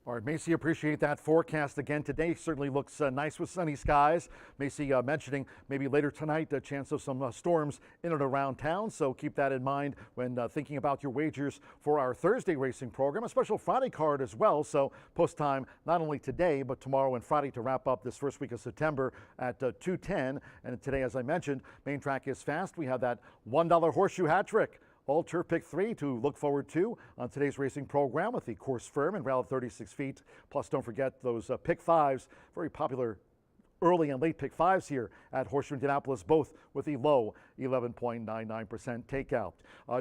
All right, Macy, appreciate that forecast again today. Certainly looks nice with sunny skies. Macy mentioning maybe later tonight a chance of some storms in and around town. So keep that in mind when thinking about your wagers for our Thursday racing program. A special Friday card as well. So post time not only today, but tomorrow and Friday to wrap up this first week of September at 2:10. And today, as I mentioned, main track is fast. We have that $1 horseshoe hat trick. All turf pick 3 to look forward to on today's racing program with the course firm and rail of 36 feet. Plus, don't forget those pick 5s, very popular early and late pick 5s here at Horseshoe Indianapolis, both with the low 11.99% takeout.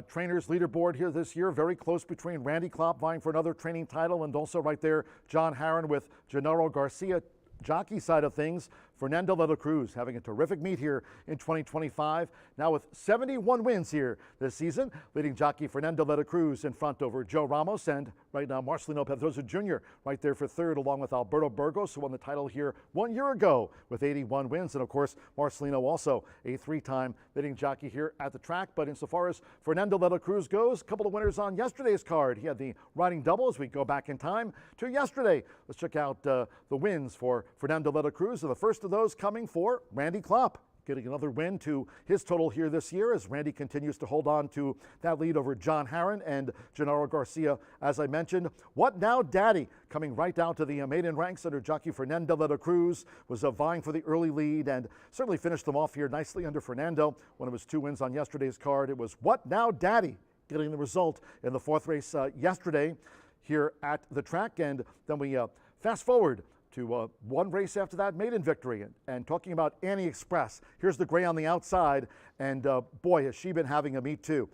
Trainers leaderboard here this year, very close between Randy Klopp vying for another training title and also right there John Herron with Gennaro Garcia. Jockey side of things, Fernando de la Cruz having a terrific meet here in 2025. Now with 71 wins here this season, leading jockey Fernando de la Cruz in front over Joe Ramos and right now Marcelino Pedroza Jr. right there for third, along with Alberto Burgos, who won the title here 1 year ago with 81 wins. And of course, Marcelino also a 3-time leading jockey here at the track. But insofar as Fernando de la Cruz goes, a couple of winners on yesterday's card. He had the riding double as we go back in time to yesterday. Let's check out the wins for Fernando de la Cruz, and the first of those coming for Randy Klopp, getting another win to his total here this year as Randy continues to hold on to that lead over John Herron and Gennaro Garcia. As I mentioned, What Now Daddy coming right down to the maiden ranks under jockey Fernando de la Cruz was vying for the early lead and certainly finished them off here nicely under Fernando. One of his 2 wins on yesterday's card. It was What Now Daddy getting the result in the 4th race yesterday here at the track. And then we fast forward to one race after that maiden victory. And talking about Annie Express, here's the gray on the outside, and boy, has she been having a meet too.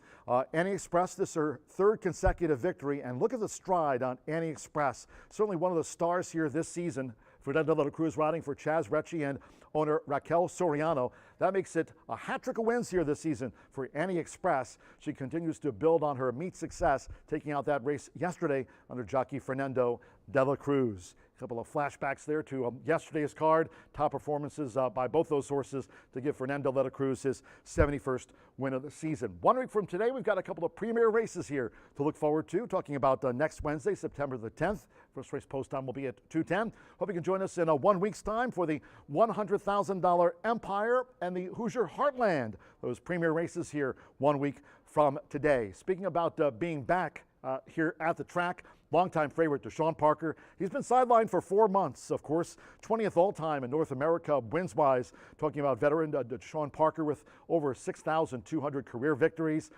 Annie Express, this is her 3rd consecutive victory, and look at the stride on Annie Express. Certainly one of the stars here this season. Fernando de la Cruz riding for Chaz Recchi and owner Raquel Soriano. That makes it a hat trick of wins here this season for Annie Express. She continues to build on her meet success, taking out that race yesterday under jockey Fernando de la Cruz. A couple of flashbacks there to yesterday's card. Top performances by both those horses to give Fernando de la Cruz his 71st win of the season. 1 week from today, we've got a couple of premier races here to look forward to. Talking about next Wednesday, September the 10th. First race post time will be at 2:10. Hope you can join us in 1 week's time for the $100,000 Empire and the Hoosier Heartland. Those premier races here 1 week from today. Speaking about being back here at the track, longtime favorite Deshaun Parker. He's been sidelined for 4 months, of course. 20th all-time in North America wins-wise. Talking about veteran Deshaun Parker with over 6,200 career victories.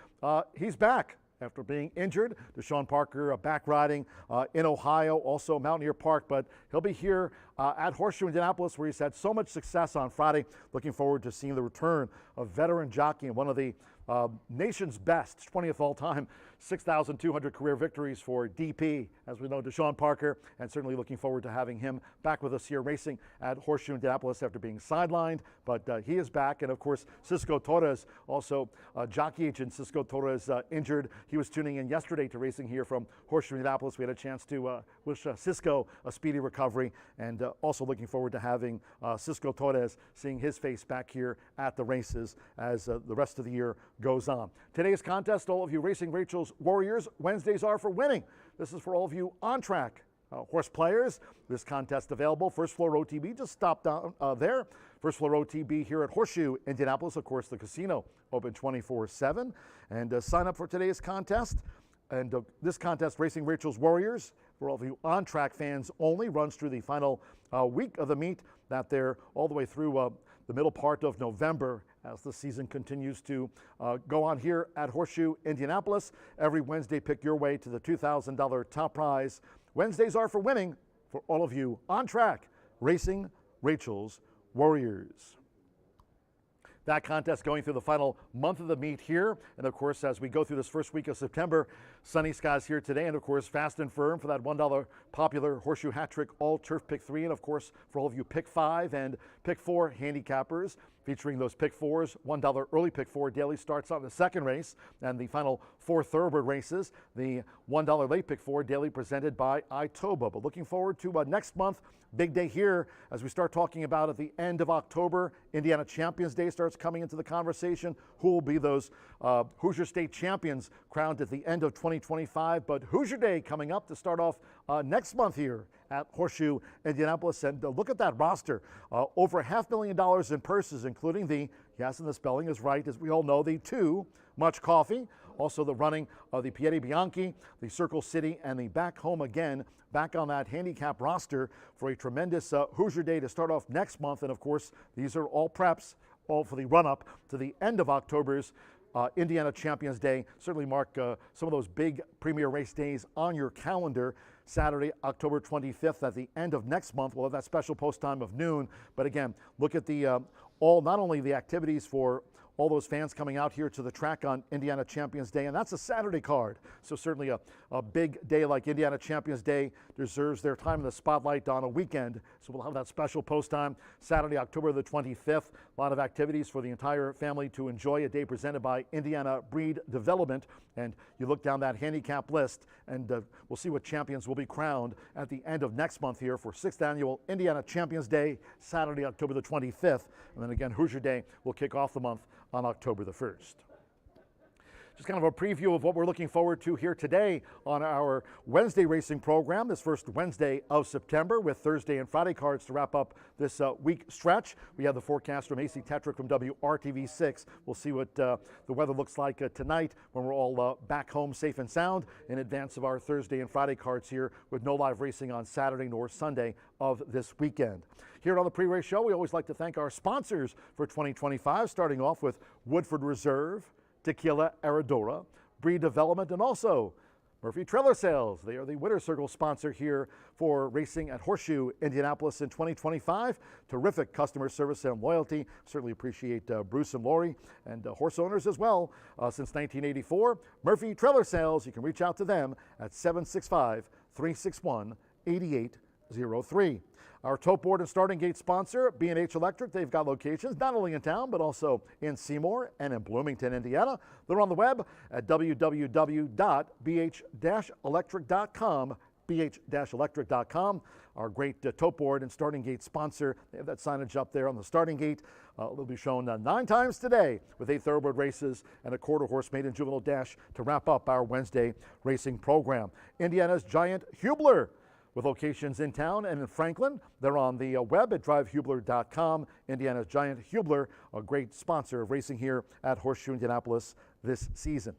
He's back after being injured. Deshaun Parker back riding in Ohio, also Mountaineer Park, but he'll be here at Horseshoe Indianapolis, where he's had so much success on Friday. Looking forward to seeing the return of veteran jockey and one of the nation's best, 20th all-time, 6,200 career victories for DP, as we know, Deshaun Parker, and certainly looking forward to having him back with us here racing at Horseshoe Indianapolis after being sidelined, but he is back. And of course, Cisco Torres, also jockey agent Cisco Torres, injured. He was tuning in yesterday to racing here from Horseshoe Indianapolis. We had a chance to wish Cisco a speedy recovery, and also looking forward to having Cisco Torres, seeing his face back here at the races as the rest of the year goes on. Today's contest, all of you Racing Rachel's Warriors, Wednesdays are for winning. This is for all of you on track horse players. This contest available, First Floor OTB. Just stop down there. First Floor OTB here at Horseshoe Indianapolis. Of course, the casino open 24/7. And sign up for today's contest. And this contest, Racing Rachel's Warriors, for all of you on-track fans only, runs through the final week of the meet, that they're all the way through the middle part of November as the season continues to go on here at Horseshoe Indianapolis. Every Wednesday, pick your way to the $2,000 top prize. Wednesdays are for winning for all of you on track, Racing Rachel's Warriors. That contest going through the final month of the meet here. And of course, as we go through this first week of September, sunny skies here today. And of course, fast and firm for that $1 popular horseshoe hat trick, all turf pick 3. And of course, for all of you pick 5 and pick 4 handicappers, featuring those pick 4s, $1 early pick 4 daily starts on the second race. And the final 4 thoroughbred races, the $1 late pick 4 daily presented by Itoba. But looking forward to next month, big day here as we start talking about at the end of October. Indiana Champions Day starts coming into the conversation. Who will be those Hoosier State champions crowned at the end of 2025? But Hoosier Day coming up to start off next month here at Horseshoe Indianapolis. And look at that roster. Over $500,000 in purses, including the, yes, and the spelling is right, as we all know, the Too Much Coffee. Also the running of the Piedi Bianchi, the Circle City, and the Back Home Again, back on that handicap roster for a tremendous Hoosier Day to start off next month. And of course, these are all preps, all for the run-up to the end of October's Indiana Champions Day. Certainly mark some of those big premier race days on your calendar. Saturday, October 25th at the end of next month. We'll have that special post time of noon. But again, look at the not only the activities for all those fans coming out here to the track on Indiana Champions Day, and that's a Saturday card. So certainly a big day like Indiana Champions Day deserves their time in the spotlight on a weekend. So we'll have that special post time Saturday, October the 25th. A lot of activities for the entire family to enjoy, a day presented by Indiana Breed Development. And you look down that handicap list, and we'll see what champions will be crowned at the end of next month here for 6th Annual Indiana Champions Day, Saturday, October the 25th. And then again, Hoosier Day will kick off the month on October the 1st. Just kind of a preview of what we're looking forward to here today on our Wednesday racing program, this first Wednesday of September, with Thursday and Friday cards to wrap up this week stretch. We have the forecast from AC Tetrick from WRTV6. We'll see what the weather looks like tonight when we're all back home safe and sound in advance of our Thursday and Friday cards here, with no live racing on Saturday nor Sunday of this weekend. Here on the pre-race show, we always like to thank our sponsors for 2025, starting off with Woodford Reserve, Tequila Herradura, Breed Development, and also Murphy Trailer Sales. They are the winner circle sponsor here for racing at Horseshoe Indianapolis in 2025. Terrific customer service and loyalty. Certainly appreciate Bruce and Lori and horse owners as well. Since 1984, Murphy Trailer Sales. You can reach out to them at 765-361-8803. Our tote board and starting gate sponsor, B&H Electric. They've got locations not only in town, but also in Seymour and in Bloomington, Indiana. They're on the web at www.bh-electric.com, bh-electric.com. Our great tote board and starting gate sponsor. They have that signage up there on the starting gate. They'll be shown 9 times today with 8 thoroughbred races and a quarter horse maiden juvenile dash to wrap up our Wednesday racing program. Indiana's Giant Hubler, with locations in town and in Franklin. They're on the web at drivehubler.com. Indiana's Giant Hubler, a great sponsor of racing here at Horseshoe Indianapolis this season.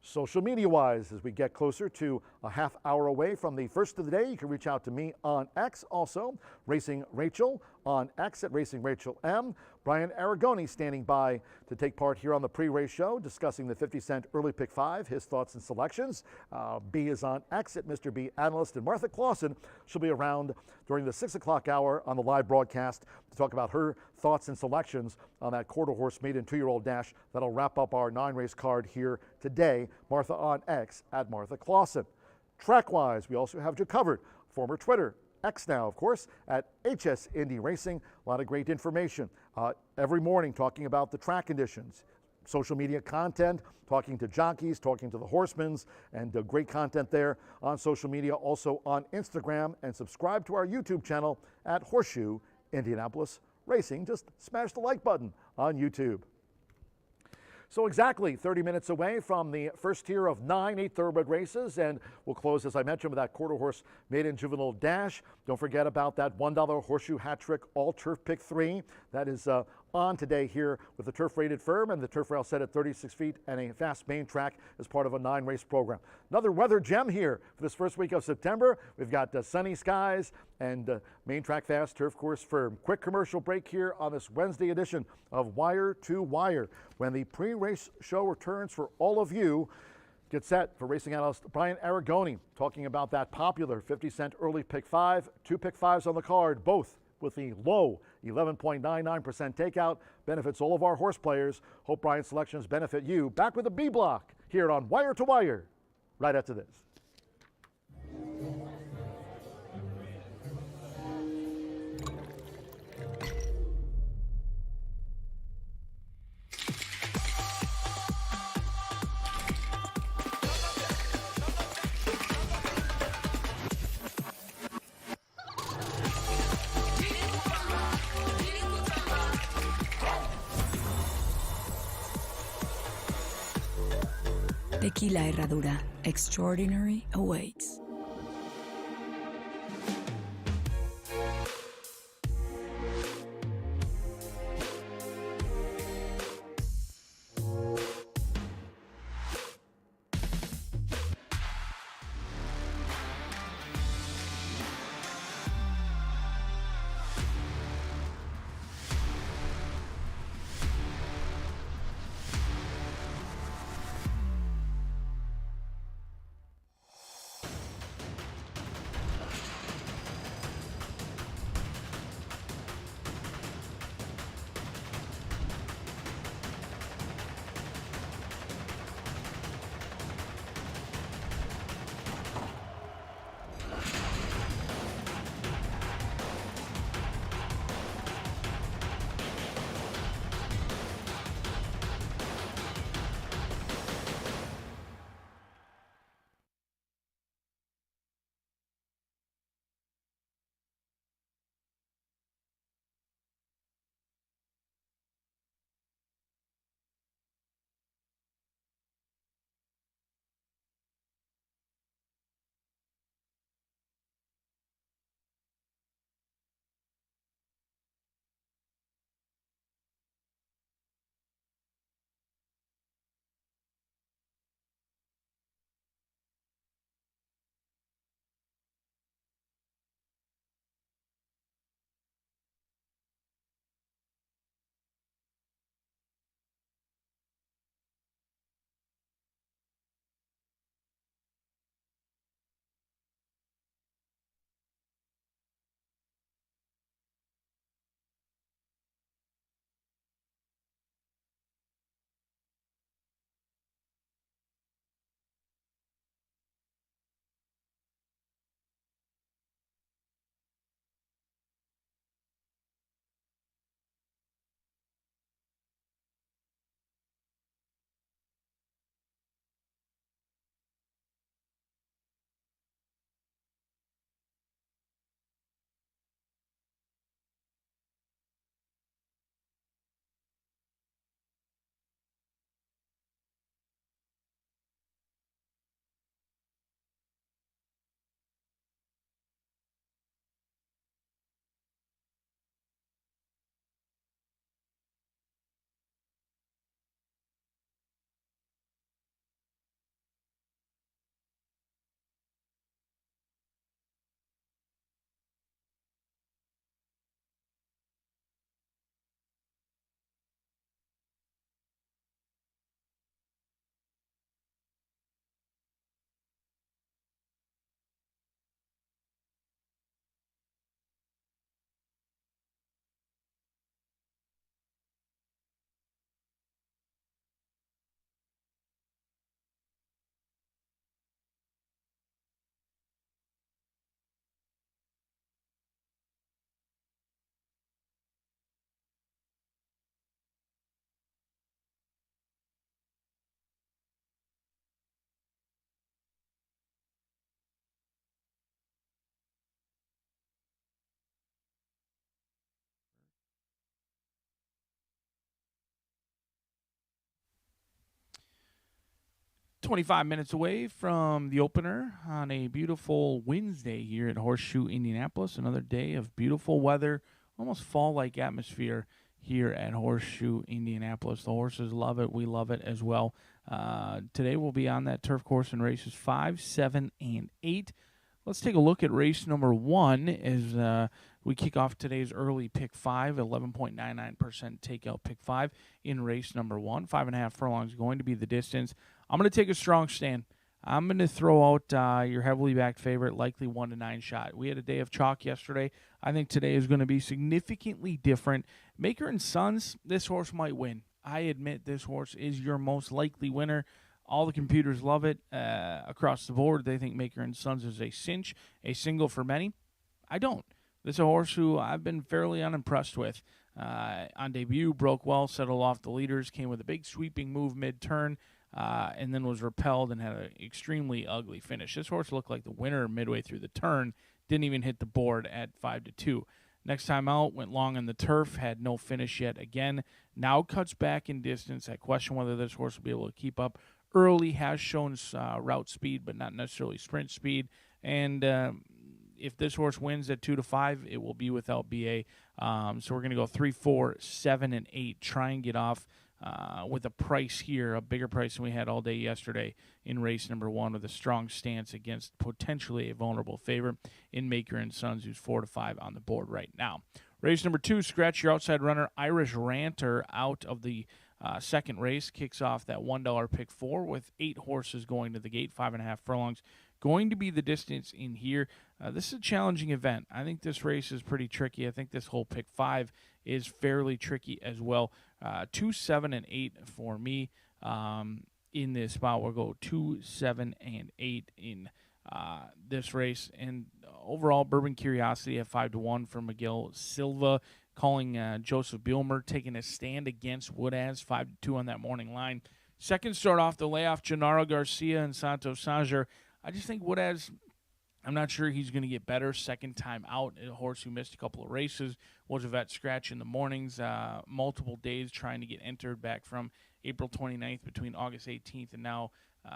Social media-wise, as we get closer to a half hour away from the first of the day, you can reach out to me on X, also Racing Rachel on X at Racing Rachel M. Brian Aragoni standing by to take part here on the pre-race show, discussing the 50-cent early pick 5, his thoughts and selections. B is on X at Mr. B Analyst, and Martha Clausen, she'll be around during the 6 o'clock hour on the live broadcast to talk about her thoughts and selections on that quarter horse maiden 2-year-old dash that'll wrap up our 9-race card here today. Martha on X at Martha Clausen. Track-wise, we also have you covered. Former Twitter, X now, of course, at HS Indy Racing. A lot of great information every morning talking about the track conditions, social media content, talking to jockeys, talking to the horsemen, and great content there on social media, also on Instagram. And subscribe to our YouTube channel at Horseshoe Indianapolis Racing. Just smash the like button on YouTube. So exactly 30 minutes away from the first tier of 9 8 thoroughbred races, and we'll close, as I mentioned, with that quarter horse maiden juvenile dash. Don't forget about that $1 horseshoe hat trick all turf pick 3. That is on today here with the turf rated firm and the turf rail set at 36 feet and a fast main track as part of a 9-race program. Another weather gem here for this first week of September. We've got sunny skies and main track fast turf course firm. Quick commercial break here on this Wednesday edition of Wire to Wire. When the pre-race show returns for all of you, get set for racing analyst Brian Aragoni talking about that popular 50-cent early pick 5. 2 pick 5s on the card, both with the low 11.99% takeout. Benefits all of our horse players. Hope Brian's selections benefit you. Back with the B block here on Wire to Wire right after this. Tequila Herradura. Extraordinary awaits. 25 minutes away from the opener on a beautiful Wednesday here at Horseshoe Indianapolis. Another day of beautiful weather, almost fall-like atmosphere here at Horseshoe Indianapolis. The horses love it. We love it as well. Today we'll be on that turf course in races 5, 7, and 8. Let's take a look at race number 1 as we kick off today's early pick 5, 11.99% takeout pick 5 in race number 1. 5.5 furlongs going to be the distance. I'm going to take a strong stand. I'm going to throw out your heavily backed favorite, likely 1-9 shot. We had a day of chalk yesterday. I think today is going to be significantly different. Maker and Sons, this horse might win. I admit this horse is your most likely winner. All the computers love it across the board. They think Maker and Sons is a cinch, a single for many. I don't. This is a horse who I've been fairly unimpressed with. On debut, broke well, settled off the leaders, came with a big sweeping move mid-turn, and then was repelled and had an extremely ugly finish. This horse looked like the winner midway through the turn, didn't even hit the board at 5-2. Next time out, went long on the turf, had no finish yet again. Now cuts back in distance. I question whether this horse will be able to keep up. Early has shown route speed, but not necessarily sprint speed. And if this horse wins at 2-5, it will be without BA. So we're going to go 3, 4, 7, and 8. Try and get off with a price here, a bigger price than we had all day yesterday in race number 1, with a strong stance against potentially a vulnerable favorite in Maker and Sons, who's 4-5 on the board right now. Race number 2, scratch your outside runner, Irish Ranter, out of the second race. Kicks off that $1 pick 4 with 8 horses going to the gate, 5.5 furlongs. Going to be the distance in here. This is a challenging event. I think this race is pretty tricky. I think this whole pick 5 is fairly tricky as well. 2, 7, and 8 for me in this spot. We'll go 2, 7, and 8 in this race. And overall, Bourbon Curiosity at 5-1 for Miguel Silva. Calling Joseph Bielmer, taking a stand against Woodaz, 5-2 on that morning line. Second start off the layoff, Gennaro Garcia and Santos Sanger. I just think Woodaz, I'm not sure he's going to get better second time out. A horse who missed a couple of races, was a vet scratch in the mornings, multiple days trying to get entered back from April 29th between August 18th and now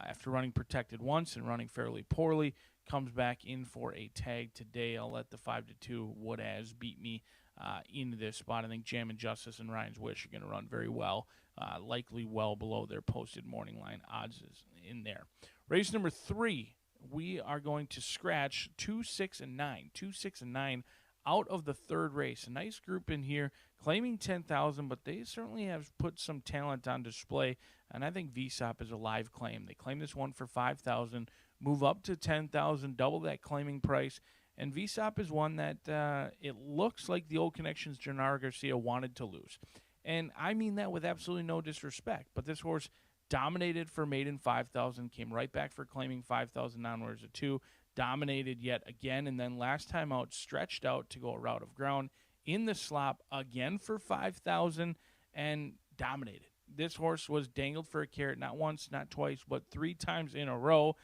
after running protected once and running fairly poorly, comes back in for a tag today. I'll let the 5-2 Woodaz beat me into this spot. I think Jam and Justice and Ryan's Wish are going to run very well, likely well below their posted morning line odds in there. Race number 3, we are going to scratch 2, 6, and 9. 2, 6, and 9 out of the third race. A nice group in here, claiming 10,000, but they certainly have put some talent on display, and I think VSOP is a live claim. They claim this one for 5,000, move up to 10,000, double that claiming price, and VSOP is one that it looks like the old connections Gennaro Garcia wanted to lose. And I mean that with absolutely no disrespect, but this horse dominated for maiden 5,000, came right back for claiming 5,000 onwards at 2, dominated yet again, and then last time out stretched out to go a route of ground in the slop again for 5,000 and dominated. This horse was dangled for a carrot not once, not twice, but 3 times in a row.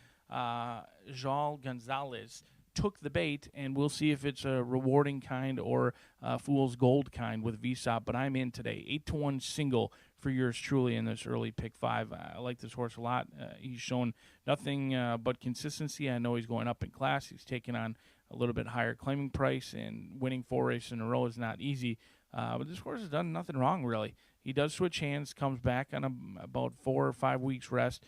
Joel Gonzalez took the bait, and we'll see if it's a rewarding kind or a fool's gold kind with VSOP, but I'm in today. 8-1 single for yours truly in this early pick 5. I like this horse a lot. He's shown nothing but consistency. I know he's going up in class. He's taking on a little bit higher claiming price, and winning 4 races in a row is not easy. But this horse has done nothing wrong, really. He does switch hands, comes back on about 4 or 5 weeks rest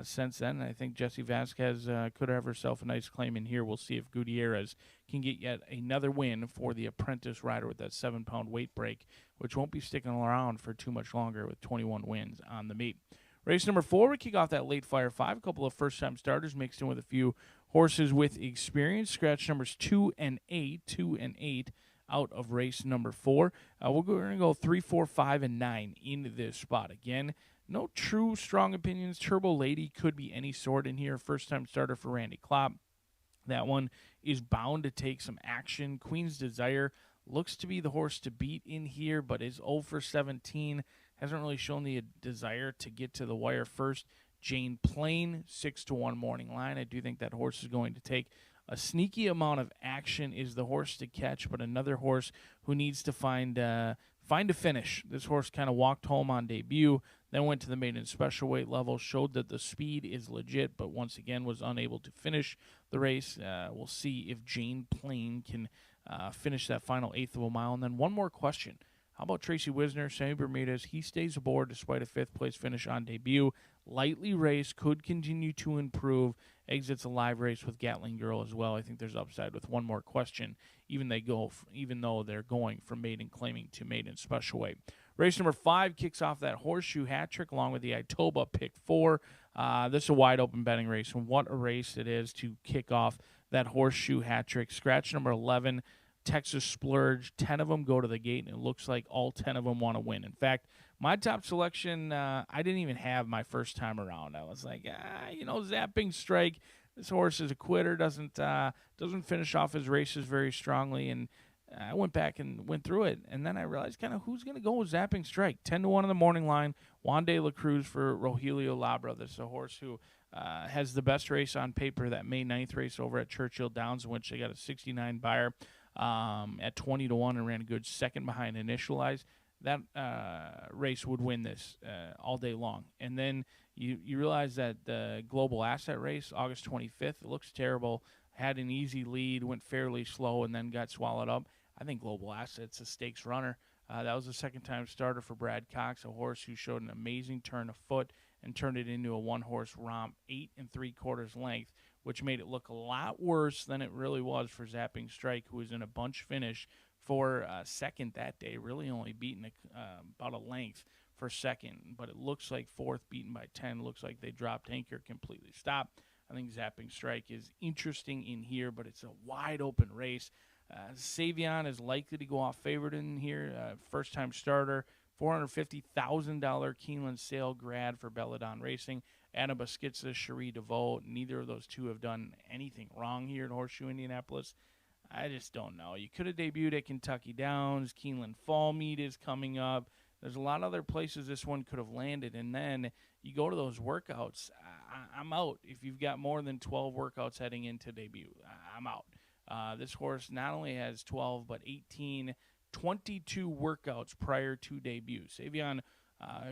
since then. I think Jessie Vasquez could have herself a nice claim in here. We'll see if Gutierrez can get yet another win for the apprentice rider with that 7-pound weight break, which won't be sticking around for too much longer with 21 wins on the meet. Race number 4, we kick off that late fire 5. A couple of first-time starters mixed in with a few horses with experience. Scratch numbers 2 and 8, 2 and 8 out of race number 4. We're going to go 3, 4, 5, and 9 into this spot. Again, no true strong opinions. Turbo Lady could be any sort in here. First-time starter for Randy Klopp. That one is bound to take some action. Queen's Desire looks to be the horse to beat in here, but is 0 for 17. Hasn't really shown the desire to get to the wire first. Jane Plain, 6-1 morning line. I do think that horse is going to take a sneaky amount of action, is the horse to catch, but another horse who needs to find find a finish. This horse kind of walked home on debut, then went to the maiden special weight level, showed that the speed is legit, but once again was unable to finish the race. We'll see if Jane Plain can finish that final eighth of a mile. And then one more question. How about Tracy Wisner, Sammy Bermudez? He stays aboard despite a fifth-place finish on debut. Lightly raced, could continue to improve. Exits a live race with Gatling Girl as well. I think there's upside with one more question, even though they're going from maiden claiming to maiden special weight. Race number 5 kicks off that horseshoe hat trick along with the Itoba pick 4. This is a wide open betting race, and what a race it is to kick off that horseshoe hat trick. Scratch number 11. Texas Splurge, 10 of them go to the gate, and it looks like all 10 of them want to win. In fact, my top selection, I didn't even have my first time around. I was like, Zapping Strike. This horse is a quitter, doesn't finish off his races very strongly, and I went back and went through it, and then I realized kind of who's going to go with Zapping Strike. 10-1 in the morning line, Juan de la Cruz for Rogelio Labra. This is a horse who has the best race on paper, that May 9th race over at Churchill Downs, in which they got a 69 buyer. At 20-1 and ran a good second behind Initialize. That race would win this all day long. And then you realize that the Global Asset race, August 25th, it looks terrible. Had an easy lead, went fairly slow, and then got swallowed up. I think Global Asset's a stakes runner. That was a second-time starter for Brad Cox, a horse who showed an amazing turn of foot and turned it into a one-horse romp, 8 3/4 length, which made it look a lot worse than it really was for Zapping Strike, who was in a bunch finish for second that day, really only beaten about a length for second. But it looks like fourth, beaten by 10. Looks like they dropped anchor, completely stopped. I think Zapping Strike is interesting in here, but it's a wide-open race. Savion is likely to go off favorite in here. First-time starter, $450,000 Keeneland sale grad for Belladon Racing. Anna Baskitza, Cherie DeVoe, neither of those two have done anything wrong here at Horseshoe Indianapolis. I just don't know. You could have debuted at Kentucky Downs. Keeneland Fall Meet is coming up. There's a lot of other places this one could have landed. And then you go to those workouts. I'm out. If you've got more than 12 workouts heading into debut, I'm out. This horse not only has 12, but 18, 22 workouts prior to debut. Savion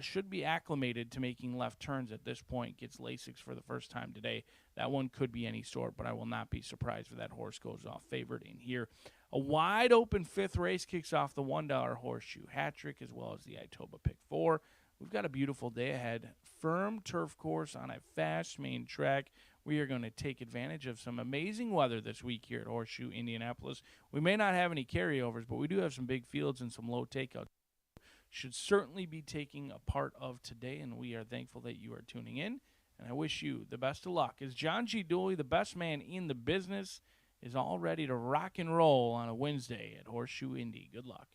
should be acclimated to making left turns at this point. Gets Lasix for the first time today. That one could be any sort, but I will not be surprised if that horse goes off favored in here. A wide open fifth race kicks off the $1 horseshoe hat trick as well as the Itoba pick 4. We've got a beautiful day ahead. Firm turf course on a fast main track. We are going to take advantage of some amazing weather this week here at Horseshoe Indianapolis. We may not have any carryovers, but we do have some big fields and some low takeouts. Should certainly be taking a part of today, and we are thankful that you are tuning in. And I wish you the best of luck. As John G. Dooley, the best man in the business, is all ready to rock and roll on a Wednesday at Horseshoe Indy. Good luck.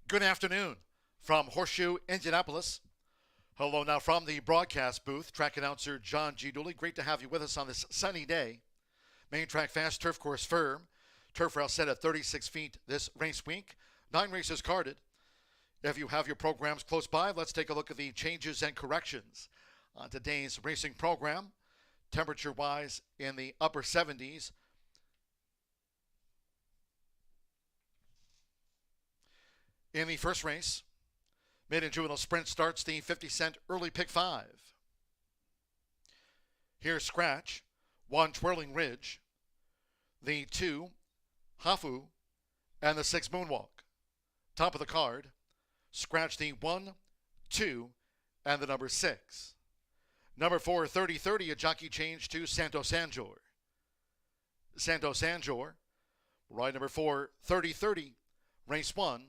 Good afternoon from Horseshoe Indianapolis. Hello now from the broadcast booth. Track announcer John G. Dooley. Great to have you with us on this sunny day. Main track fast, turf course firm. Turf rail set at 36 feet this race week. 9 races carded. If you have your programs close by, let's take a look at the changes and corrections on today's racing program. Temperature-wise in the upper 70s. In the first race, maiden juvenile sprint starts the 50-cent early pick 5. Here's Scratch, 1 Twirling Ridge, the 2 Hafu, and the 6 Moonwalk. Top of the card, Scratch the 1, 2, and the number 6. Number 4, 30-30, a jockey change to Santo Sanjor. Santo Sanjor, ride number 4, 30-30, race 1.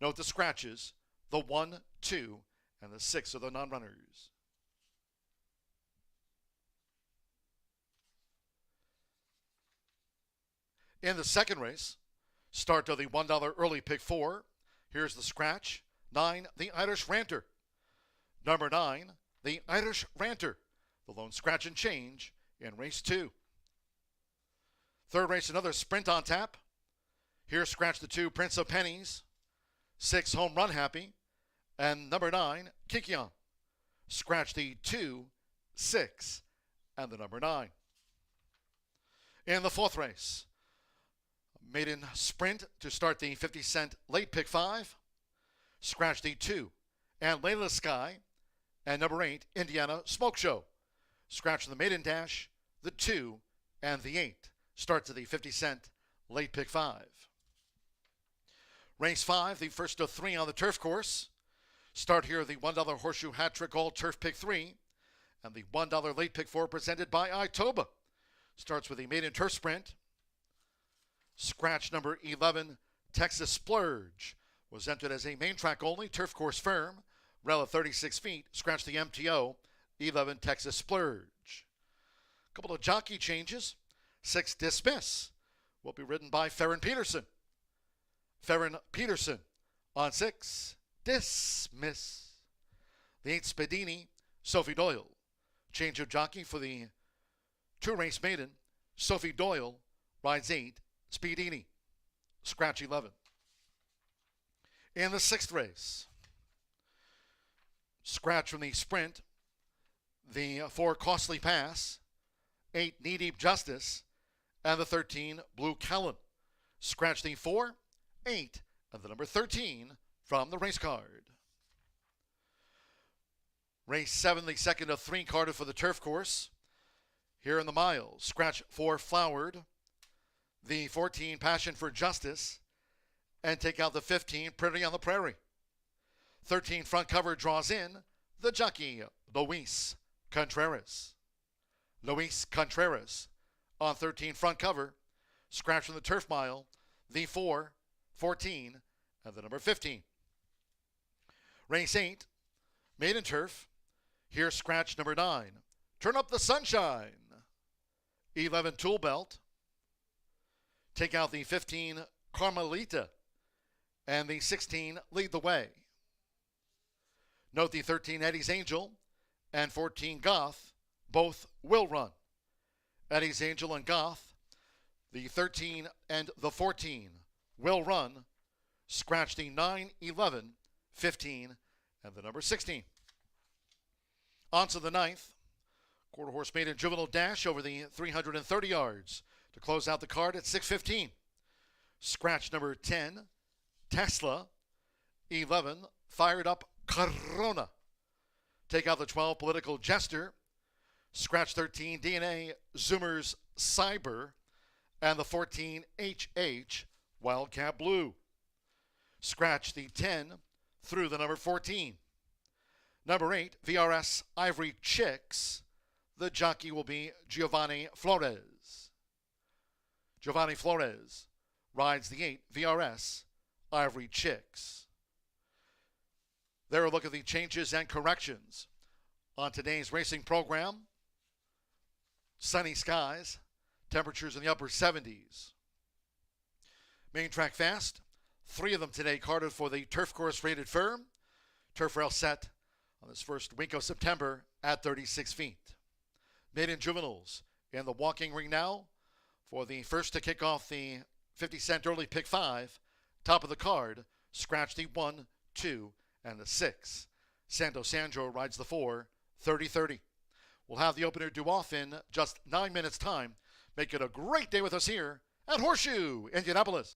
Note the scratches, the 1, 2, and the 6 are the non-runners. In the second race, start of the $1 early pick 4. Here's the scratch, 9, the Irish Ranter. Number 9, the Irish Ranter, the lone scratch and change in race 2. Third race, another sprint on tap. Here's scratch the 2, Prince of Pennies. 6, Home Run Happy, and number 9, Kikion. Scratch the 2, 6, and the number 9. In the fourth race, maiden sprint to start the 50-cent late pick 5. Scratch the 2, and Layla Sky, and number 8, Indiana Smoke Show. Scratch the maiden dash, the 2, and the 8. Starts at the 50-cent late pick 5. Race 5, the first of 3 on the turf course. Start here the $1 Horseshoe Hat Trick All Turf Pick 3 and the $1 Late Pick 4 presented by Itoba. Starts with the maiden turf sprint. Scratch number 11, Texas Splurge, was entered as a main track only, turf course firm, rail at 36 feet. Scratch the MTO, 11 Texas Splurge. Couple of jockey changes. 6 Dismiss will be ridden by Farron Peterson. Farron Peterson on 6, Dismiss. The 8 Spadini, Sophie Doyle. Change of jockey for the 2-race maiden. Sophie Doyle rides 8, Spadini. Scratch 11. In the 6th race, scratch from the sprint. The 4 Costly Pass, 8 Knee Deep Justice, and the 13 Blue Kellen. Scratch the 4, 8, and the number 13 from the race card. Race 7, the second of 3 carded for the turf course. Here in the miles, scratch 4 Flowered, the 14 Passion for Justice, and take out the 15 Pretty on the Prairie. 13 front cover draws in the jockey Luis Contreras. Luis Contreras on 13 front cover. Scratch from the turf mile, the 4, 14, and the number 15. Race 8, maiden turf. Here scratch number 9, Turn Up the Sunshine. 11 Tool Belt. Take out the 15 Carmelita and the 16 Lead the Way. Note the 13 Eddie's Angel and 14 Goth both will run. Eddie's Angel and Goth, the 13 and the 14 will run. Scratch the 9, 11, 15, and the number 16. On to the 9th. Quarter horse maiden juvenile dash over the 330 yards to close out the card at 6:15. Scratch number 10, Tesla. 11, Fired Up Corona. Take out the 12, Political Jester. Scratch 13, DNA Zoomers Cyber. And the 14, HH Wildcat Blue. Scratch the 10 through the number 14. Number 8, VRS Ivory Chicks. The jockey will be Giovanni Flores. Giovanni Flores rides the 8, VRS Ivory Chicks. There a look at the changes and corrections on today's racing program. Sunny skies, temperatures in the upper 70s. Main track fast, Three of them today carded for the turf course rated firm. Turf rail set on this first week of September at 36 feet. Maiden juveniles in the walking ring now for the first to kick off the 50-cent early pick 5. Top of the card, scratch the 1, 2, and the 6. Santo Sandro rides the 4, 30-30. We'll have the opener due off in just 9 minutes' time. Make it a great day with us here at Horseshoe Indianapolis.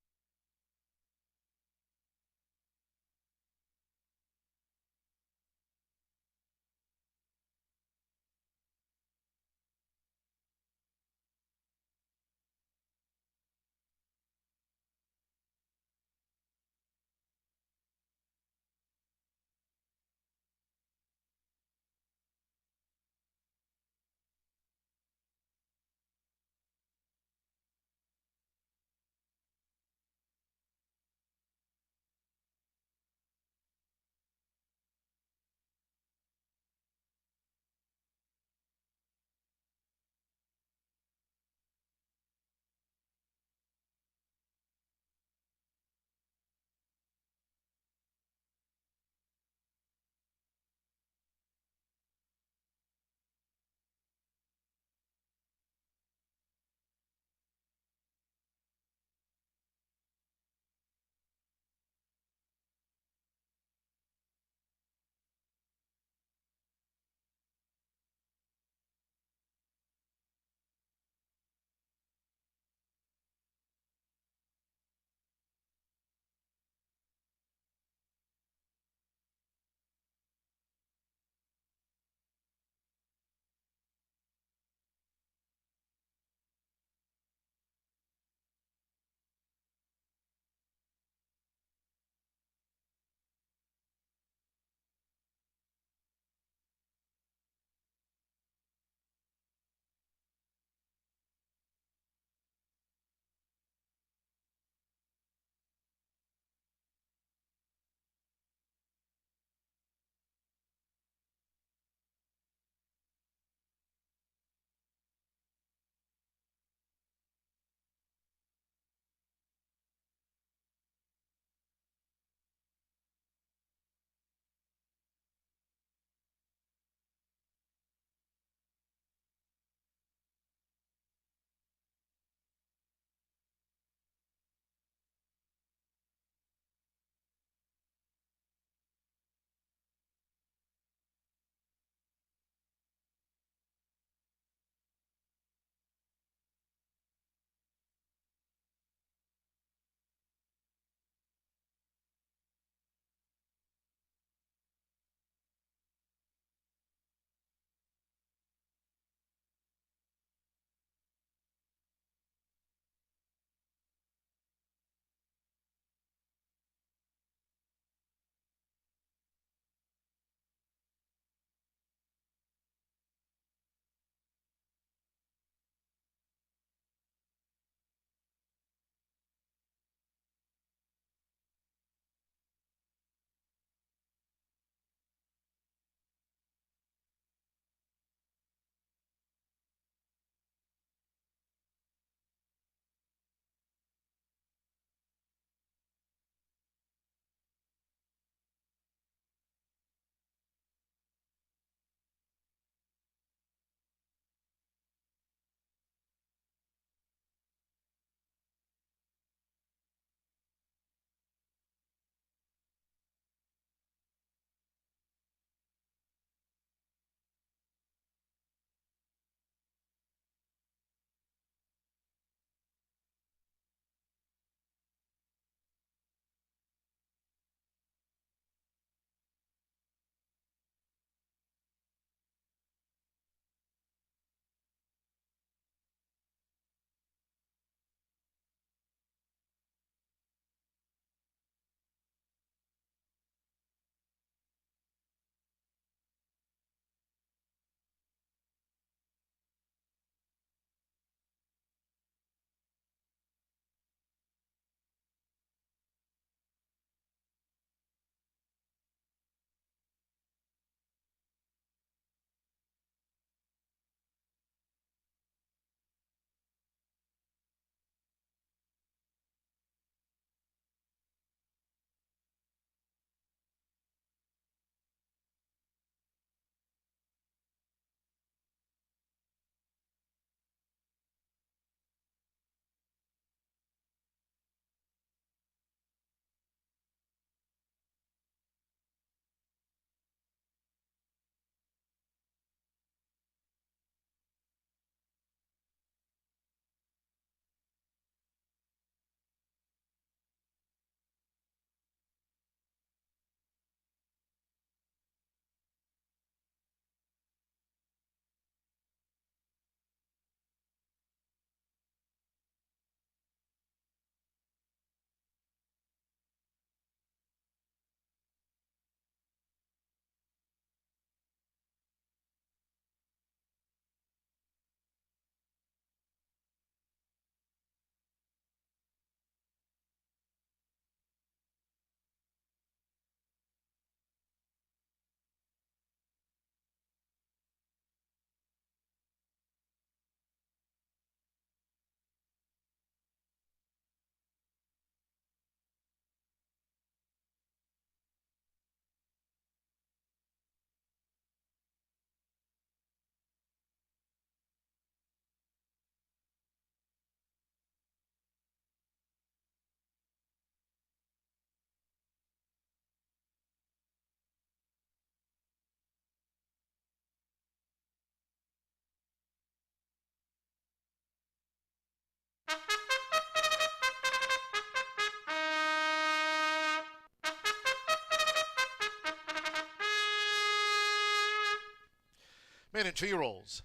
maiden 2-year-olds.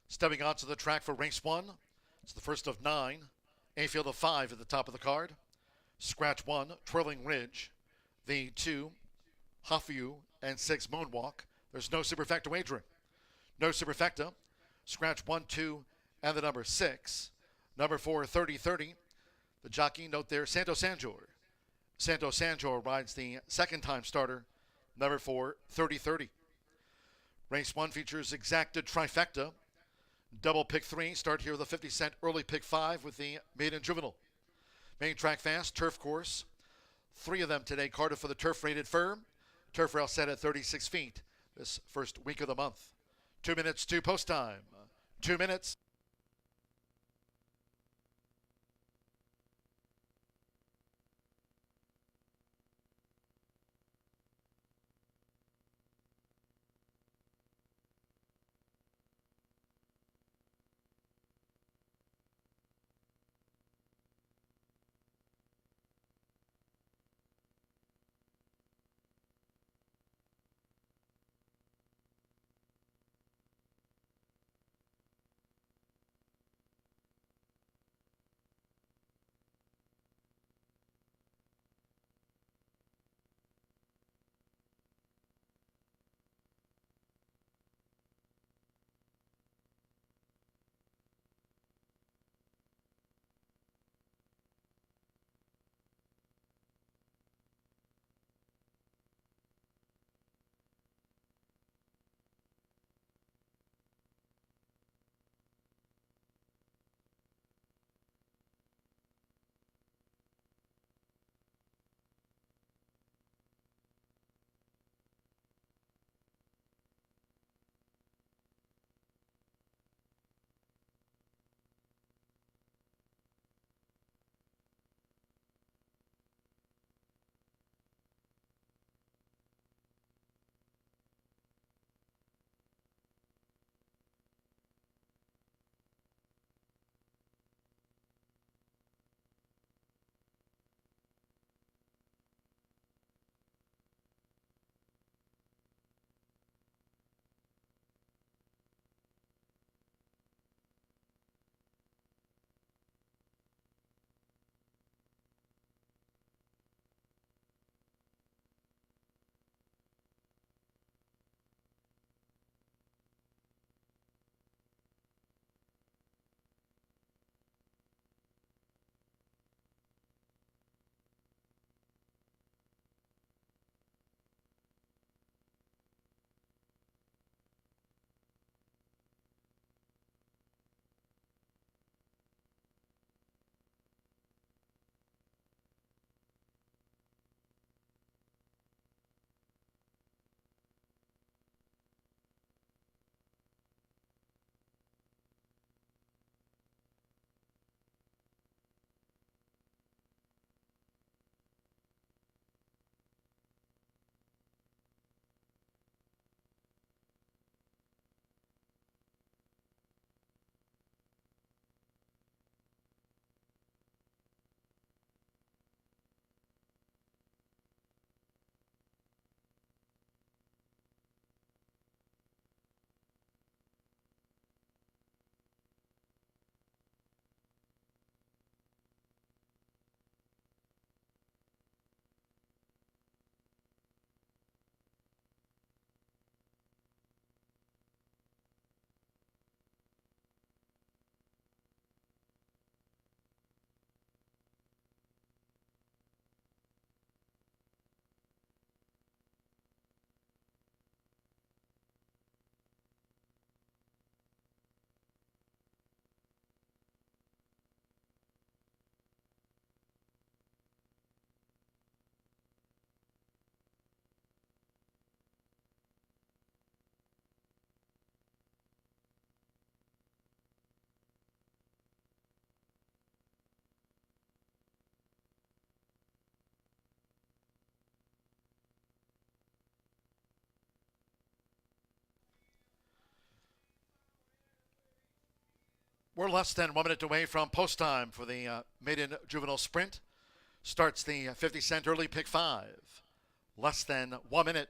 Stepping onto the track for race 1. It's the first of 9. A field of 5 at the top of the card. Scratch 1, Twirling Ridge. The 2, Hafu, and 6, Moonwalk. There's no superfecta wagering. No superfecta. Scratch 1, 2, and the number 6. Number 4, 30-30. The jockey, note there, Santo Sanjor. Santo Sanjor rides the second time starter, number 4, 30-30. Race 1 features exacted trifecta. Double pick 3, start here with a 50-cent early pick 5 with the maiden juvenile. Main track fast, turf course. 3 of them today, carded for the turf rated firm. Turf rail set at 36 feet this first week of the month. 2 minutes to post time. 2 minutes. We're less than 1 minute away from post time for the maiden juvenile sprint. Starts the 50-cent early pick 5. Less than 1 minute.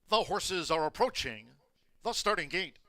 The horses are approaching the starting gate.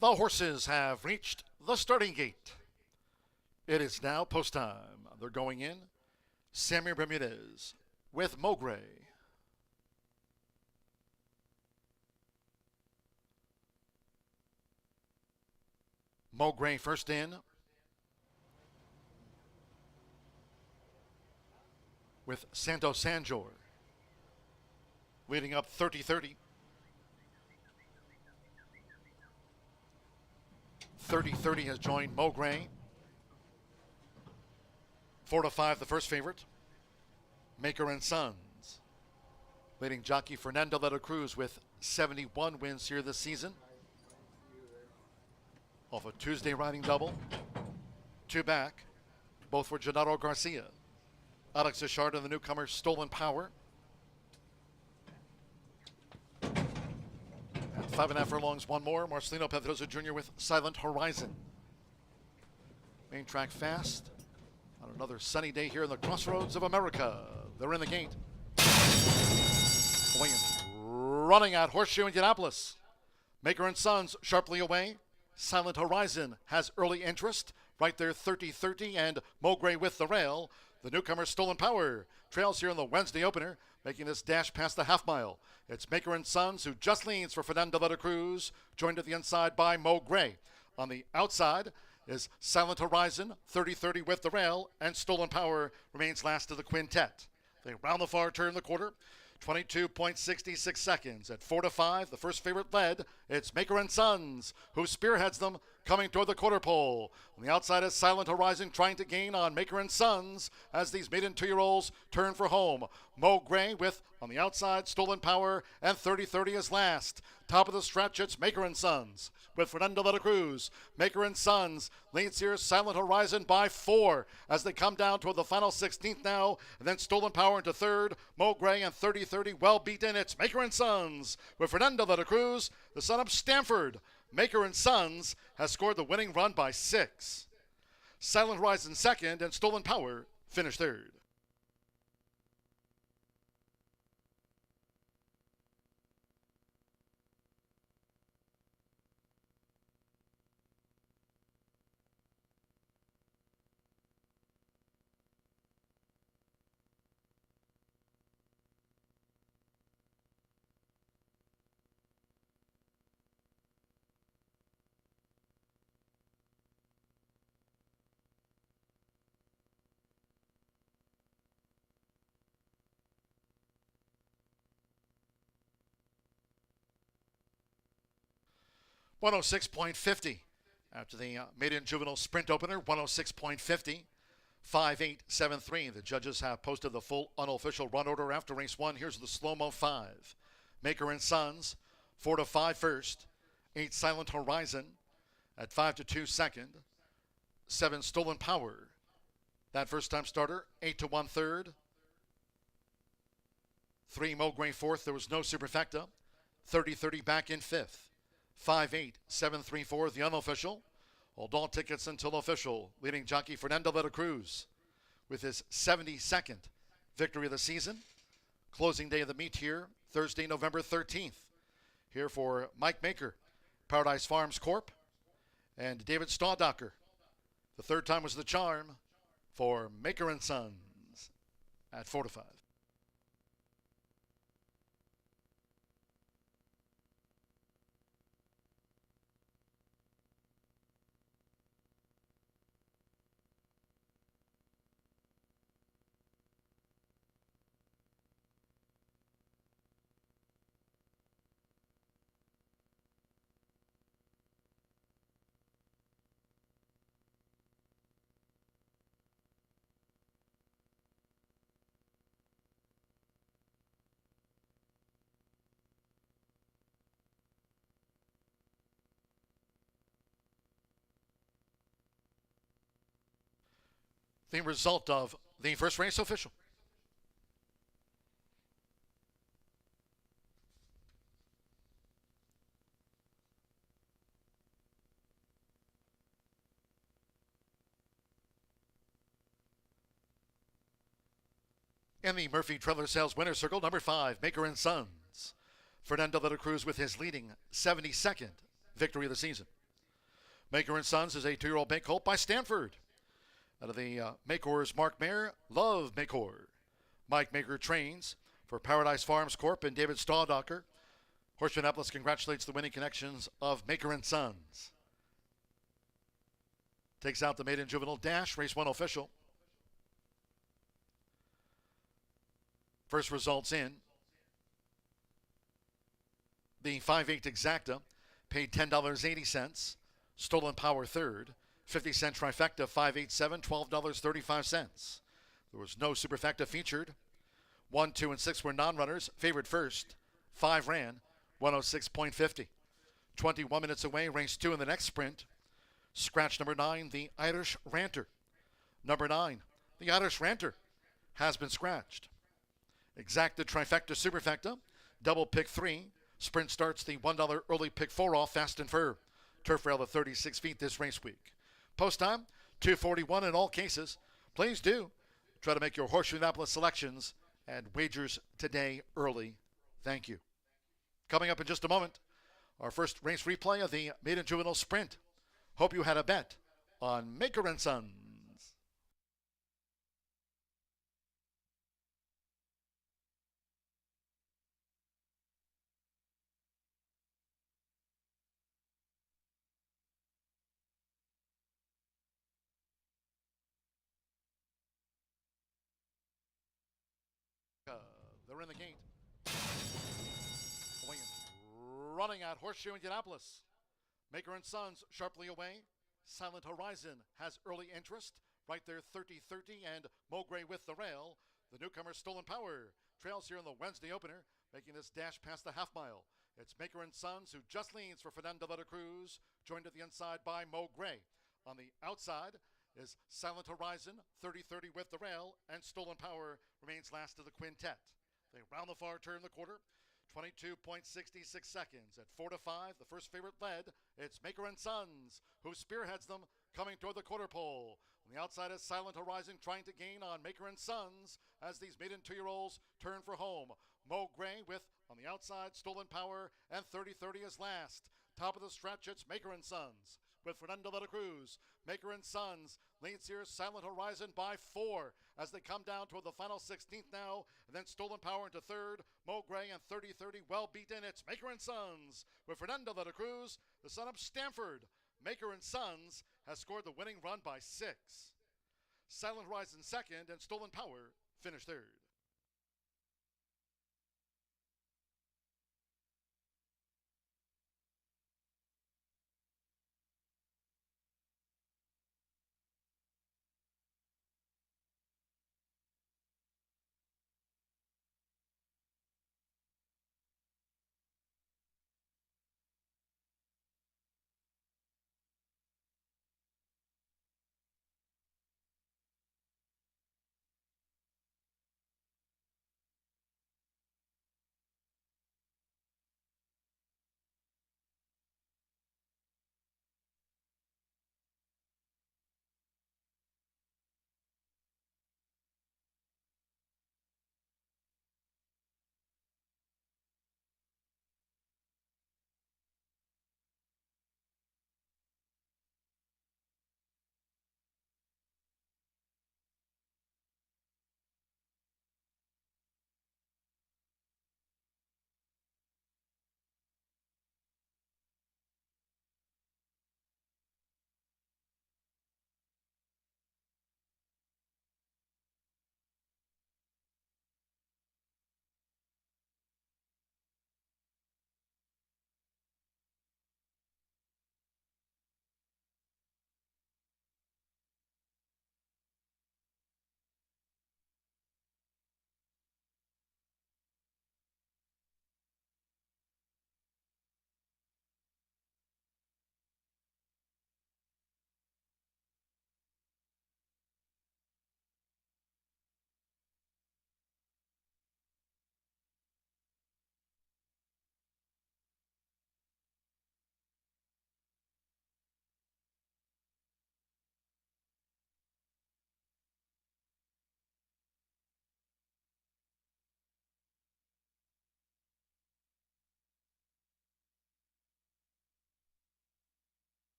The horses have reached the starting gate. It is now post time. They're going in. Sammy Bermudez with Mogray. Mogray first in with Santo Sanjor leading up 30-30. 30-30 has joined Mogray. 4-5 the first favorite. Maker and Sons. Leading jockey Fernando de la Cruz with 71 wins here this season. Off a Tuesday riding double. Two back. Both for Gennaro Garcia. Alex Ishard and the newcomer Stolen Power. And 5.5 furlongs, one more. Marcelino Pedrosa Jr. with Silent Horizon. Main track fast. On another sunny day here in the crossroads of America. They're in the gate. Away and running at Horseshoe Indianapolis. Maker and Sons sharply away. Silent Horizon has early interest. Right there 30-30 and Mogray with the rail. The newcomer Stolen Power trails here in the Wednesday opener, making this dash past the half mile. It's Maker and Sons who just leans for Fernando de la Cruz, joined at the inside by Mogray. On the outside is Silent Horizon, 30-30 with the rail, and Stolen Power remains last of the quintet. They round the far turn the quarter, 22.66 seconds. At 4-5, the first favorite led. It's Maker and Sons who spearheads them coming toward the quarter pole. On the outside is Silent Horizon trying to gain on Maker and Sons as these maiden two-year-olds turn for home. Mogray with, on the outside, Stolen Power, and 30-30 is last. Top of the stretch, it's Maker and Sons with Fernando de la Cruz. Maker and Sons leads here Silent Horizon by 4 as they come down toward the final 16th now, and then Stolen Power into third. Mogray and 30-30 well beaten. It's Maker and Sons with Fernando de la Cruz, the son of Stanford. Maker and Sons has scored the winning run by 6. Silent Horizon second, and Stolen Power finished third. .106.50 after the maiden juvenile sprint opener. 106.50. 5.873. The judges have posted the full unofficial run order after race 1. Here's the slow-mo 5. Maker and Sons, 4-5 first. 8 Silent Horizon at 5-2 second. 7 Stolen Power. That first time starter, 8 to 1/3. 3 Mowgray fourth. There was no superfecta. 30-30 back in fifth. 5-8, 7-3-4, the unofficial. Hold all tickets until official. Leading jockey Fernando de la Cruz with his 72nd victory of the season. Closing day of the meet here, Thursday, November 13th. Here for Mike Maker, Paradise Farms Corp., and David Staudacher. The third time was the charm for Maker and Sons at 4-5. The result of the first race official. In the Murphy Trailer Sales Winner Circle, number 5, Maker and Sons. Fernando de la Cruz with his leading 72nd victory of the season. Maker and Sons is a 2-year-old bay colt by Stanford. Out of the Maker's Mark Mayer, Love Maker. Mike Maker trains for Paradise Farms Corp. and David Staudacher. Horseshoe Indianapolis congratulates the winning connections of Maker and Sons. Takes out the maiden juvenile dash, race 1 official. First results in. The 5-8 exacta paid $10.80. Stolen Power third. 50-cent trifecta, 587, $12.35. There was no superfecta featured. 1, 2, and 6 were non-runners. Favored first. 5 ran, 106.50. 21 minutes away, race 2 in the next sprint. Scratch number 9, the Irish Ranter. Number 9, the Irish Ranter has been scratched. Exacta trifecta superfecta, double pick 3. Sprint starts the $1 early pick 4 off Fast and Fur. Turf rail at 36 feet this race week. Post time, 2:41 in all cases. Please do try to make your Horseshoe Indianapolis selections and wagers today early. Thank you. Coming up in just a moment, our first race replay of the maiden juvenile sprint. Hope you had a bet on Maker and Sons. They're in the gate. Running at Horseshoe Indianapolis. Maker and Sons sharply away. Silent Horizon has early interest. Right there, 30-30, and Mowgray with the rail. The newcomer Stolen Power trails here in the Wednesday opener, making this dash past the half mile. It's Maker and Sons who just leads for Fernando de la Cruz, joined at the inside by Mowgray. On the outside is Silent Horizon, 30-30 with the rail, and Stolen Power remains last of the quintet. They round the far turn the quarter, 22.66 seconds. At 4-5, the first favorite led. It's Maker and Sons, who spearheads them, coming toward the quarter pole. On the outside is Silent Horizon trying to gain on Maker and Sons as these maiden 2-year-olds turn for home. Mowgray with, on the outside, Stolen Power, and 30-30 is last. Top of the stretch, it's Maker and Sons with Fernando de la Cruz. Maker and Sons leads here Silent Horizon by 4 as they come down toward the final 16th now, and then Stolen Power into third. Mowgray and 30-30 well beaten. It's Maker and Sons with Fernando de la Cruz, the son of Stanford. Maker and Sons has scored the winning run by 6. Silent Horizon second, and Stolen Power finished third.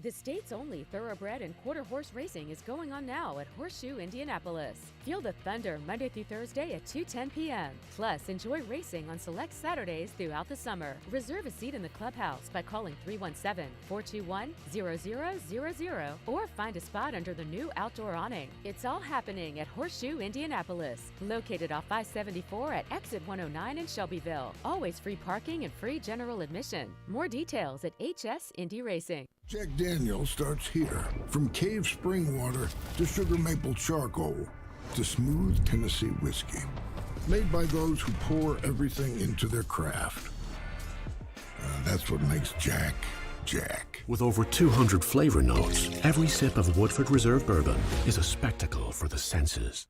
The state's only thoroughbred and quarter horse racing is going on now at Horseshoe Indianapolis. Feel the thunder Monday through Thursday at 2:10 p.m. Plus, enjoy racing on select Saturdays throughout the summer. Reserve a seat in the clubhouse by calling 317-421-0000 or find a spot under the new outdoor awning. It's all happening at Horseshoe Indianapolis, located off I-74 at exit 109 in Shelbyville. Always free parking and free general admission. More details at HS Indy Racing. Jack Daniel starts here. From cave spring water to sugar maple charcoal to smooth Tennessee whiskey. Made by those who pour everything into their craft. That's what makes Jack, Jack. With over 200 flavor notes, every sip of Woodford Reserve Bourbon is a spectacle for the senses.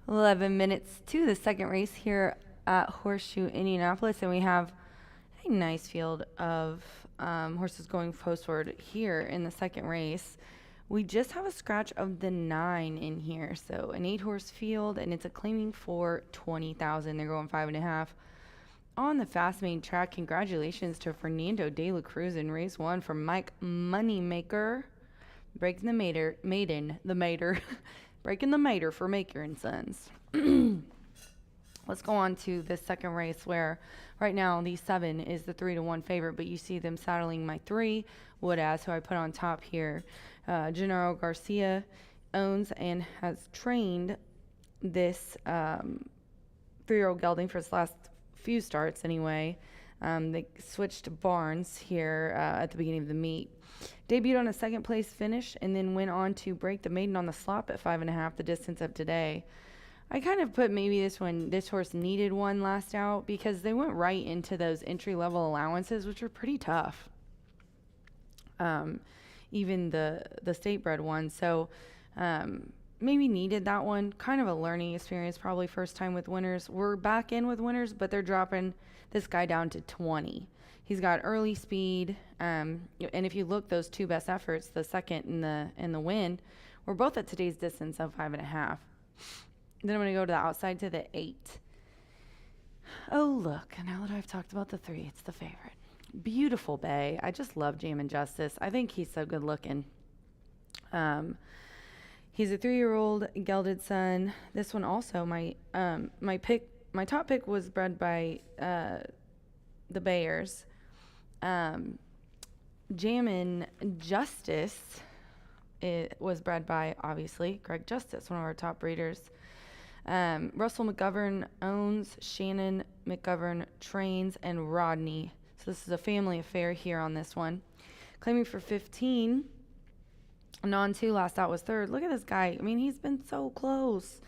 "11 minutes to the second race here at Horseshoe Indianapolis, and we have a nice field of horses going postward here in the second race. We just have a scratch of the 9 in here, so an 8-horse field, and it's a claiming for 20,000. They're going 5.5 on the fast main track. Congratulations to Fernando de la Cruz in race 1 from Mike Moneymaker, breaking the mater breaking the mater for Maker and Sons. Let's go on to the second race, where right now the 7 is the 3-1 favorite, but you see them saddling my 3, Woodaz, who I put on top here. Gennaro Garcia owns and has trained this 3-year-old gelding for his last few starts anyway. They switched barns here at the beginning of the meet. Debuted on a second place finish and then went on to break the maiden on the slop at 5.5, the distance of today. I kind of put maybe this horse needed one last out, because they went right into those entry-level allowances, which are pretty tough. Even the state bred ones. So maybe needed that one. Kind of a learning experience, probably first time with winners. We're back in with winners, but they're dropping this guy down to 20. He's got early speed, and if you look, those two best efforts, the second and the win, were both at today's distance of 5.5. Then I'm going to go to the outside to the 8. Oh, look, now that I've talked about the 3, it's the favorite. Beautiful bay. I just love Jammin' Justice. I think he's so good looking. He's a 3-year-old gelded son. This one also, my top pick was bred by the Bayers. Jammin' Justice, it was bred by, obviously, Greg Justice, one of our top breeders. Russell McGovern owns, Shannon McGovern trains, and Rodney. So this is a family affair here on this one. Claiming for 15. Non-2 last out was 3rd. Look at this guy. I mean, he's been so close.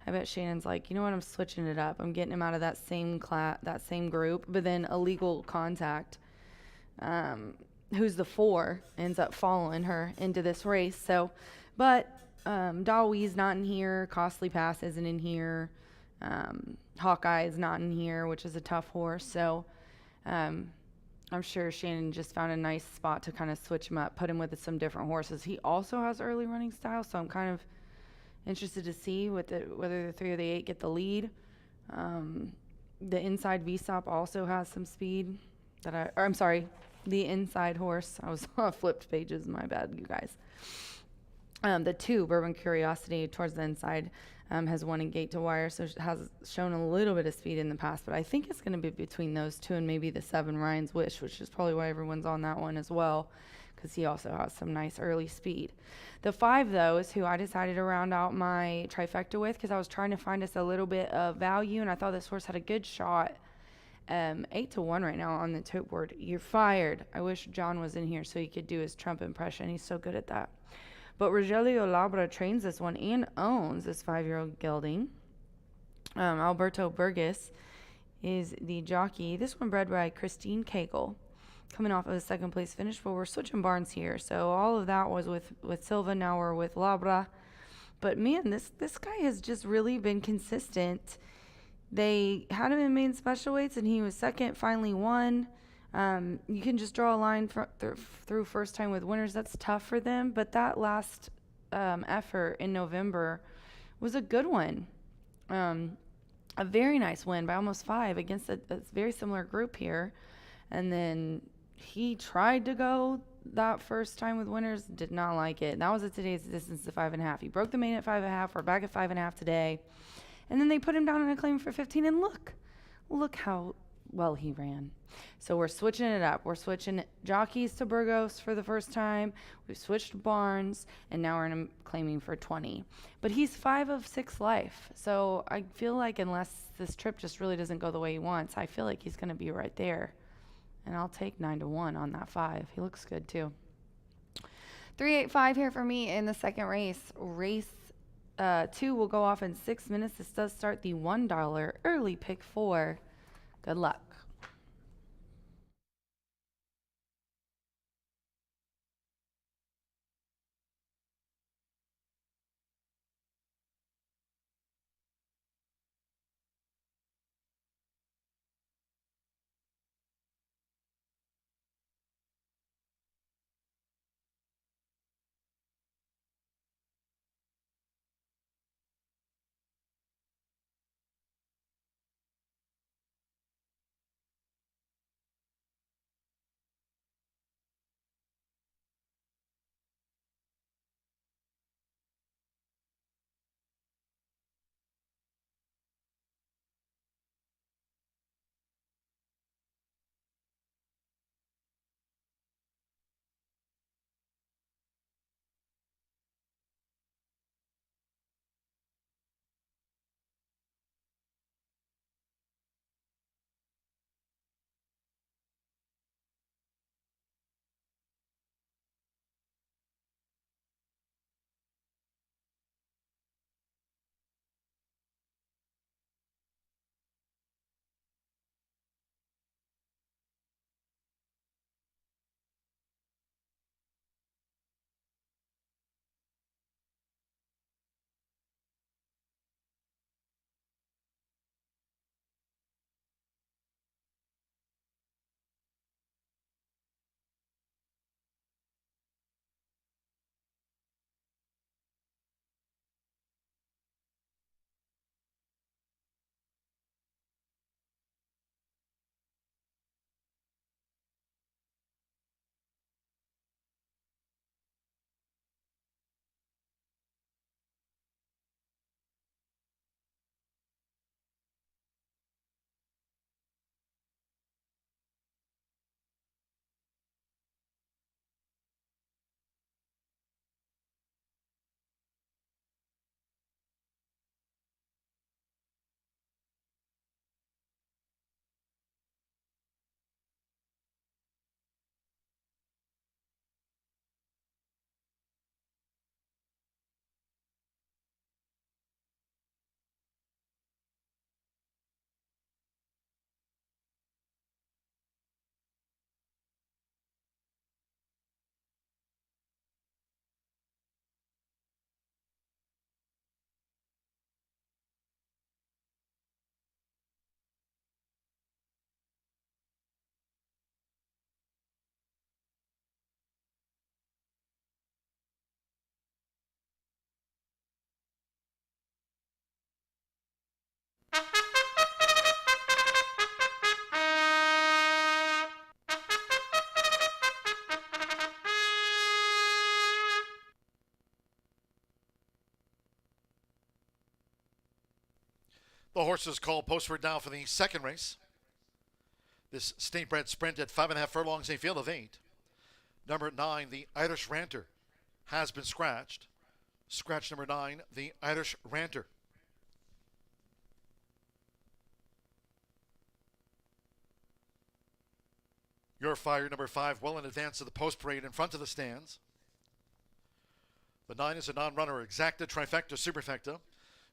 I bet Shannon's like, you know what? I'm switching it up. I'm getting him out of that same group. But then Illegal Contact, who's the 4, ends up following her into this race. So, but Dawi's not in here. Costly Pass isn't in here. Hawkeye is not in here, which is a tough horse. So I'm sure Shannon just found a nice spot to kind of switch him up, put him with some different horses. He also has early running style, so I'm kind of interested to see whether the 3 or the 8 get the lead. The inside VSOP also has some speed. The inside horse. I was flipped pages. My bad, you guys. The 2, Bourbon Curiosity, towards the inside, has won in gate to wire, so has shown a little bit of speed in the past, but I think it's going to be between those 2 and maybe the 7, Ryan's Wish, which is probably why everyone's on that one as well, because he also has some nice early speed. The 5, though, is who I decided to round out my trifecta with, because I was trying to find us a little bit of value, and I thought this horse had a good shot. 8-1 right now on the tote board. You're fired. I wish John was in here so he could do his Trump impression. He's so good at that. But Rogelio Labra trains this one and owns this 5-year-old gelding. Alberto Burgess is the jockey. This one bred by Christine Cagle, coming off of a 2nd place finish, but we're switching barns here. So all of that was with Silva, now we're with Labra. But man, this guy has just really been consistent. They had him in main special weights and he was 2nd, finally won. You can just draw a line through first time with winners. That's tough for them, but that last effort in November was a good one. A very nice win by almost 5 against a very similar group here. And then he tried to go that first time with winners, did not like it. And that was at today's distance to 5.5. He broke the main at 5.5. We're back at 5.5 today. And then they put him down in a claim for 15. And look how well he ran. So we're switching it up. We're switching jockeys to Burgos for the first time. We've switched barns, and now we're claiming for 20. But he's 5 of 6 life. So I feel like unless this trip just really doesn't go the way he wants, I feel like he's going to be right there. And I'll take 9-1 on that 5. He looks good too. 3-8-5 here for me in the second race. Race 2 will go off in 6 minutes. This does start the $1 early pick 4. Good luck. The horses called postward now for the second race. This state-bred sprint at 5.5 furlongs, a field of 8. Number 9, the Irish Ranter, has been scratched. Scratch number 9, the Irish Ranter. Your Fire, number 5, well in advance of the post parade in front of the stands. The 9 is a non-runner, exacta, trifecta, superfecta.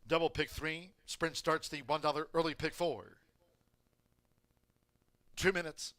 Double pick 3. Sprint starts the $1 early pick 4. 2 minutes.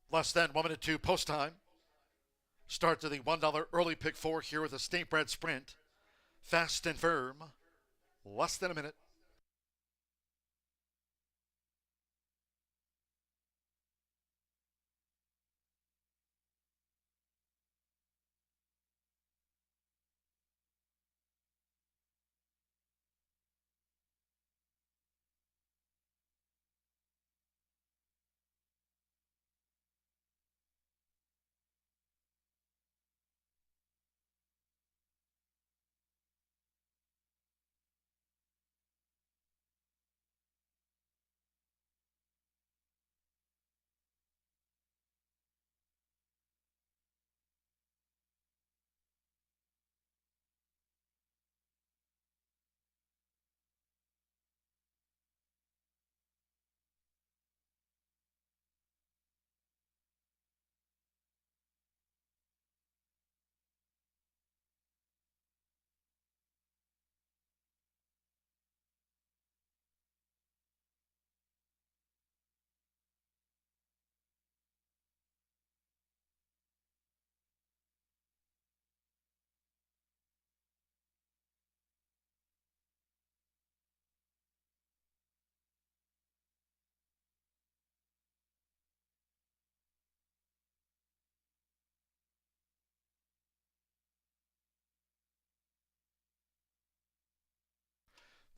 Less than 1 minute to post time. Start to the $1 early pick 4 here with a state-bred sprint. Fast and firm. Less than a minute.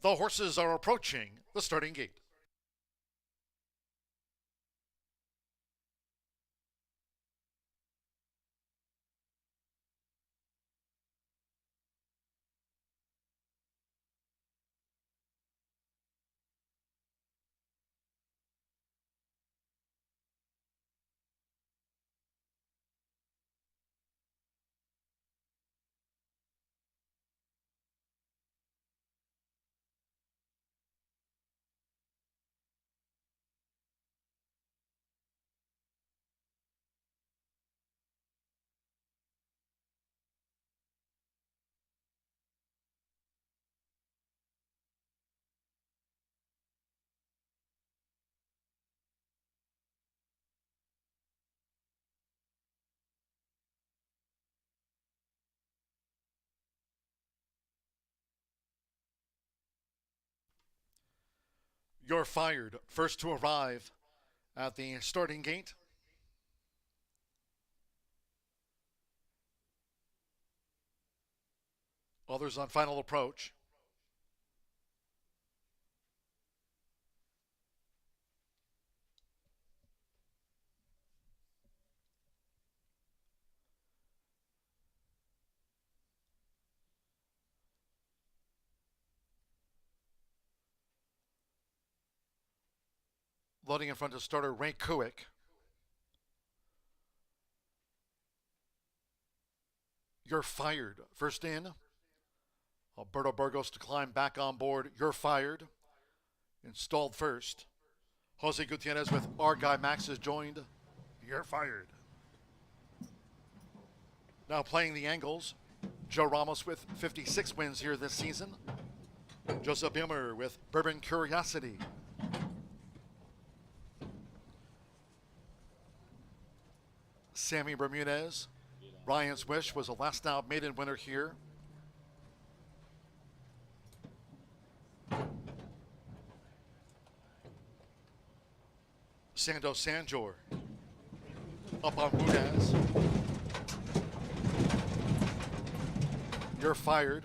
The horses are approaching the starting gate. You're fired. First to arrive at the starting gate. Others on final approach. Loading in front of starter Ray Kuick. You're fired. First in. Alberto Burgos to climb back on board. You're fired. Installed first. Jose Gutierrez with our guy Max has joined. You're fired. Now playing the angles. Joe Ramos with 56 wins here this season. Joseph Bimmer with Bourbon Curiosity. Sammy Bermudez. Ryan's Wish was a last out maiden winner here. Sando Sanjor up on Budaz. You're fired.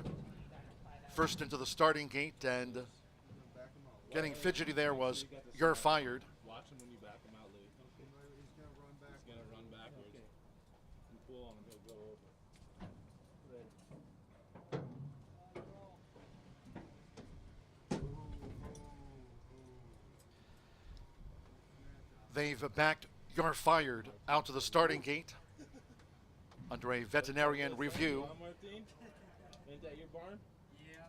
First into the starting gate, and getting fidgety there was You're fired. Watch him when you back him out, Lee. He's going to run back. He's going to run backwards. You pull on him, he'll go over. They've backed You're Fired out to the starting gate under a veterinarian review. Ain't that your barn? Yeah.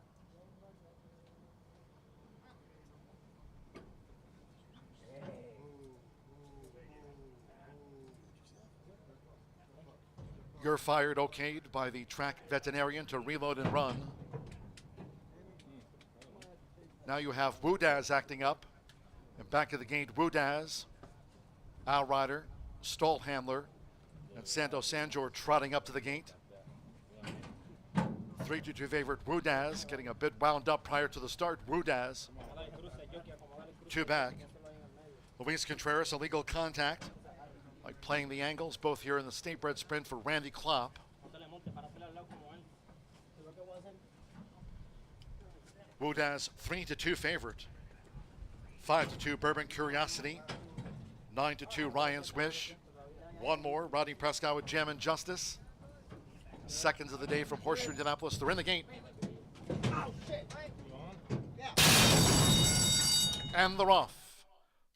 You're Fired okayed by the track veterinarian to reload and run. Now you have Budaz acting up. And back of the gate, Budaz, Outrider, Stall Handler, and Santos Sanjor trotting up to the gate. 3-2 favorite Budaz getting a bit wound up prior to the start. Budaz, 2 back. Luis Contreras, illegal contact. Like playing the angles, both here in the state bred sprint for Randy Klopp. Budaz, 3-2 favorite. 5-2 Bourbon Curiosity. 9-2 Ryan's Wish. One more, Rodney Prescott with Jam and Justice. Seconds of the day from Horseshoe Indianapolis. They're in the gate. And they're off.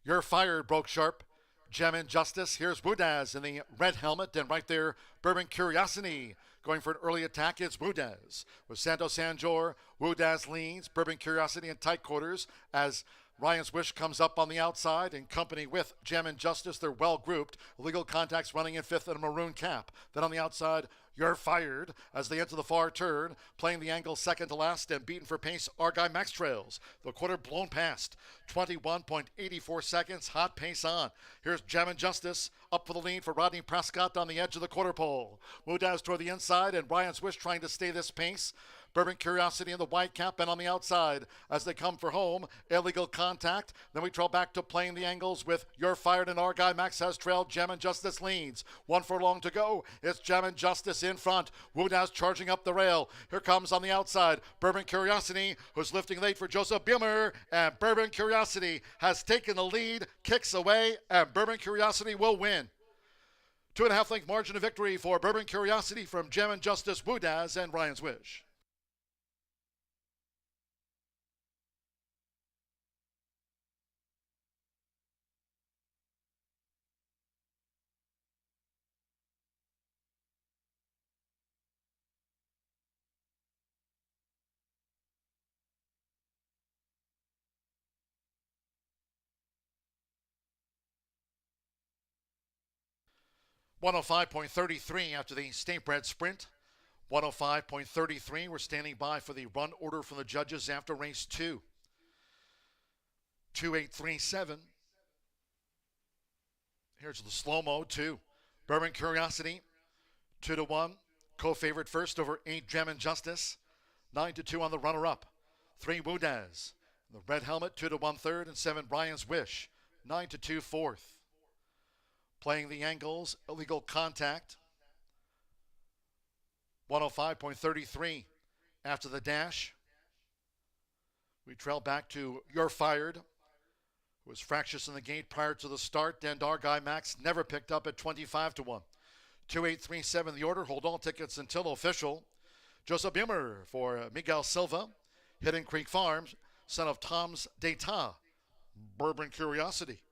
You're Fired broke sharp. Gem and Justice. Here's Budaz in the red helmet. And right there, Bourbon Curiosity going for an early attack. It's Budaz. With Santos Sanjor, Budaz leads. Bourbon Curiosity in tight quarters as Ryan's Wish comes up on the outside in company with Gem and Justice. They're well grouped. Illegal contacts running in fifth and a maroon cap. Then on the outside, You're Fired as they enter the far turn. Playing the angle second to last and beaten for pace, our guy Max Trails. The quarter blown past. 21.84 seconds. Hot pace on. Here's Gem and Justice up for the lead for Rodney Prescott on the edge of the quarter pole. Budaz toward the inside and Ryan's Wish trying to stay this pace. Bourbon Curiosity in the white cap and on the outside as they come for home. Illegal contact. Then we trail back to playing the angles with You're Fired, and our guy Max has trailed. Gem and Justice leads. 1 furlong to go. It's Gem and Justice in front. Woodhouse charging up the rail. Here comes on the outside Bourbon Curiosity, who's lifting late for Joseph Bimmer, and Bourbon Curiosity has taken the lead, kicks away, and Bourbon Curiosity will win. 2.5 length margin of victory for Bourbon Curiosity from Gem and Justice, Woodaz, and Ryan's Wish. .105.33 after the state bred sprint. 105.33. We're standing by for the run order from the judges after race 2. 2837. Here's the slow-mo, 2. Bourbon Curiosity, 2-1. Co-favorite first over 8 Gem and Justice. 9-2 on the runner-up. 3 Woodaz. The red helmet, 2-1 third, and 7 Brian's Wish. 9-2 fourth. Playing the angles, illegal contact. 105.33 after the dash. We trail back to You're Fired, who was fractious in the gate prior to the start. And our guy Max never picked up at 25-1. 2837 the order. Hold all tickets until official. Joseph Bimmer for Miguel Silva. Hidden Creek Farms, son of Tom's D'Etat. Bourbon Curiosity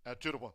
at 2-1.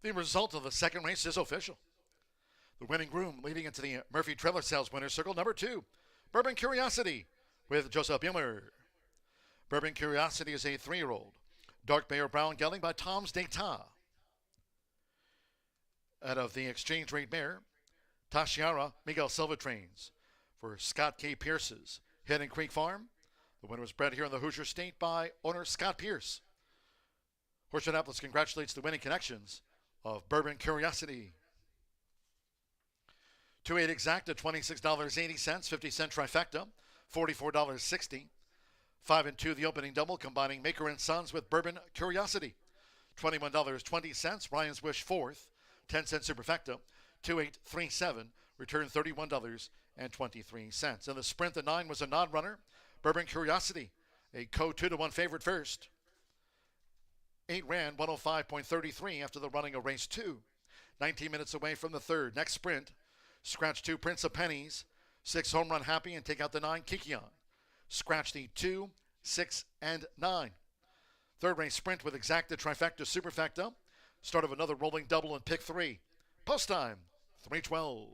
The result of the second race is official. The winning groom leading into the Murphy Trailer Sales winner's circle, number 2, Bourbon Curiosity with Joseph Bimmer. Bourbon Curiosity is a 3-year-old. Dark Bear Brown gelding by Tom's D'Etat. Out of the exchange rate mare, Tashiara Miguel Silva trains for Scott K. Pierce's Hidden Creek Farm. The winner was bred here in the Hoosier State by owner Scott Pierce. Horseshoe Indianapolis congratulates the winning connections of Bourbon Curiosity. 2-8 exact at $26.80, 50-cent trifecta, $44.60. 5 and 2 the opening double, combining Maker and Sons with Bourbon Curiosity. $21.20, Ryan's Wish fourth, 10-cent superfecta, 2837, return $31.23. In the sprint, the 9 was a non-runner. Bourbon Curiosity, a co-2-1 favorite first. 8 ran 105.33 after the running of race 2. 19 minutes away from the third. Next sprint, scratch 2 Prince of Pennies, 6 Home Run Happy, and take out the 9 Kikion. Scratch the 2, 6, and 9. Third race sprint with exacta trifecta superfecta. Start of another rolling double in pick 3. Post time 3:12.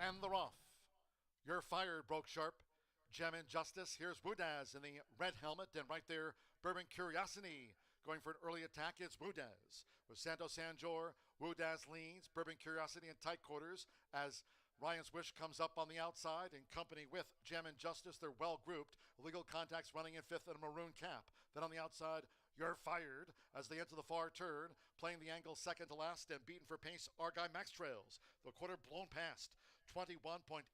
And the rough. You're fired, broke sharp. Gem Injustice. Here's Wudaz in the red helmet, and right there, Bourbon Curiosity. Going for an early attack, it's Wudaz. With Santos Sanjor, Wudaz leads. Bourbon Curiosity in tight quarters as Ryan's Wish comes up on the outside in company with Gem Injustice. They're well grouped. Illegal Contacts running in fifth in a maroon cap. Then on the outside, You're Fired as they enter the far turn. Playing the angle second to last and beaten for pace, Argyle Max Trails. The quarter blown past. 21.84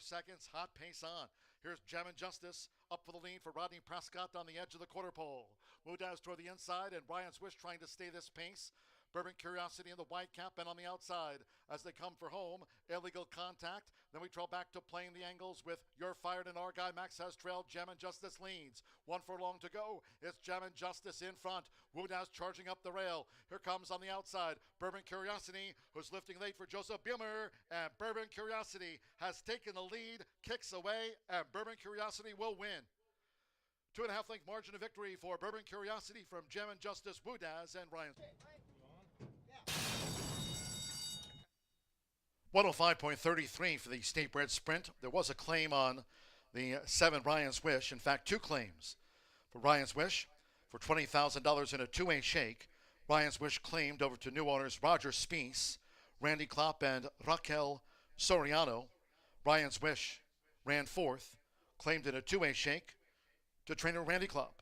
seconds. Hot pace on. Here's Gem Injustice up for the lead for Rodney Prescott on the edge of the quarter pole. Wudaz toward the inside and Ryan's Wish trying to stay this pace. Bourbon Curiosity in the white cap and on the outside as they come for home. Illegal Contact. Then we trail back to playing the angles with You're Fired and Argyle Max has trailed. Gem Injustice leads. 1 furlong to go. It's Gem Injustice in front. Wudaz charging up the rail. Here comes on the outside Bourbon Curiosity, who's lifting late for Joseph Bimmer. And Bourbon Curiosity has taken the lead, kicks away, and Bourbon Curiosity will win. 2.5 length margin of victory for Bourbon Curiosity from Gem Injustice, Wudaz, and Ryan. 105.33 for the State Bred Sprint. There was a claim on the 7 Ryan's Wish. In fact, 2 claims for Ryan's Wish for $20,000 in a 2-way shake. Ryan's Wish claimed over to new owners Roger Speece, Randy Klopp, and Raquel Soriano. Ryan's Wish ran 4th, claimed in a 2-way shake to trainer Randy Klopp.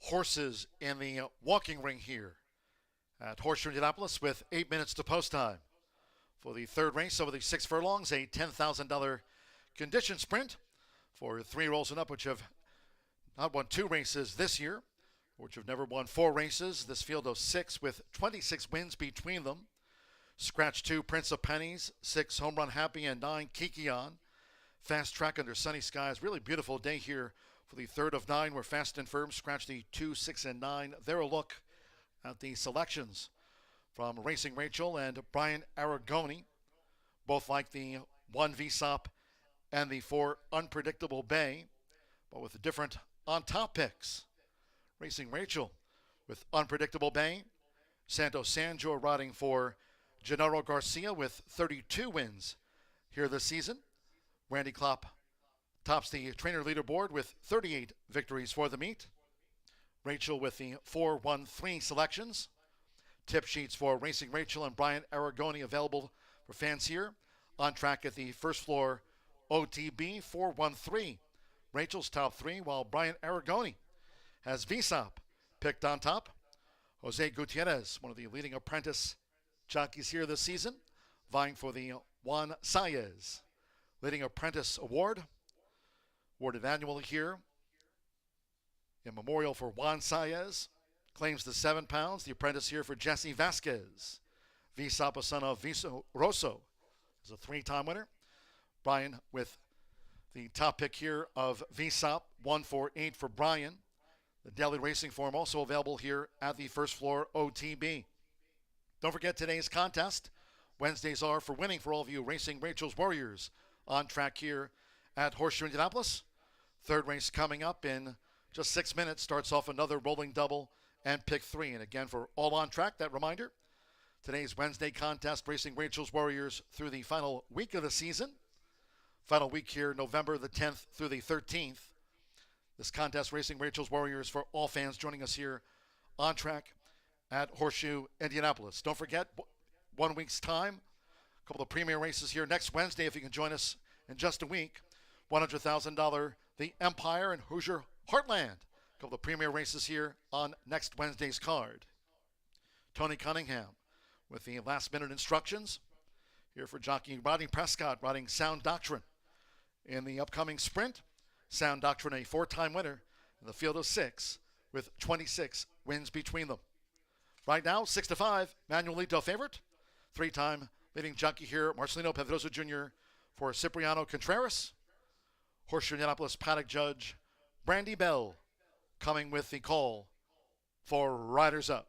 horses in the walking ring here at Horseshoe Indianapolis with 8 minutes to post time. For the third race over the 6 furlongs, a $10,000 condition sprint for 3-year-olds and up, which have not won 2 races this year, which have never won 4 races. This field of 6 with 26 wins between them. Scratch 2, Prince of Pennies, 6, Home Run Happy, and 9, Kikion. Fast Track under sunny skies. Really beautiful day here for the third of 9. We're fast and firm. Scratch the 2, 6, and 9. There a look at the selections from Racing Rachel and Brian Aragoni. Both like the 1 VSOP and the 4 Unpredictable Bay, but with different on-top picks. Racing Rachel with Unpredictable Bay. Santos Sanjo riding for Gennaro Garcia with 32 wins here this season. Randy Klopp tops the trainer leaderboard with 38 victories for the meet. Rachel with the 4-1-3 selections. Tip sheets for Racing Rachel and Brian Aragoni available for fans here. On track at the first floor OTB 4-1-3. Rachel's top 3, while Brian Aragoni has VSOP picked on top. Jose Gutierrez, one of the leading apprentice jockeys here this season, vying for the Juan Saez Leading Apprentice Award, awarded annually here in memorial for Juan Saez. Claims the 7 pounds. The apprentice here for Jesse Vasquez. VSOP, a son of Viso Rosso, is a 3-time winner. Brian with the top pick here of VSOP, 148 for Brian. The daily racing form also available here at the first floor OTB. Don't forget today's contest. Wednesdays are for winning for all of you Racing Rachel's Warriors on track here at Horseshoe Indianapolis. Third race coming up in just 6 minutes. Starts off another rolling double and pick 3. And again, for all on track, that reminder, today's Wednesday contest, Racing Rachel's Warriors through the final week of the season. Final week here, November the 10th through the 13th. This contest, Racing Rachel's Warriors, for all fans joining us here on track at Horseshoe Indianapolis. Don't forget, 1 week's time, a couple of premier races here next Wednesday if you can join us in just a week. $100,000 The Empire and Hoosier Heartland. A couple of premier races here on next Wednesday's card. Tony Cunningham with the last minute instructions here for jockey Rodney Prescott riding Sound Doctrine in the upcoming sprint. Sound Doctrine, a 4-time winner in the field of 6 with 26 wins between them. Right now, 6-5, Manuel Lito favorite. 3-time leading jockey here, Marcelino Pedroso Jr. for Cipriano Contreras. Horseshoe Indianapolis paddock judge Brandy Bell coming with the call for Riders Up.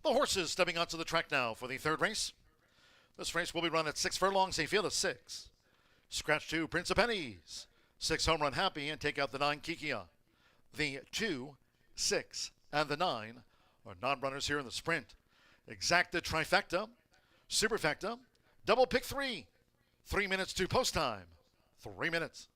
The horses stepping onto the track now for the third race. This race will be run at 6 furlongs, a field of 6. Scratch 2, Prince of Pennies. 6, Home Run Happy, and take out the 9, Kikia. The 2, 6, and the 9 are non-runners here in the sprint. Exacta Trifecta, Superfecta, Double Pick 3. 3 minutes to post time. 3 minutes.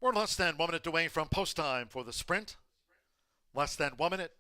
We're less than 1 minute away from post time for the sprint. Less than 1 minute.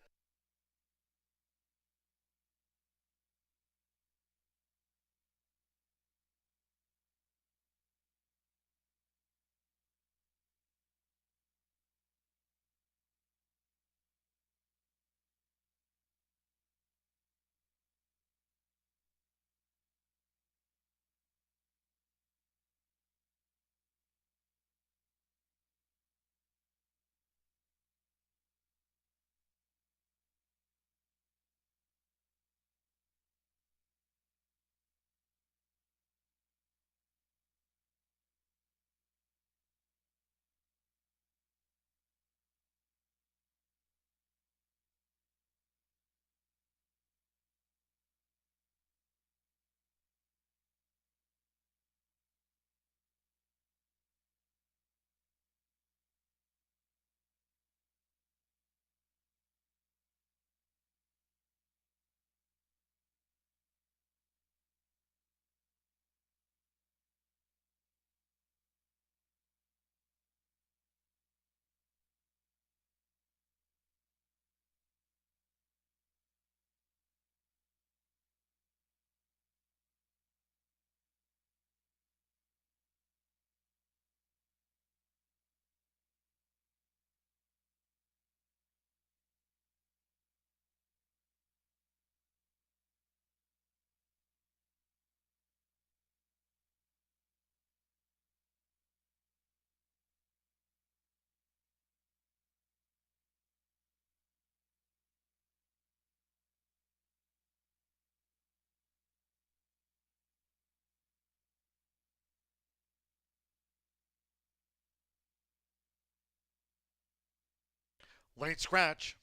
Late scratch.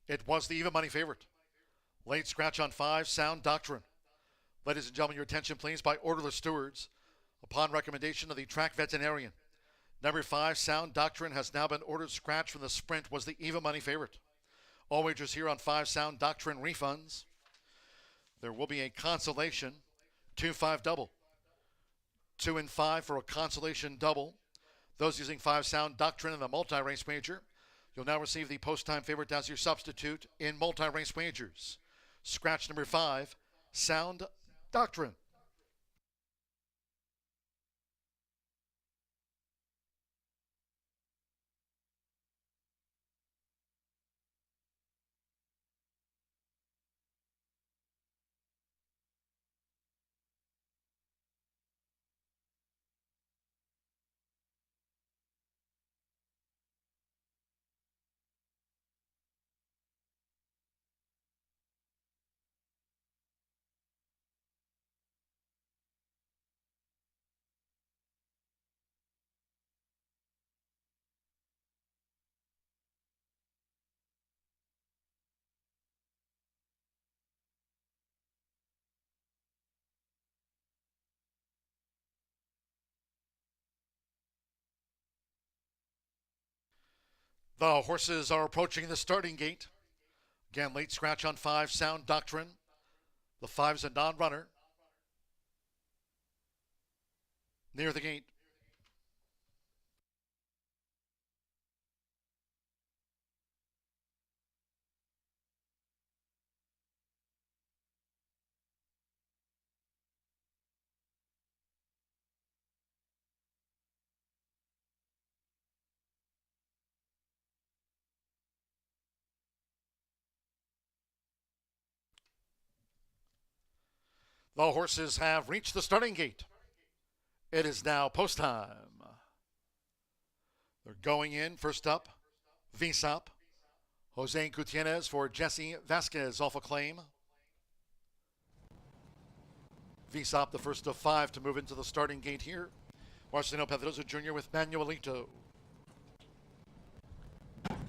It was the even money favorite. Late scratch on 5, Sound Doctrine. Ladies and gentlemen, your attention please by orderless stewards. Upon recommendation of the track veterinarian, number 5, Sound Doctrine, has now been ordered scratch from the sprint, was the even money favorite. All wagers here on 5, Sound Doctrine refunds. There will be a consolation, 2-5 double. 2 and 5 for a consolation double. Those using 5 Sound Doctrine in the multi-race wager, you'll now receive the post-time favorite as your substitute in multi-race wagers. Scratch number 5, Sound Doctrine. The horses are approaching the starting gate. Again, late scratch on 5, Sound Doctrine. The 5's a non-runner. Near the gate. The horses have reached the starting gate. It is now post time. They're going in. First up, Visop. Jose Gutierrez for Jesse Vasquez off a claim. Visop, the first of 5 to move into the starting gate here. Marcelino Pedrosa Jr. with Manuelito.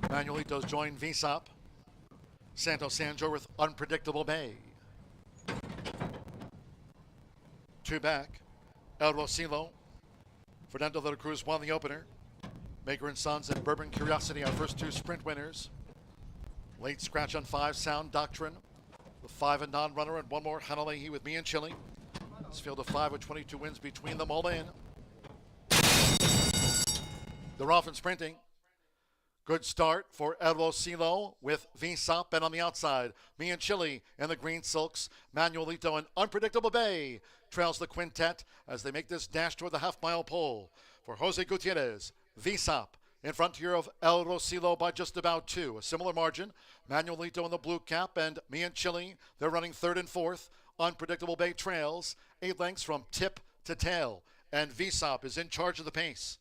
Manuelito's joined Visop. Santos Sanjo with Unpredictable Bay. 2 back. El Rosilo. Fernando de la Cruz won the opener. Maker and Sons and Bourbon Curiosity, our first 2 sprint winners. Late scratch on 5, Sound Doctrine. The 5 a non-runner and one more, Hanalehi with Me and Chili. This field of 5 with 22 wins between them all in. They're off and sprinting. Good start for El Rosilo with Visop, and on the outside, Me and Chili in the green silks. Manuelito and Unpredictable Bay trails the quintet as they make this dash toward the half-mile pole. For Jose Gutierrez, Visop in front here of El Rosilo by just about 2. A similar margin. Manuelito in the blue cap and Me and Chili, they're running 3rd and 4th. Unpredictable Bay trails 8 lengths from tip to tail, and Visop is in charge of the pace.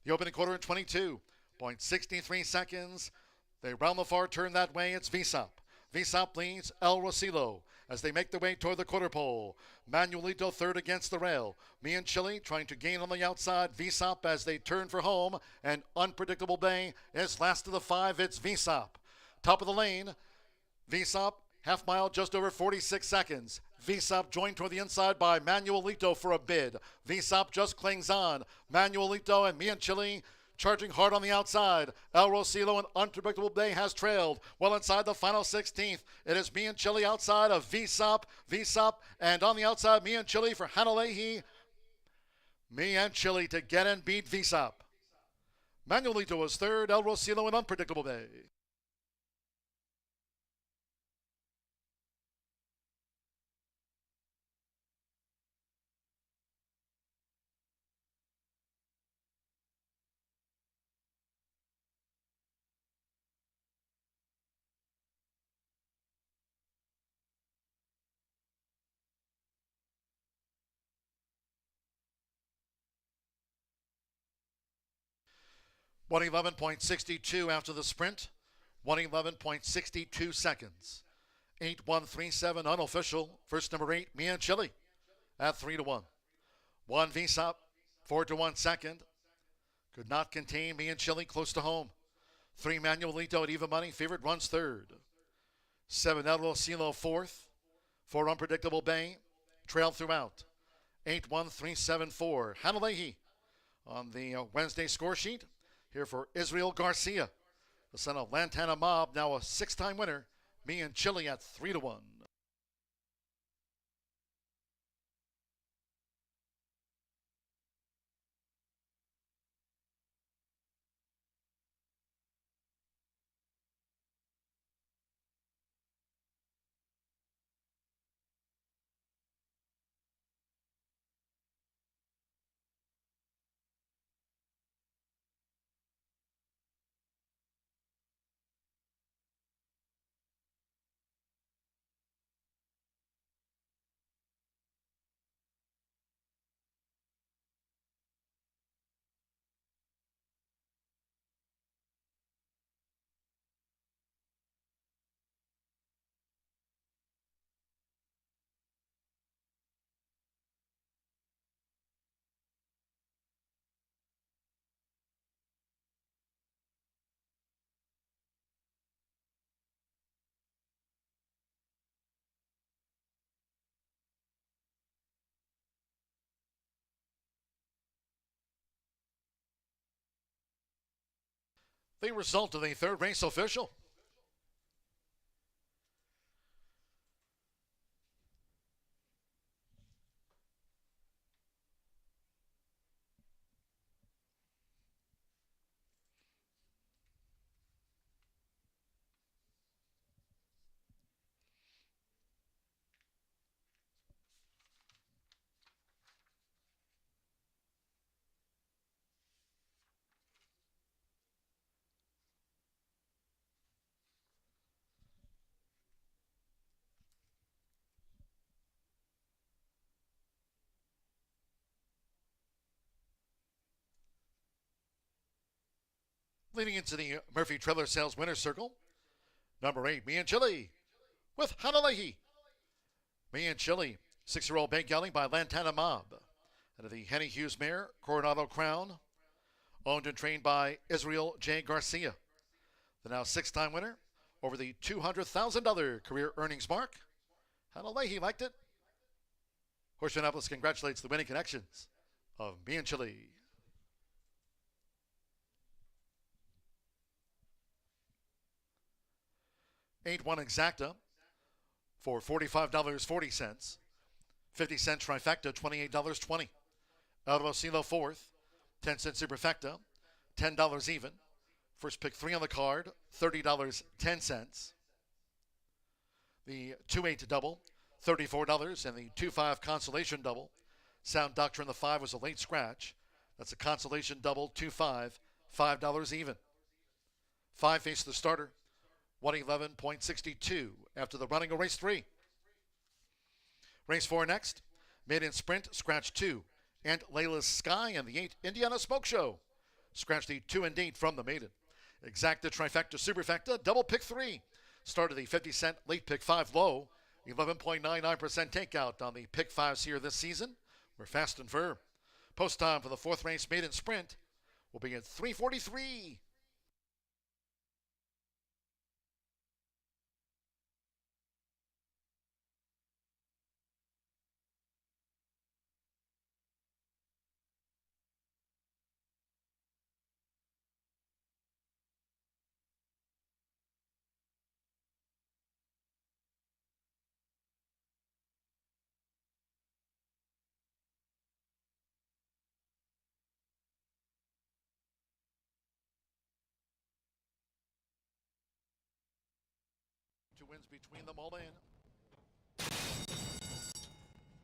The opening quarter in 22.63 seconds. They round the far turn that way. It's Visop. Visop leads El Rosilo as they make their way toward the quarter pole. Manuelito 3rd against the rail. Me and Chili trying to gain on the outside. Visop as they turn for home. And Unpredictable Bay is last of the 5. It's Visop. Top of the lane. Visop, half mile, just over 46 seconds. Visop joined toward the inside by Manuelito for a bid. Visop just clings on. Manuelito and Me and Chili charging hard on the outside. El Rosilo and Unpredictable Bay has trailed well inside the final 16th. It is Me and Chili outside of Visop. Visop, and on the outside, Me and Chili for Hanalehi. Me and Chili to get and beat Visop. Manuelito was 3rd. El Rosilo and Unpredictable Bay. (111.62 after the sprint. 111.62 seconds. 8-1-3-7 unofficial. First number 8, Me and Chili at 3-1. 1 Visop, 4-1 second. Could not contain Me and Chili close to home. 3 Manuelito at even money. Favorite runs third. 7 El Rosilo fourth. 4 Unpredictable Bay. Trailed throughout. 8-1-3-7-4. Hanalehi on the Wednesday score sheet. Here for Israel Garcia, the son of Lantana Mob, now a 6-time winner. Me and Chile at 3-1. The result of the third race official. Leading into the Murphy Trailer Sales Winner's Circle, number 8, Me and Chile with Hanalehi. Me and Chile, 6-year-old bank gelding by Lantana Mob. And of the Henny Hughes mare, Coronado Crown, owned and trained by Israel J. Garcia. The now 6-time winner over the $200,000 career earnings mark. Hanalehi liked it. Horseshoe Indianapolis congratulates the winning connections of Me and Chile. 8-1 exacta for $45.40. 50-cent trifecta, $28.20. El Rosilo fourth, 10-cent superfecta, $10 even. First pick 3 on the card, $30.10. The 2-8 double, $34, and the 2-5 consolation double. Sound Doctrine, the 5 was a late scratch. That's a consolation double, 2-5, $5 even. 5 faced the starter, 111.62 after the running of race 3. Race 4 next. Maiden Sprint, scratch 2. And Layla's Sky and the 8 Indiana Smoke Show. Scratch the 2 and 8 from the maiden. Exacta, trifecta, superfecta, double pick 3. Started the 50-cent late pick 5 low. 11.99% takeout on the pick 5s here this season. We're fast and firm. Post time for the 4th race Maiden Sprint will be at 3:43. Two wins between them all in.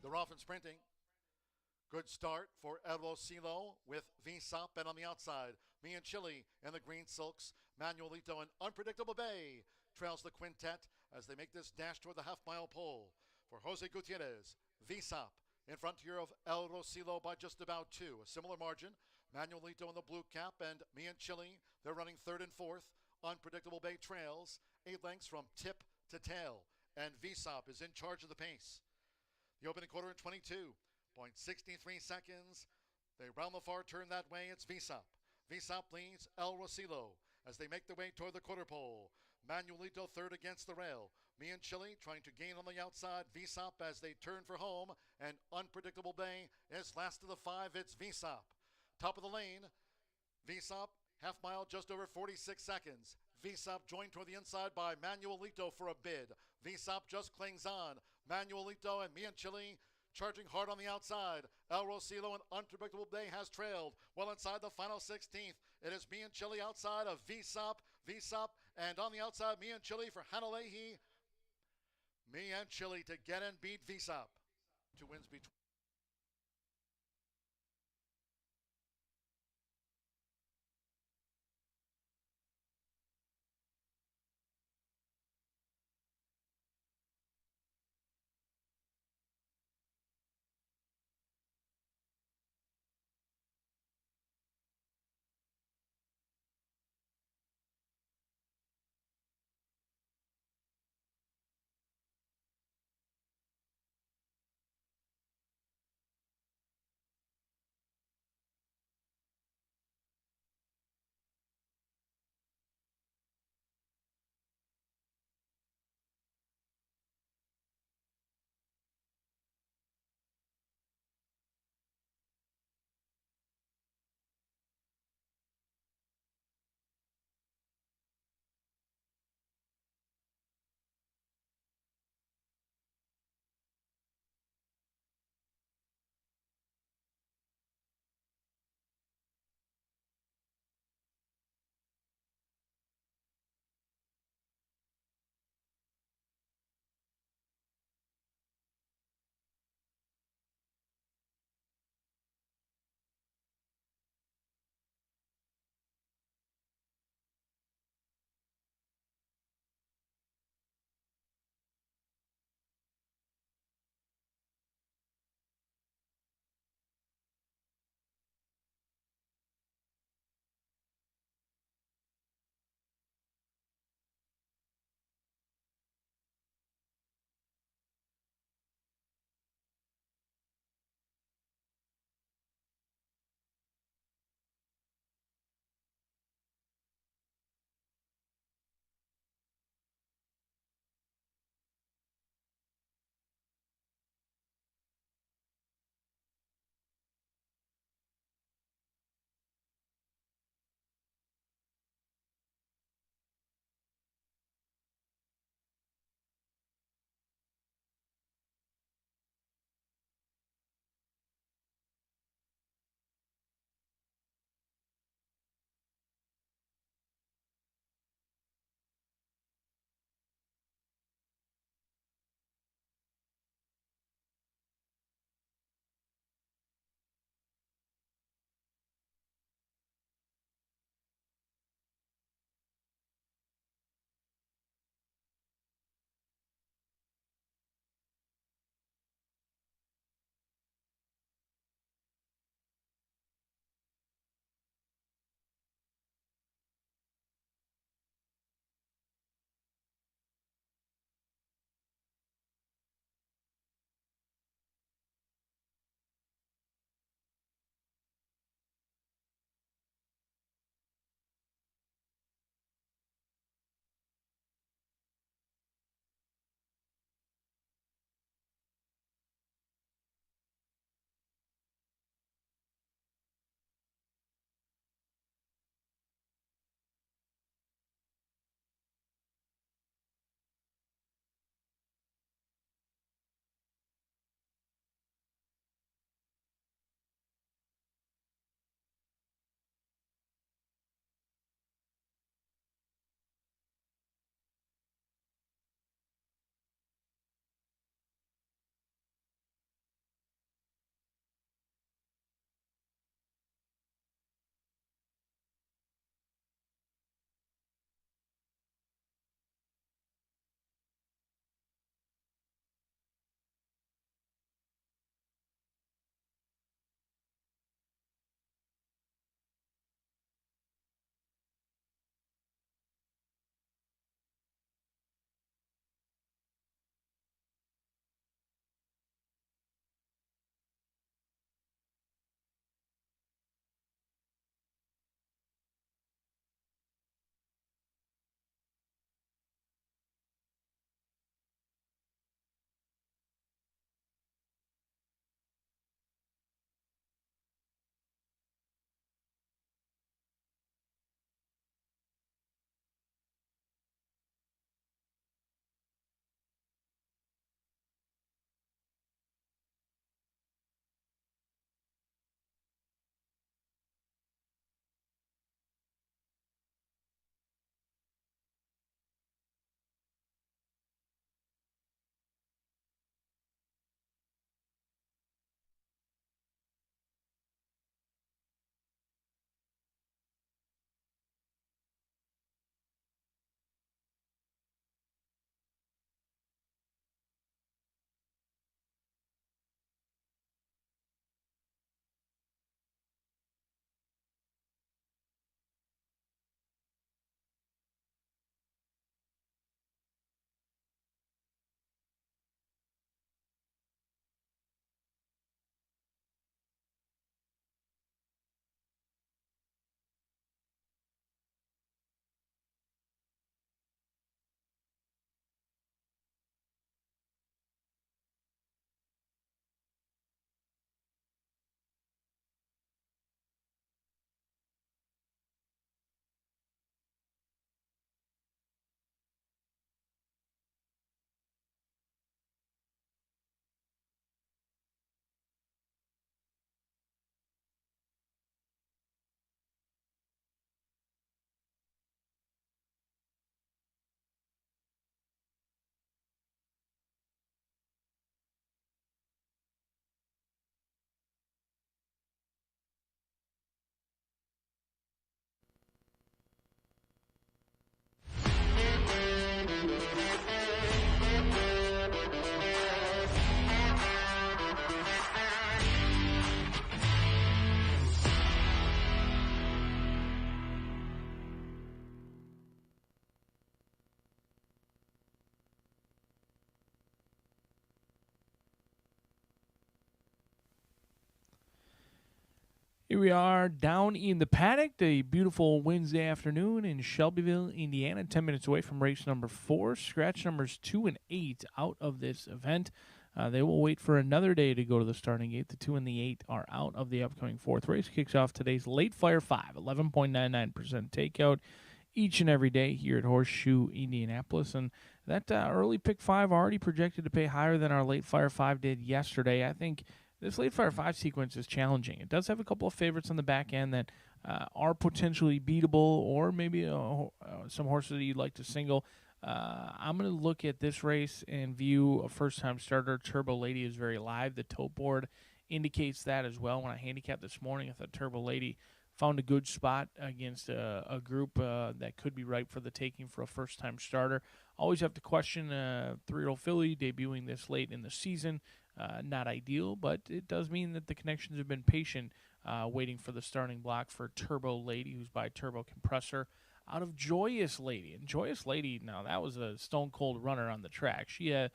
They're off and sprinting. Good start for El Rosilo with VSOP, and on the outside, Me and Chile and the Green Silks. Manuelito and Unpredictable Bay trails the quintet as they make this dash toward the half-mile pole. For Jose Gutierrez, VSOP in front here of El Rosilo by just about 2. A similar margin. Manuelito in the blue cap and Me and Chile, they're running 3rd and 4th. Unpredictable Bay trails 8 lengths from tip to tail, and VSOP is in charge of the pace. The opening quarter in 22.63 seconds. They round the far turn that way. It's VSOP. VSOP leads El Rosilo as they make their way toward the quarter pole. Manuelito third against the rail. Me and Chile trying to gain on the outside. Visop as they turn for home. And Unpredictable Bay is last of the 5. It's Visop. Top of the lane. Visop, half mile, just over 46 seconds. Visop joined toward the inside by Manuelito for a bid. Visop just clings on. Manuelito and Me and Chile charging hard on the outside. El Rosilo and Unpredictable Day has trailed. Well inside the final 16th. It is Me and Chile outside of Visop. Visop, and on the outside, Me and Chile for Hanalehi. Me and Chile to get and beat Visop. 2 wins between. Here we are down in the paddock, a beautiful Wednesday afternoon in Shelbyville, Indiana, 10 minutes away from race number 4. Scratch numbers 2 and 8 out of this event. They will wait for another day to go to the starting gate. The 2 and the 8 are out of the upcoming 4th race. Kicks off today's Late Fire 5, 11.99% takeout each and every day here at Horseshoe Indianapolis. And that early pick 5 already projected to pay higher than our Late Fire 5 did yesterday. I think this Late Fire 5 sequence is challenging. It does have a couple of favorites on the back end that are potentially beatable, or maybe some horses that you'd like to single. I'm going to look at this race and view a first-time starter. Turbo Lady is very live. The tote board indicates that as well. When I handicapped this morning, I thought Turbo Lady found a good spot against a group that could be ripe for the taking for a first-time starter. Always have to question 3-year-old filly debuting this late in the season. Not ideal, but it does mean that the connections have been patient, waiting for the starting block for Turbo Lady, who's by Turbo Compressor, out of Joyous Lady. And Joyous Lady, now that was a stone-cold runner on the track. She had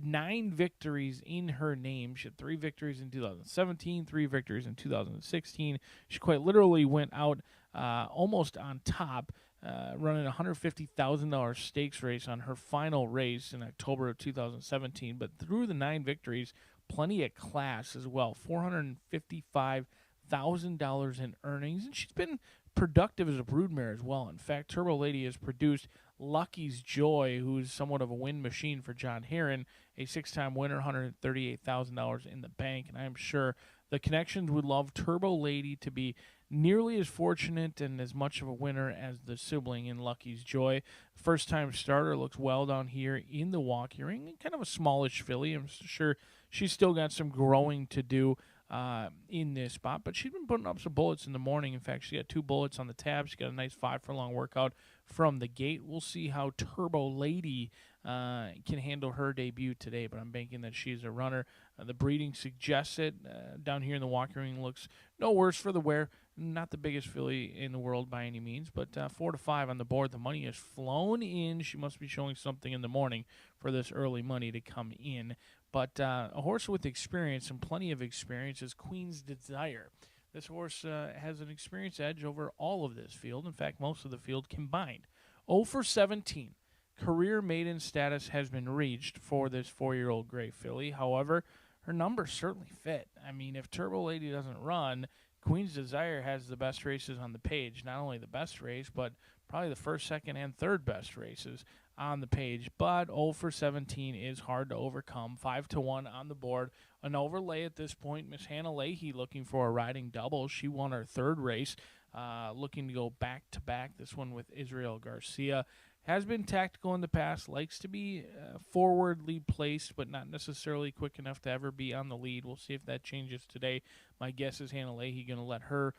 9 victories in her name. She had 3 victories in 2017, 3 victories in 2016. She quite literally went out almost on top, running a $150,000 stakes race on her final race in October of 2017. But through the 9 victories, plenty of class as well, $455,000 in earnings. And she's been productive as a broodmare as well. In fact, Turbo Lady has produced Lucky's Joy, who's somewhat of a win machine for John Herron, a 6-time winner, $138,000 in the bank. And I am sure the connections would love Turbo Lady to be nearly as fortunate and as much of a winner as the sibling in Lucky's Joy. First-time starter, looks well down here in the walking ring. Kind of a smallish filly. I'm sure she's still got some growing to do in this spot, but she's been putting up some bullets in the morning. In fact, she got 2 bullets on the tab. She got a nice 5-furlong workout from the gate. We'll see how Turbo Lady can handle her debut today, but I'm banking that she's a runner. The breeding suggests it. Down here in the walking ring looks no worse for the wear. Not the biggest filly in the world by any means, but 4 to 5 on the board. The money has flown in. She must be showing something in the morning for this early money to come in. But a horse with experience, and plenty of experience, is Queen's Desire. This horse has an experience edge over all of this field. In fact, most of the field combined. 0 for 17. Career maiden status has been reached for this 4-year-old gray filly. However, her numbers certainly fit. I mean, if Turbo Lady doesn't run, Queen's Desire has the best races on the page. Not only the best race, but probably the first, second, and third best races on the page. But 0 for 17 is hard to overcome. 5 to 1 on the board. An overlay at this point. Miss Hannah Leahy looking for a riding double. She won her 3rd race, looking to go back-to-back. This one with Israel Garcia. Has been tactical in the past, likes to be forwardly placed, but not necessarily quick enough to ever be on the lead. We'll see if that changes today. My guess is Hannah Leahy going to let her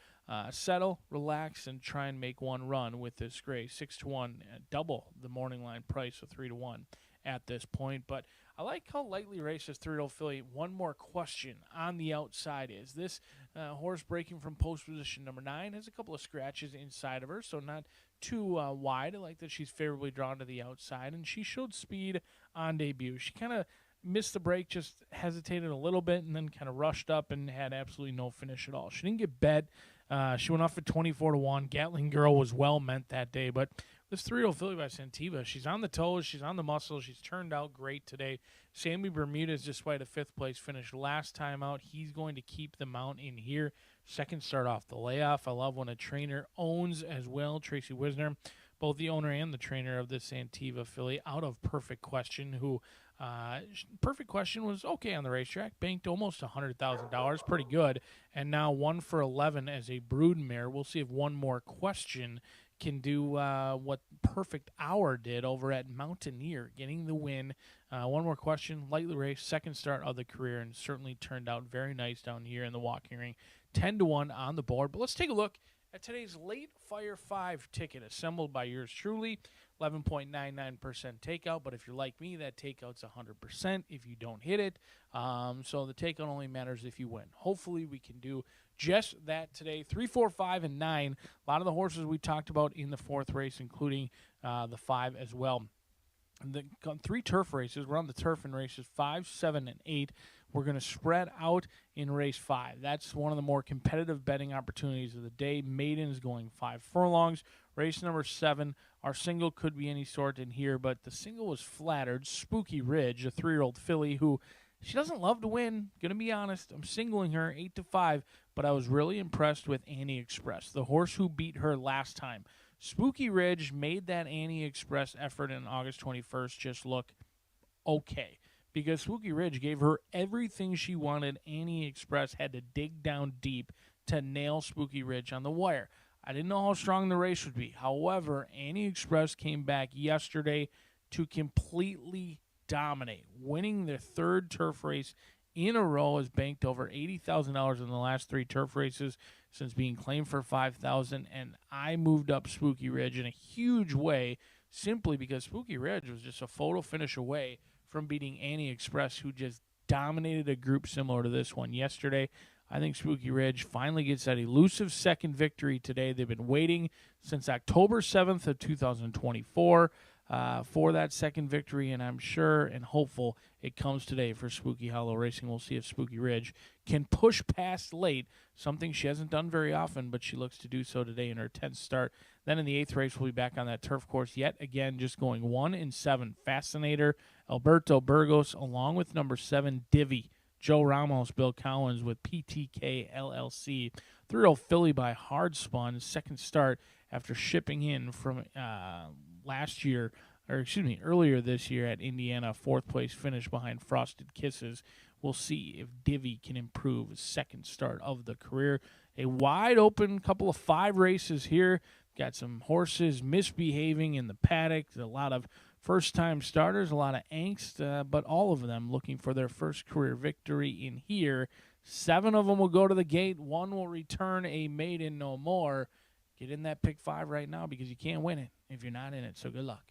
settle, relax, and try and make one run with this gray. 6 to 1, double the morning line price of 3 to 1 at this point. But I like how lightly raced this 3-year-old filly. One more question on the outside is this horse breaking from post position number 9 has a couple of scratches inside of her, so not too wide. I like that she's favorably drawn to the outside, and she showed speed on debut. She kind of missed the break, just hesitated a little bit, and then kind of rushed up and had absolutely no finish at all. She didn't get bet. She went off at 24 to 1. Gatling Girl was well meant that day, but this 3-year-old filly by Santiva, she's on the toes, she's on the muscle, she's turned out great today. Sammy Bermudez, despite a 5th place finish last time out, he's going to keep the mount in here. Second start off the layoff. I love when a trainer owns as well. Tracy Wisner, both the owner and the trainer of this Santiva filly, out of Perfect Question, who Perfect Question was okay on the racetrack, banked almost $100,000, pretty good, and now 1 for 11 as a broodmare. We'll see if One More Question can do what Perfect Hour did over at Mountaineer, getting the win. One More Question, lightly raced, second start of the career, and certainly turned out very nice down here in the walking ring. 10 to 1 on the board. But let's take a look at today's Late Fire 5 ticket, assembled by yours truly. 11.99% takeout, but if you're like me, that takeout's 100% if you don't hit it. So the takeout only matters if you win. Hopefully we can do just that today. 3, 4, 5, and 9. A lot of the horses we talked about in the 4th race, including the 5 as well. got 3 turf races. We're on the turf in races 5, 7, and 8. We're going to spread out in race 5. That's one of the more competitive betting opportunities of the day. Maidens going 5 furlongs. Race number 7, our single could be any sort in here, but the single was flattered. Spooky Ridge, a 3-year-old filly who she doesn't love to win. Going to be honest, I'm singling her 8-5, but I was really impressed with Annie Express, the horse who beat her last time. Spooky Ridge made that Annie Express effort in August 21st just look okay, because Spooky Ridge gave her everything she wanted. Annie Express had to dig down deep to nail Spooky Ridge on the wire. I didn't know how strong the race would be. However, Annie Express came back yesterday to completely dominate, winning their 3rd turf race in a row. Has banked over $80,000 in the last 3 turf races since being claimed for $5,000, and I moved up Spooky Ridge in a huge way simply because Spooky Ridge was just a photo finish away from beating Annie Express, who just dominated a group similar to this one yesterday. I think Spooky Ridge finally gets that elusive second victory today. They've been waiting since October 7th of 2024 for that second victory, and I'm sure and hopeful it comes today for Spooky Hollow Racing. We'll see if Spooky Ridge can push past late, something she hasn't done very often, but she looks to do so today in her 10th start. Then in the 8th race, we'll be back on that turf course yet again, just going 1-7. Fascinator, Alberto Burgos, along with number 7, Divvy. Joe Ramos, Bill Collins with PTK LLC. 3-year-old filly by Hard Spun, second start after shipping in from earlier this year at Indiana. 4th place finish behind Frosted Kisses. We'll see if Divvy can improve his second start of the career. A wide open couple of 5 races here. Got some horses misbehaving in the paddock. A lot of first-time starters, a lot of angst, but all of them looking for their first career victory in here. 7 of them will go to the gate. 1 will return a maiden no more. Get in that pick 5 right now because you can't win it if you're not in it, so good luck.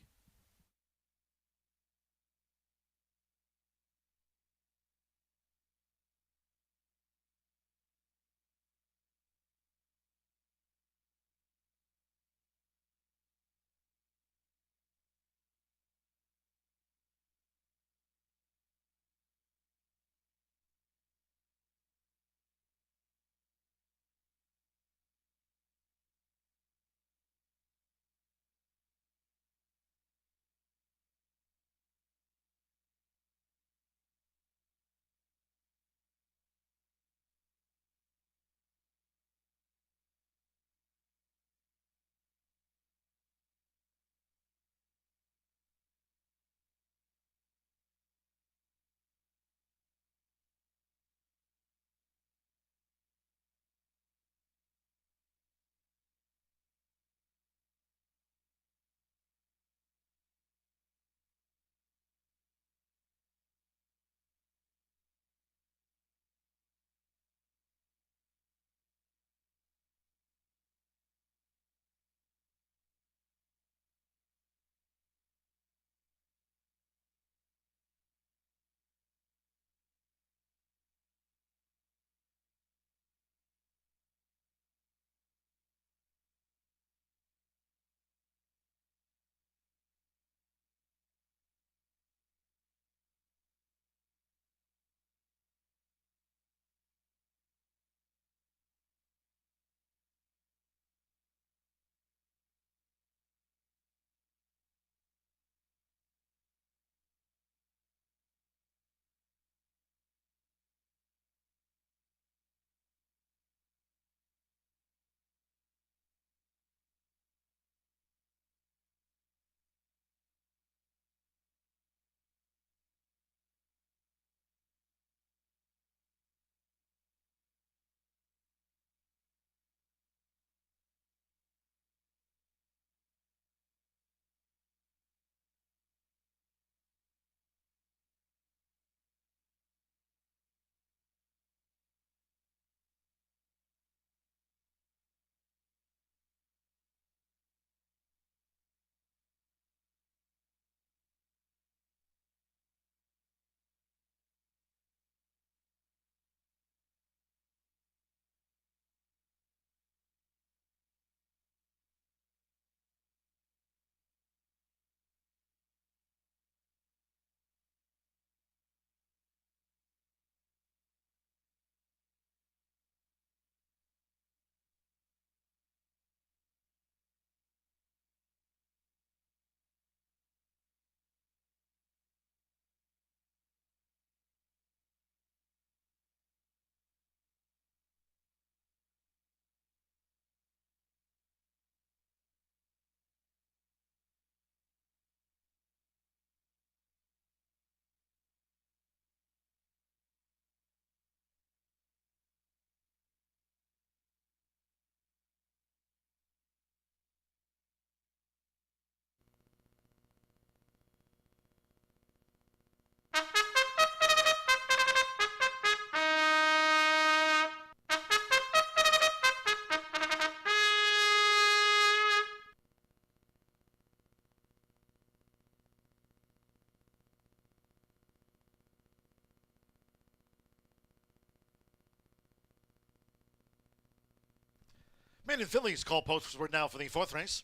Maiden Fillies call postward now for the fourth race.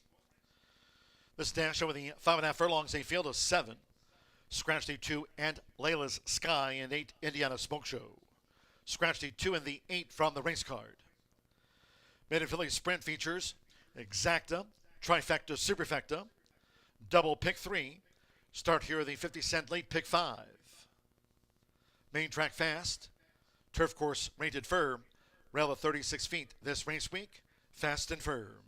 This dash over the 5.5 furlongs, a field of 7. Scratch the 2 and Layla's Sky and 8 Indiana Smoke Show. Scratch the 2 and the 8 from the race card. Maiden Fillies sprint features Exacta, Trifecta, Superfecta, Double Pick 3. Start here the 50-cent late pick 5. Main track fast. Turf course rated firm. Rail of 36 feet this race week. Fast and firm.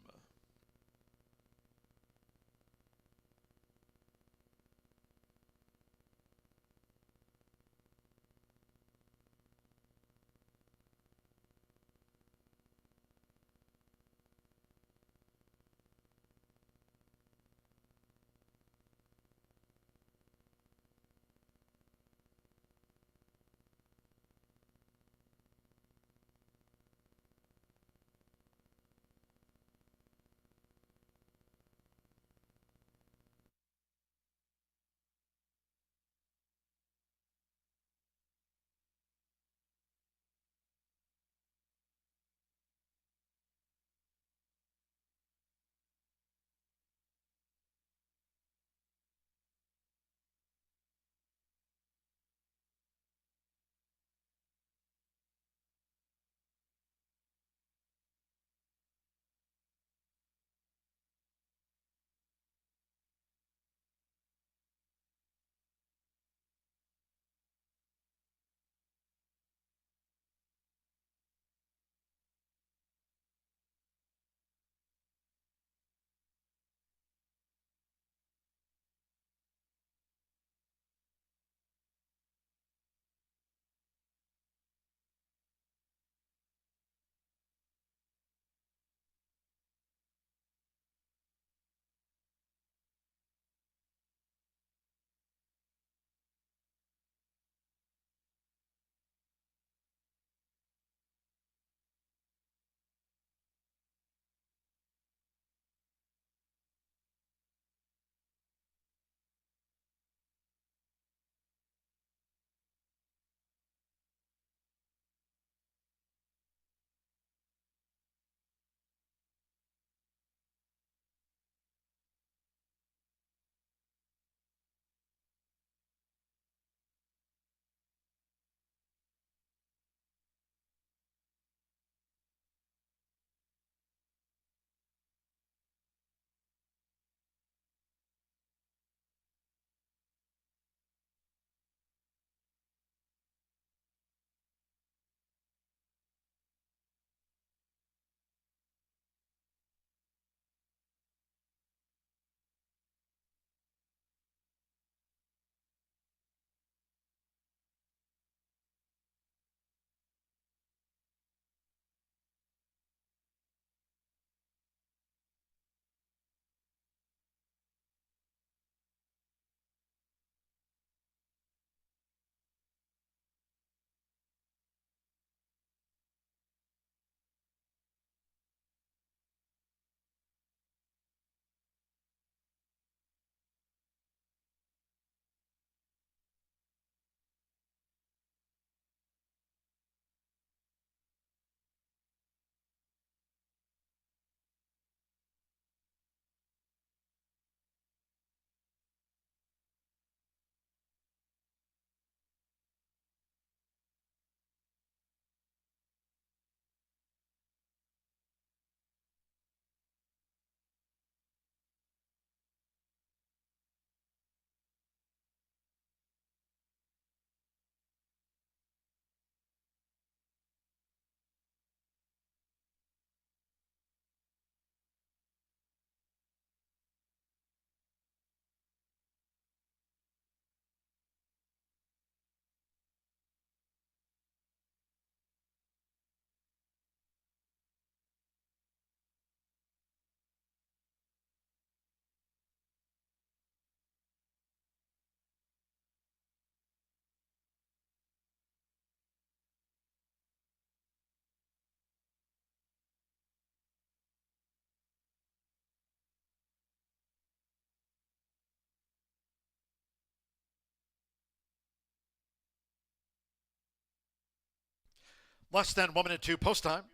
Less than 1 minute to post time.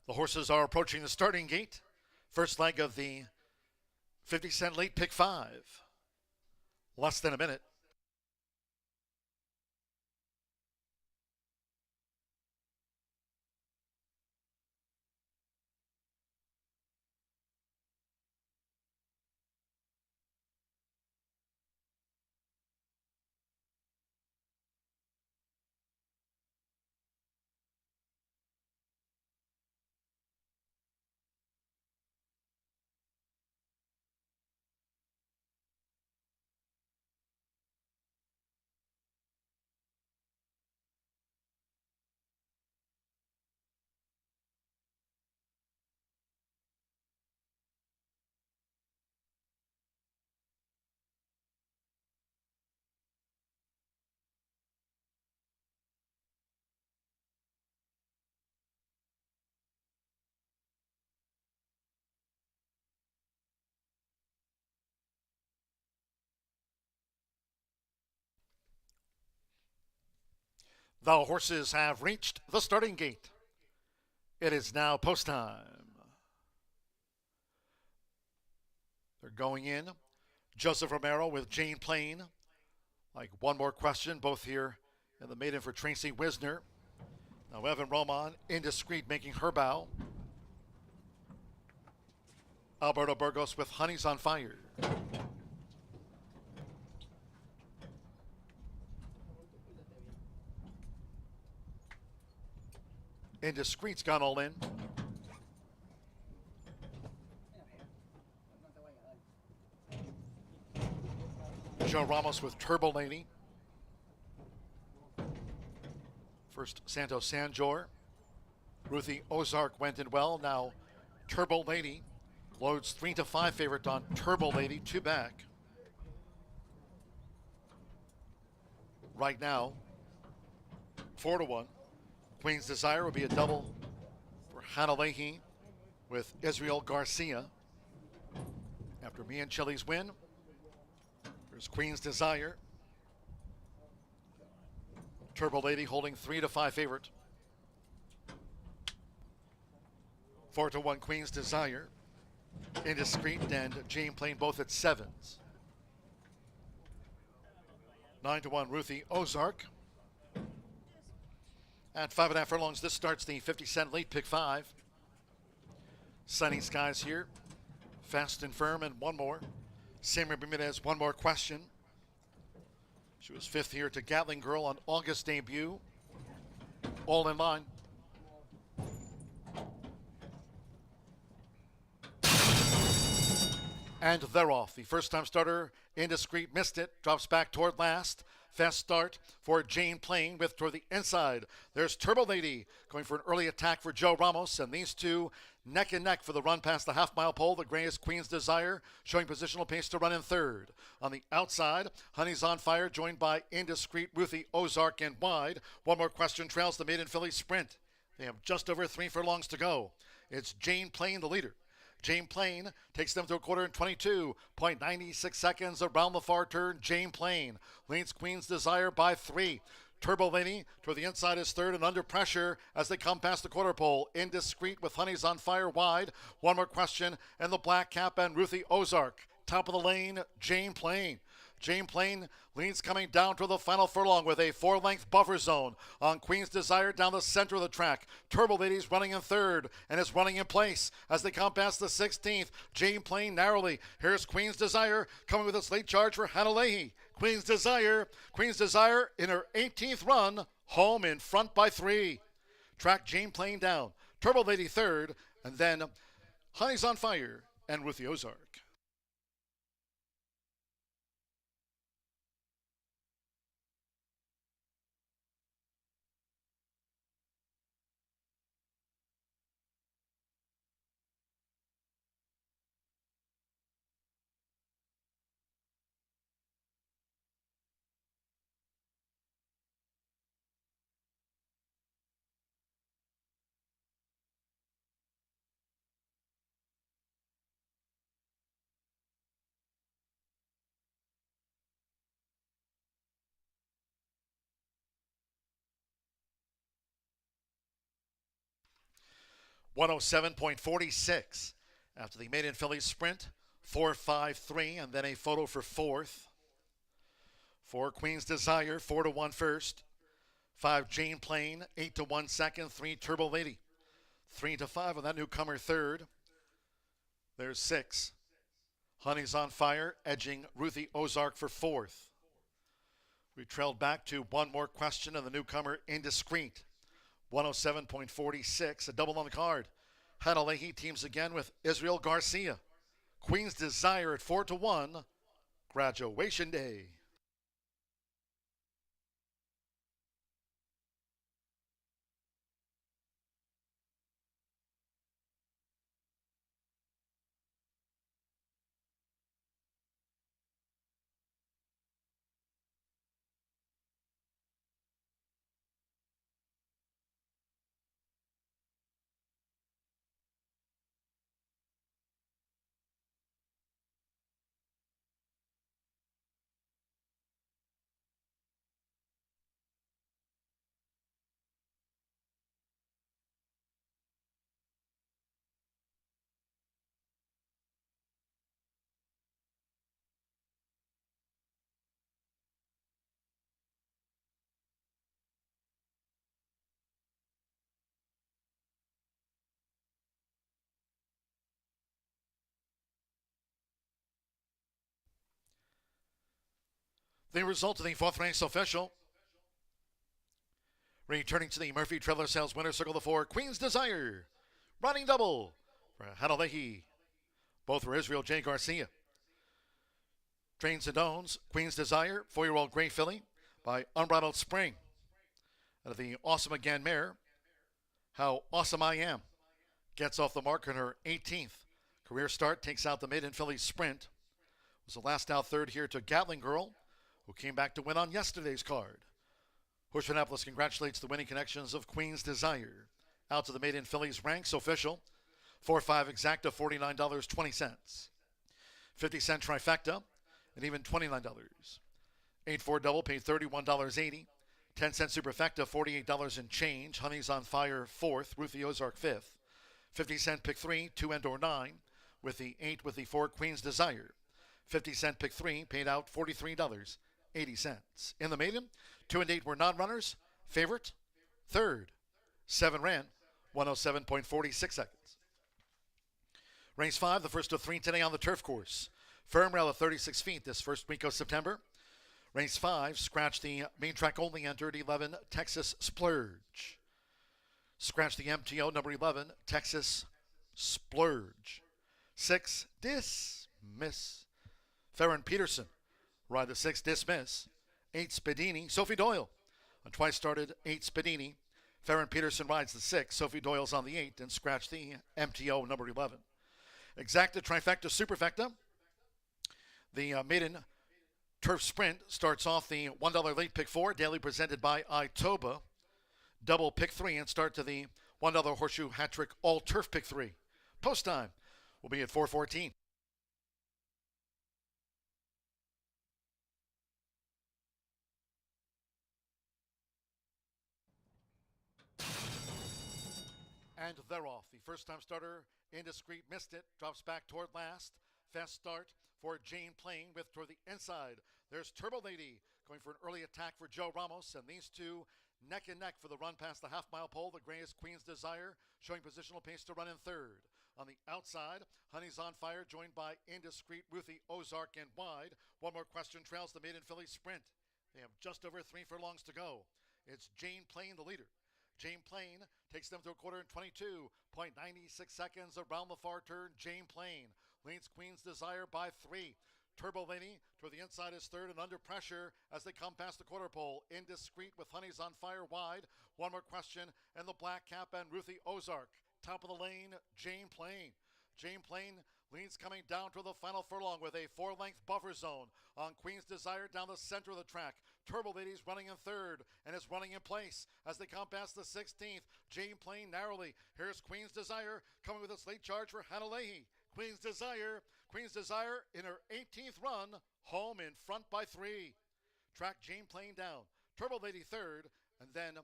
The horses are approaching the starting gate. First leg of the 50-cent late pick 5. Less than a minute. The horses have reached the starting gate. It is now post time. They're going in. Joseph Romero with Jane Plain. Like one more question, both here in the maiden for Tracy Wisner. Now Evan Roman, Indiscreet, making her bow. Alberto Burgos with Honey's on Fire. Indiscreet's gone all in. Joe Ramos with Turbo Lady. First Santos Sanjor. Ruthie Ozark went in well. Now Turbo Lady loads 3-5 favorite on Turbo Lady, 2 back. Right now, 4-1. Queen's Desire will be a double for Hannah Leahy with Israel Garcia. After me and Chili's win, there's Queen's Desire. Turbo Lady holding 3-5 favorite. 4-1 Queen's Desire. Indiscreet and Jane Plain both at 7s. 9-1 Ruthie Ozark. At 5.5 furlongs, this starts the 50-cent late pick 5. Sunny skies here. Fast and firm, and one more. Samuel Bermudez, one more question. She was 5th here to Gatling Girl on August debut. All in line. And they're off. The first-time starter, Indiscreet, missed it. Drops back toward last. Fast start for Jane Plain with toward the inside. There's Turbo Lady going for an early attack for Joe Ramos. And these two neck and neck for the run past the half-mile pole. The gray is Queen's Desire, showing positional pace to run in 3rd. On the outside, Honey's on Fire, joined by Indiscreet, Ruthie Ozark, and wide. One more question trails the maiden filly sprint. They have just over 3 furlongs to go. It's Jane Plain, the leader. Jane Plain takes them to a quarter in 22.96 seconds around the far turn. Jane Plain leads Queen's Desire by 3. Turbo Lady toward the inside is 3rd and under pressure as they come past the quarter pole. Indiscreet with Honey's on Fire wide. One more question, and the Black Cap and Ruthie Ozark. Top of the lane, Jane Plain. Jane Plain leads coming down to the final furlong with a 4-length buffer zone on Queen's Desire down the center of the track. Turbo Lady's running in 3rd and is running in place as they come past the 16th. Jane Plain narrowly. Here's Queen's Desire coming with its late charge for Hannah Leahy. Queen's Desire in her 18th run, home in front by 3. Track Jane Plain down. Turbo Lady 3rd, and then Honey's on Fire and Ruthie Ozark. 107.46. After the maiden fillies sprint, 4.53, and then a photo for fourth. 4 Queen's Desire, 4-1 first. 5 Jane Plain, 8-1 second. 3 Turbo Lady, 3-5 on that newcomer third. There's 6. Honey's on Fire, edging Ruthie Ozark for fourth. We trailed back to one more question of the newcomer Indiscreet. 107.46, a double on the card. Hannah Leahy teams again with Israel Garcia. Queen's Desire at 4-1. Graduation Day. The result of the fourth race official. Returning to the Murphy Trailer Sales winner circle, the 4 Queen's Desire. Running double for Hannah Leahy. Both were Israel J. Garcia. Trains and owns Queen's Desire, 4-year-old gray filly by Unbridled Spring. Out of the Awesome Again mare, How Awesome I Am. Gets off the mark in her 18th career start, takes out the maiden filly sprint. Was the last out third here to Gatling Girl, who came back to win on yesterday's card. Horseshoe Indianapolis congratulates the winning connections of Queen's Desire. Out to the maiden fillies ranks official. 4-5 exacta, $49.20. 50-cent trifecta, and even $29. 8-4 double paid $31.80. 10-cent superfecta, $48 and change. Honey's on Fire, 4th. Ruthie Ozark, 5th. 50-cent pick 3, 2 and or 9. With the 8 with the 4 Queen's Desire. 50-cent pick 3 paid out $43.80. In the maiden, 2 and 8 were non-runners. Favorite, third. 7 ran, 107.46 seconds. Race 5, the first of 3 today on the turf course. Firm rail at 36 feet this first week of September. Race 5, scratch the main track only entered 11, Texas Splurge. Scratch the MTO number 11, Texas Splurge. 6, Dismiss. Farron Peterson, ride the 6, Dismiss. 8, Spadini, Sophie Doyle. On twice started 8, Spadini. Farron Peterson rides the 6, Sophie Doyle's on the 8, and scratch the MTO number 11. Exacta, trifecta, superfecta. The maiden turf sprint starts off the $1 late pick 4, daily presented by Itoba. Double pick 3 and start to the $1 horseshoe hat trick all turf pick 3. Post time will be at 4:14. And they're off. The first-time starter, Indiscreet, missed it. Drops back toward last. Fast start for Jane Plain with toward the inside. There's Turbo Lady going for an early attack for Joe Ramos. And these two neck and neck for the run past the half-mile pole. The gray is Queen's Desire, showing positional pace to run in third. On the outside, Honey's on Fire, joined by Indiscreet, Ruthie Ozark, and wide. One more question trails the maiden filly sprint. They have just over 3 furlongs to go. It's Jane Plain, the leader. Jane Plain takes them to a quarter in 22.96 seconds around the far turn. Jane Plain leads Queen's Desire by 3. Turbo Lady toward the inside is third and under pressure as they come past the quarter pole. Indiscreet with Honey's on Fire wide. One more question and the black cap and Ruthie Ozark. Top of the lane, Jane Plain. Jane Plain leads coming down to the final furlong with a 4-length buffer zone on Queen's Desire down the center of the track. Turbo Lady's running in third and is running in place as they come past the 16th. Jane Plain narrowly. Here's Queen's Desire coming with its late charge for Hannah Leahy. Queen's Desire in her 18th run, home in front by 3. Track Jane Plain down. Turbo Lady third, and then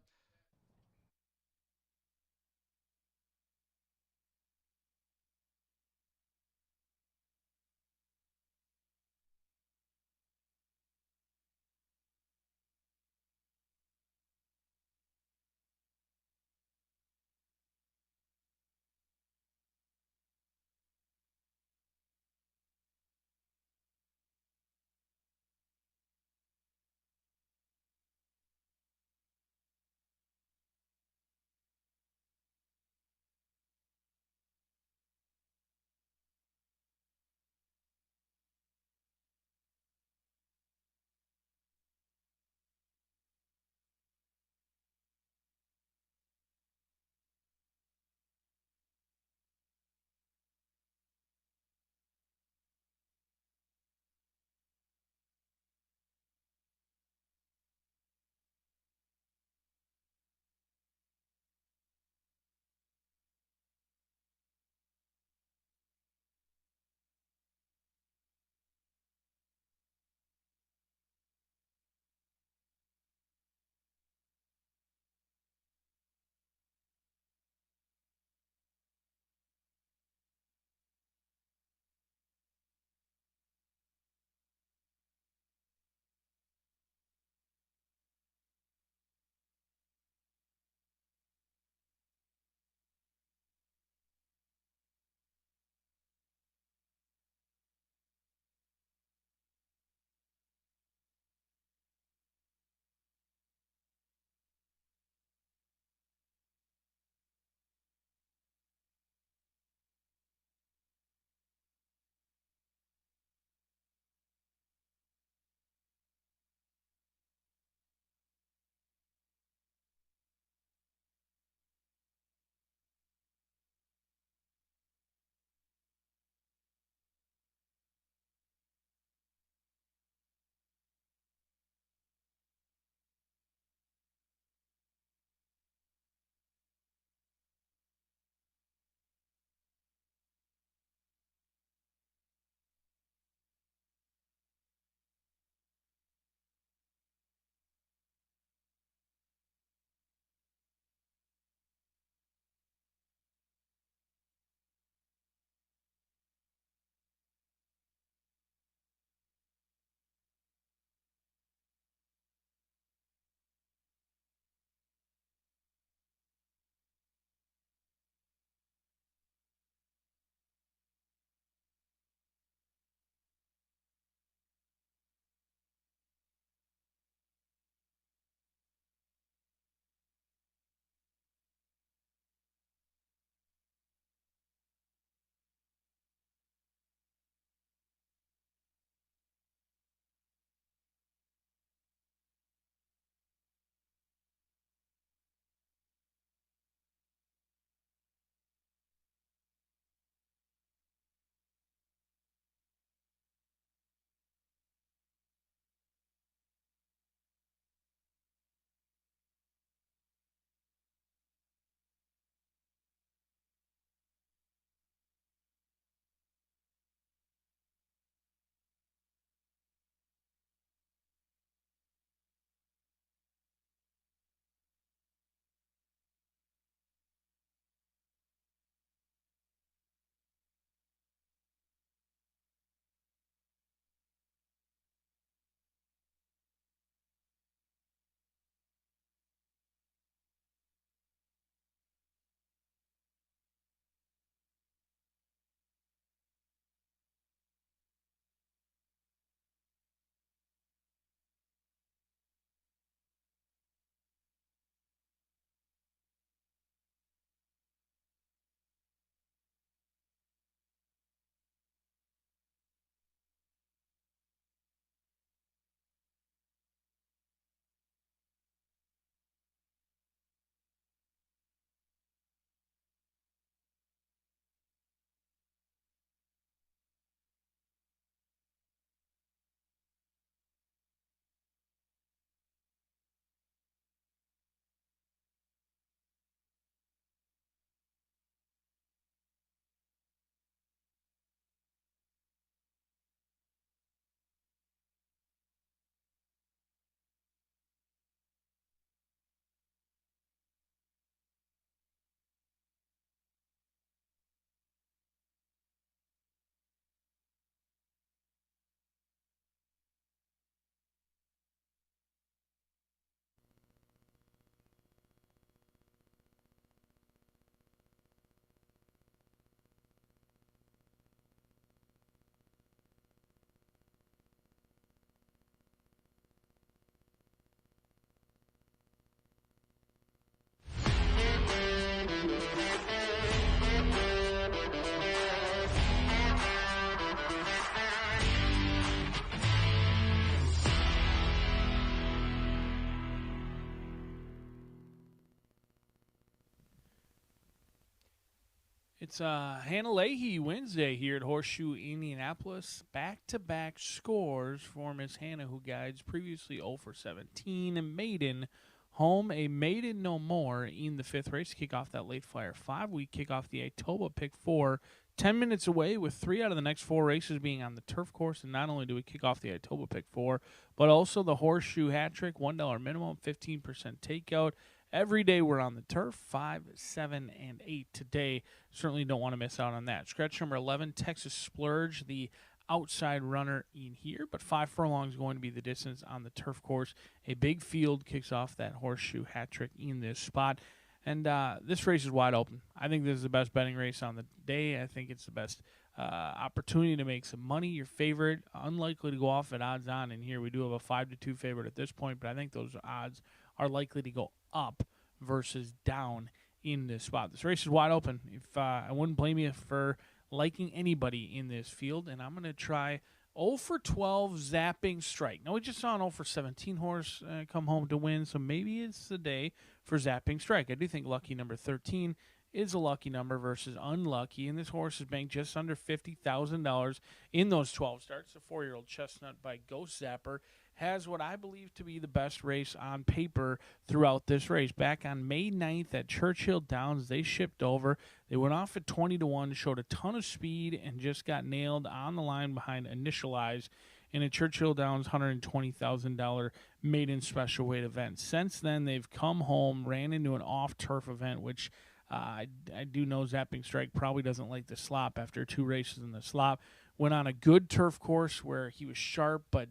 It's Hannah Leahy Wednesday here at Horseshoe Indianapolis. Back-to-back scores for Miss Hannah, who guides previously 0 for 17. Maiden home, a maiden no more in the fifth race. Kick off that late flyer 5. We kick off the Itoba pick 4. 10 minutes away with 3 out of the next 4 races being on the turf course. And not only do we kick off the Itoba pick 4, but also the Horseshoe hat trick, $1 minimum, 15% takeout. Every day we're on the turf, 5, 7, and 8 today. Certainly don't want to miss out on that. Scratch number 11, Texas Splurge, the outside runner in here, but 5 furlongs going to be the distance on the turf course. A big field kicks off that Horseshoe hat trick in this spot. And this race is wide open. I think this is the best betting race on the day. I think it's the best opportunity to make some money. Your favorite, unlikely to go off at odds on in here. We do have a 5-2 favorite at this point, but I think those odds are likely to go up versus down in this spot. This race is wide open. If I wouldn't blame you for liking anybody in this field, and I'm going to try 0 for 12 Zapping Strike. Now, we just saw an 0 for 17 horse come home to win, so maybe it's the day for Zapping Strike. I do think lucky number 13 is a lucky number versus unlucky, and this horse is banked just under $50,000 in those 12 starts. The 4-year-old Chestnut by Ghost Zapper has what I believe to be the best race on paper throughout this race. Back on May 9th at Churchill Downs, they shipped over. They went off at 20-1, showed a ton of speed, and just got nailed on the line behind Initialize in a Churchill Downs $120,000 maiden special weight event. Since then, they've come home, ran into an off-turf event, which I do know Zapping Strike probably doesn't like the slop after 2 races in the slop. Went on a good turf course where he was sharp, but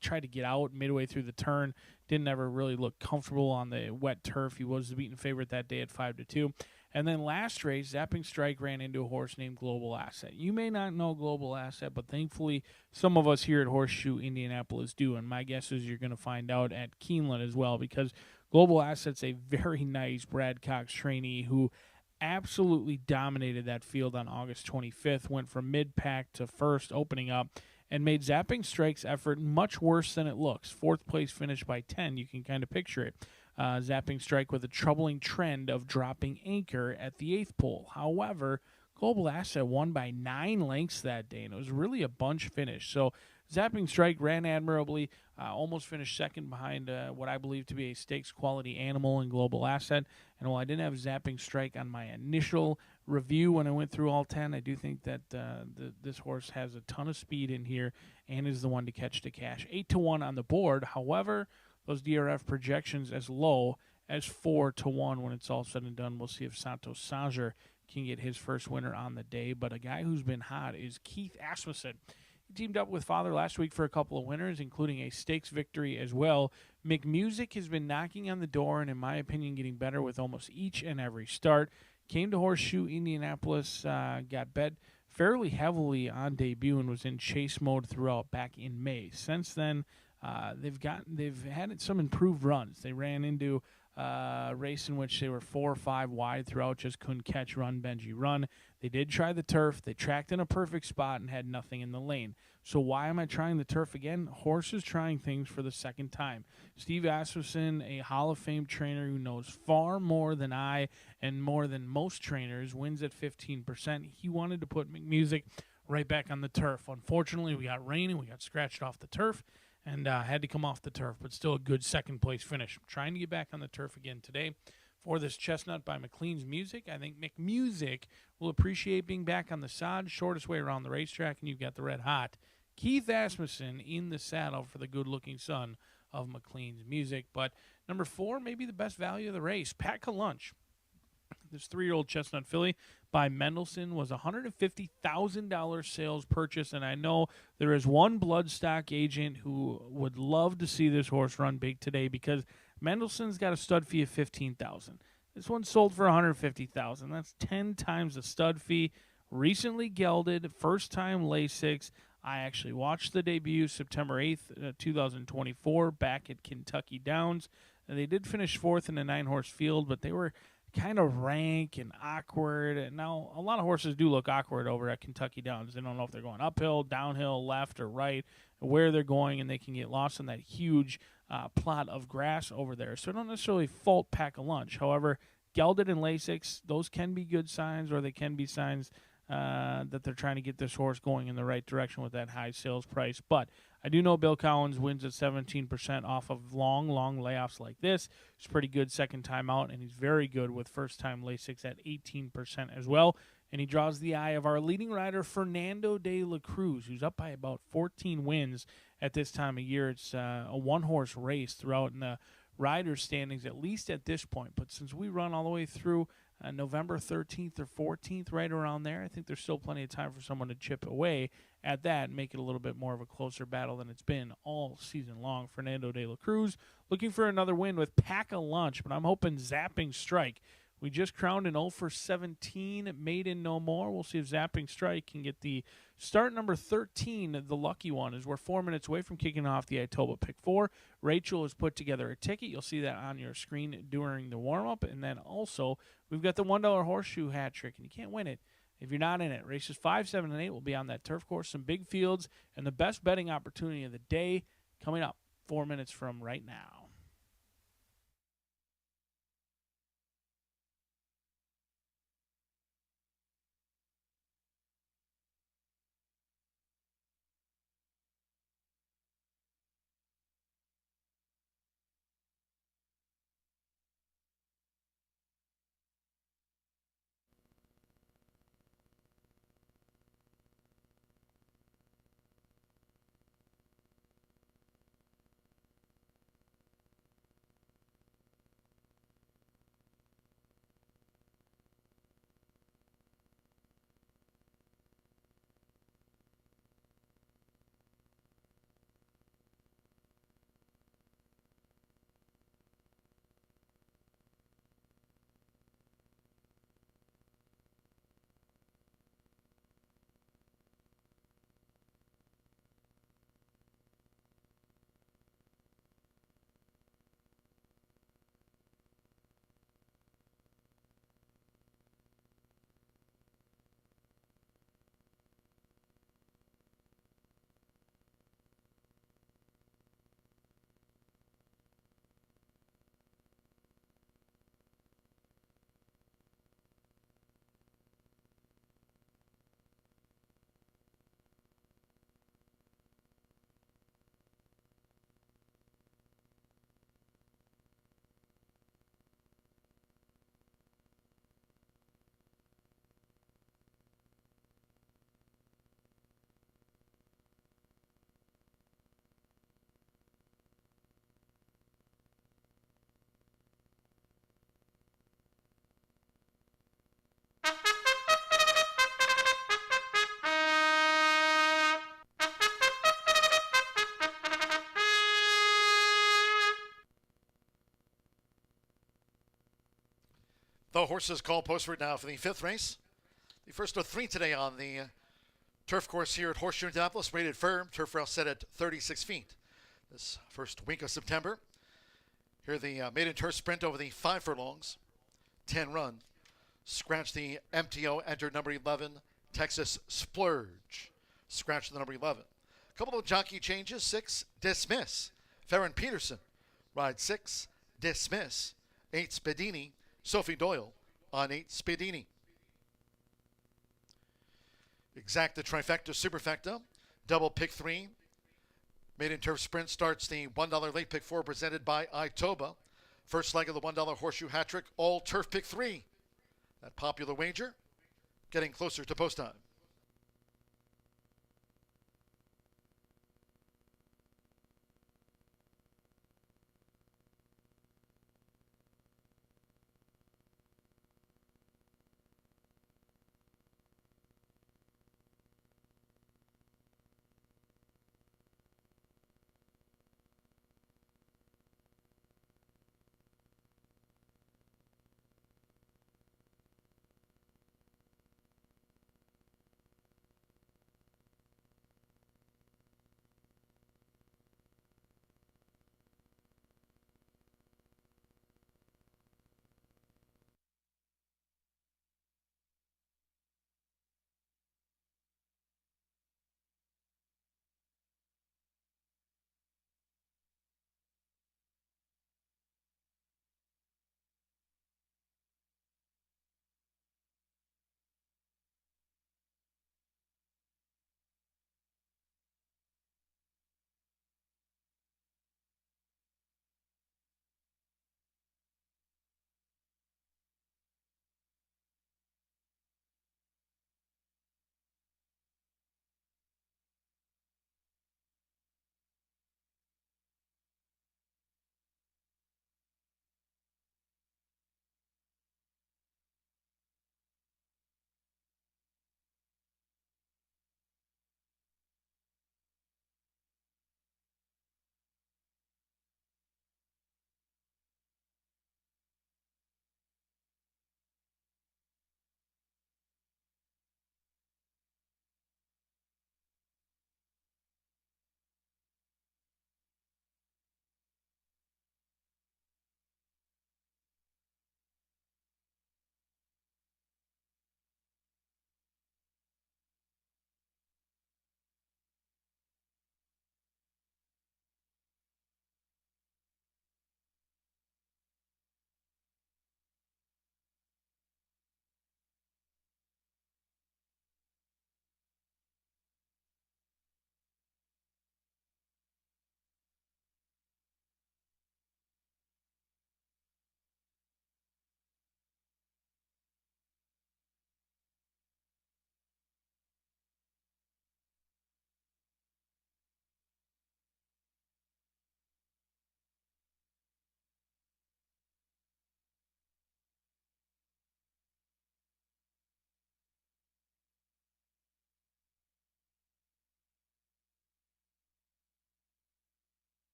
tried to get out midway through the turn. Didn't ever really look comfortable on the wet turf. He was the beaten favorite that day at 5-2. And then last race, Zapping Strike ran into a horse named Global Asset. You may not know Global Asset, but thankfully some of us here at Horseshoe Indianapolis do. And my guess is you're going to find out at Keeneland as well, because Global Asset's a very nice Brad Cox trainee who absolutely dominated that field on August 25th, went from mid-pack to first opening up, and made Zapping Strike's effort much worse than it looks. 4th place finish by 10, you can kind of picture it. Zapping Strike with a troubling trend of dropping anchor at the 8th pole. However, Global Asset won by 9 lengths that day, and it was really a bunch finish. So Zapping Strike ran admirably, almost finished second behind what I believe to be a stakes quality animal in Global Asset. And while I didn't have Zapping Strike on my initial review when I went through all 10, I do think that this horse has a ton of speed in here and is the one to catch to cash. 8-1 on the board. However, those DRF projections as low as 4-1 when it's all said and done. We'll see if Santos Sanger can get his first winner on the day. But a guy who's been hot is Keith Asmussen. He teamed up with Father last week for a couple of winners, including a stakes victory as well. McMusic has bbeen knocking on the door and, in my opinion, getting better with almost each and every start. Came to Horseshoe Indianapolis, got bet fairly heavily on debut and was in chase mode throughout back in May. Since then, they've had some improved runs. They ran into a race in which they were 4 or 5 wide throughout, just couldn't catch Run Benji Run. They did try the turf. They tracked in a perfect spot and had nothing in the lane. So why am I trying the turf again? Horse is trying things for the second time. Steve Asmussen, a Hall of Fame trainer who knows far more than I and more than most trainers, wins at 15%. He wanted to put McMusic right back on the turf. Unfortunately, we got rain and we got scratched off the turf and had to come off the turf, but still a good second-place finish. I'm trying to get back on the turf again today for this Chestnut by McLean's Music. I think McMusic will appreciate being back on the sod, shortest way around the racetrack, and you've got the red hot Keith Asmussen in the saddle for the good-looking son of McLean's Music. But number 4, maybe the best value of the race, Pack a Lunch. This 3-year-old Chestnut filly by Mendelssohn was a $150,000 sales purchase, and I know there is one bloodstock agent who would love to see this horse run big today because Mendelssohn's got a stud fee of $15,000. This one sold for $150,000. That's 10 times the stud fee. Recently gelded, first time Lasix. I actually watched the debut September 8th, 2024, back at Kentucky Downs. And they did finish 4th in a 9-horse field, but they were kind of rank and awkward. And now a lot of horses do look awkward over at Kentucky Downs. They don't know if they're going uphill, downhill, left, or right, where they're going, and they can get lost in that huge plot of grass over there. So I don't necessarily fault Pack a Lunch. However, gelded and Lasix, those can be good signs, or they can be signs that they're trying to get this horse going in the right direction with that high sales price. But I do know Bill Collins wins at 17% off of long layoffs like this. It's pretty good second time out, and he's very good with first-time Lasix at 18% as well. And he draws the eye of our leading rider, Fernando de la Cruz, who's up by about 14 wins at this time of year. It's a one-horse race throughout in the rider standings, at least at this point. But since we run all the way through November 13th or 14th, right around there, I think there's still plenty of time for someone to chip away at that and make it a little bit more of a closer battle than it's been all season long. Fernando de la Cruz looking for another win with Pack a Lunch, but I'm hoping Zapping Strike. We just crowned an 0 for 17 maiden no more. We'll see if Zapping Strike can get the start number 13, the lucky one, as we're 4 minutes away from kicking off the Itoba Pick 4. Rachel has put together a ticket. You'll see that on your screen during the warm-up. And then also, we've got the $1 horseshoe hat trick, and you can't win it if you're not in it. Races 5, 7, and 8 will be on that turf course, some big fields, and the best betting opportunity of the day coming up 4 minutes from right now. The horses call postward now for the fifth race. The first of three today on the turf course here at Horseshoe Indianapolis, rated firm. Turf rail set at 36 feet. This first week of September. Here the maiden turf sprint over the 5 furlongs. 10 run. Scratch the MTO, enter number 11, Texas Splurge. Scratch the number 11. A couple of jockey changes. 6, Dismiss. Farron Peterson. Ride 6, Dismiss. 8, Spadini. Sophie Doyle on 8, Spadini. Exacta, trifecta, superfecta. Double pick 3. Maiden turf sprint starts the $1 late pick 4 presented by Itoba. First leg of the $1 horseshoe hat trick, all turf pick 3. That popular wager getting closer to post time.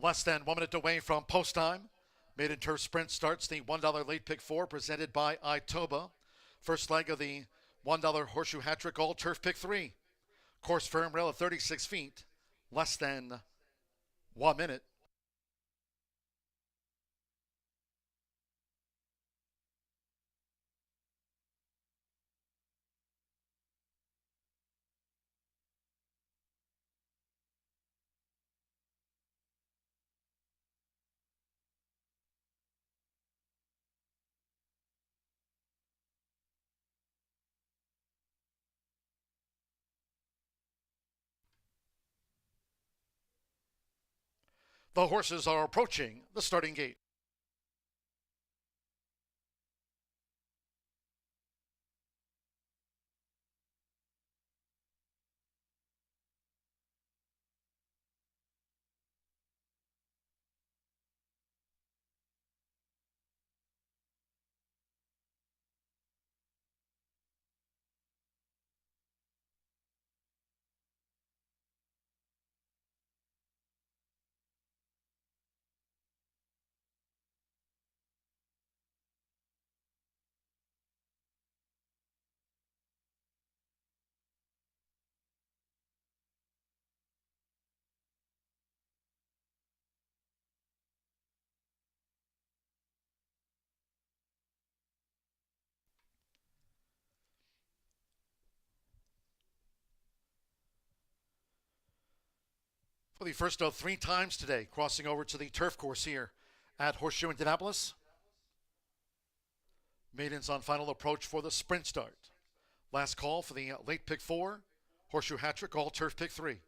Less than 1 minute away from post time. Maiden Turf Sprint starts the $1 late pick 4 presented by Itoba. First leg of the $1 Horseshoe Hat Trick All Turf pick 3. Course firm rail of 36 feet. Less than 1 minute. The horses are approaching the starting gate. For the first of 3 times today, crossing over to the turf course here at Horseshoe Indianapolis. Maidens on final approach for the sprint start. Last call for the late pick 4, Horseshoe Hat Trick All Turf pick 3.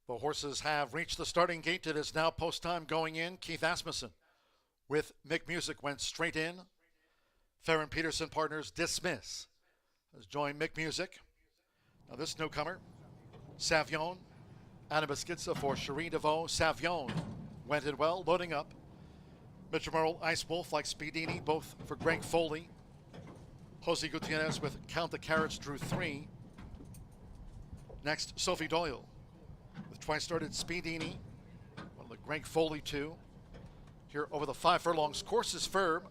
The horses have reached the starting gate. It is now post time going in. Keith Asmussen with Mick Music went straight in. Farron Peterson Partners Dismiss has joined Mick Music. Now this newcomer, Savion, Anna Beschizza for Cherie DeVoe. Savion went in well, loading up. Mitchell Merle, Ice Wolf like Speedini, both for Greg Foley. Jose Gutierrez with Count the Carrots drew 3. Next, Sophie Doyle with twice started Speedini, one of the Greg Foley 2. Here over the 5 furlongs. Course is firm,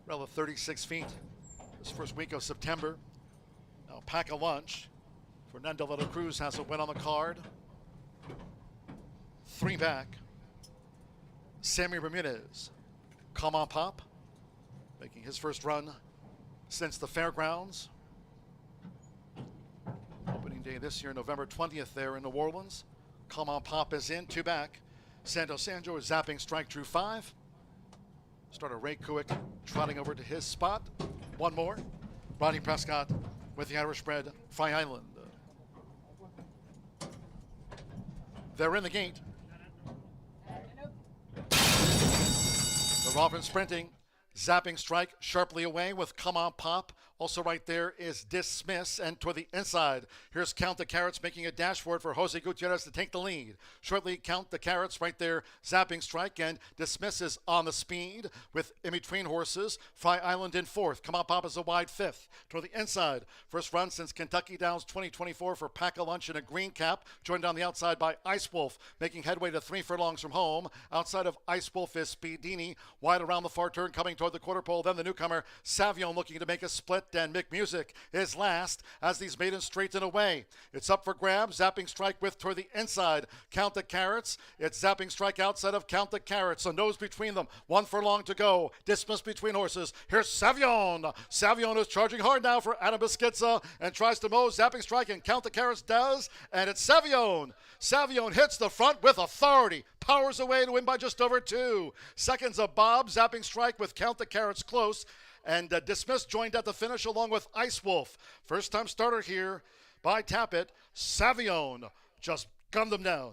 rail of 36 feet. This first week of September. Now pack a lunch. Fernando de la Cruz has a win on the card. 3 back. Sammy Ramirez, Come On Pop, making his first run since the fairgrounds. Opening day this year, November 20th there in New Orleans. Come On Pop is in, 2 back. Santo Sanjo is zapping strike, drew 5. Starter Ray Kuick trotting over to his spot. 1 more. Rodney Prescott with the Irish bred Fry Island. They're in the gate. The Robin sprinting. Zapping strike sharply away with Come On Pop. Also right there is Dismiss, and toward the inside, here's Count the Carrots making a dash for it for Jose Gutierrez to take the lead. Shortly, Count the Carrots right there, Zapping strike, and Dismiss is on the speed with in between horses. Fry Island in 4th. Come On Pop is a wide 5th. Toward the inside, first run since Kentucky Downs 2024 for Pack-A-Lunch in a green cap, joined on the outside by Ice Wolf, making headway to 3 furlongs from home. Outside of Ice Wolf is Speedini, wide around the far turn, coming toward the quarter pole. Then the newcomer, Savion, looking to make a split, and Mick Music is last as these maidens straighten away. It's up for grabs. Zapping strike with toward the inside. Count the Carrots. It's Zapping strike outside of Count the Carrots. A nose between them. 1 furlong to go. Dismiss between horses. Here's Savion. Savion is charging hard now for Anna Beschizza and tries to mow. Zapping strike, and Count the Carrots does. And it's Savion. Savion hits the front with authority. Powers away to win by just over 2 seconds of Bob. Zapping strike with Count the Carrots close. And Dismiss joined at the finish along with Ice Wolf. First time starter here by Tappet. Savion just gunned them down.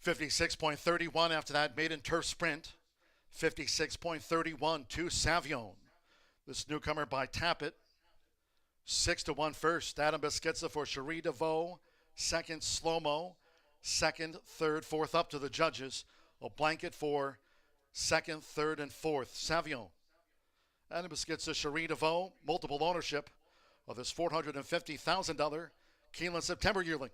56.31 after that maiden turf sprint. 56.31 to Savion. This newcomer by Tappet. 6-1 first. Adam Beschizza for Cherie DeVoe. Second, Slow-Mo. Second, third, fourth up to the judges. A blanket for second, third, and fourth. Savion. Adam Beschizza, Cherie DeVoe. Multiple ownership of this $450,000 Keeneland September yearling.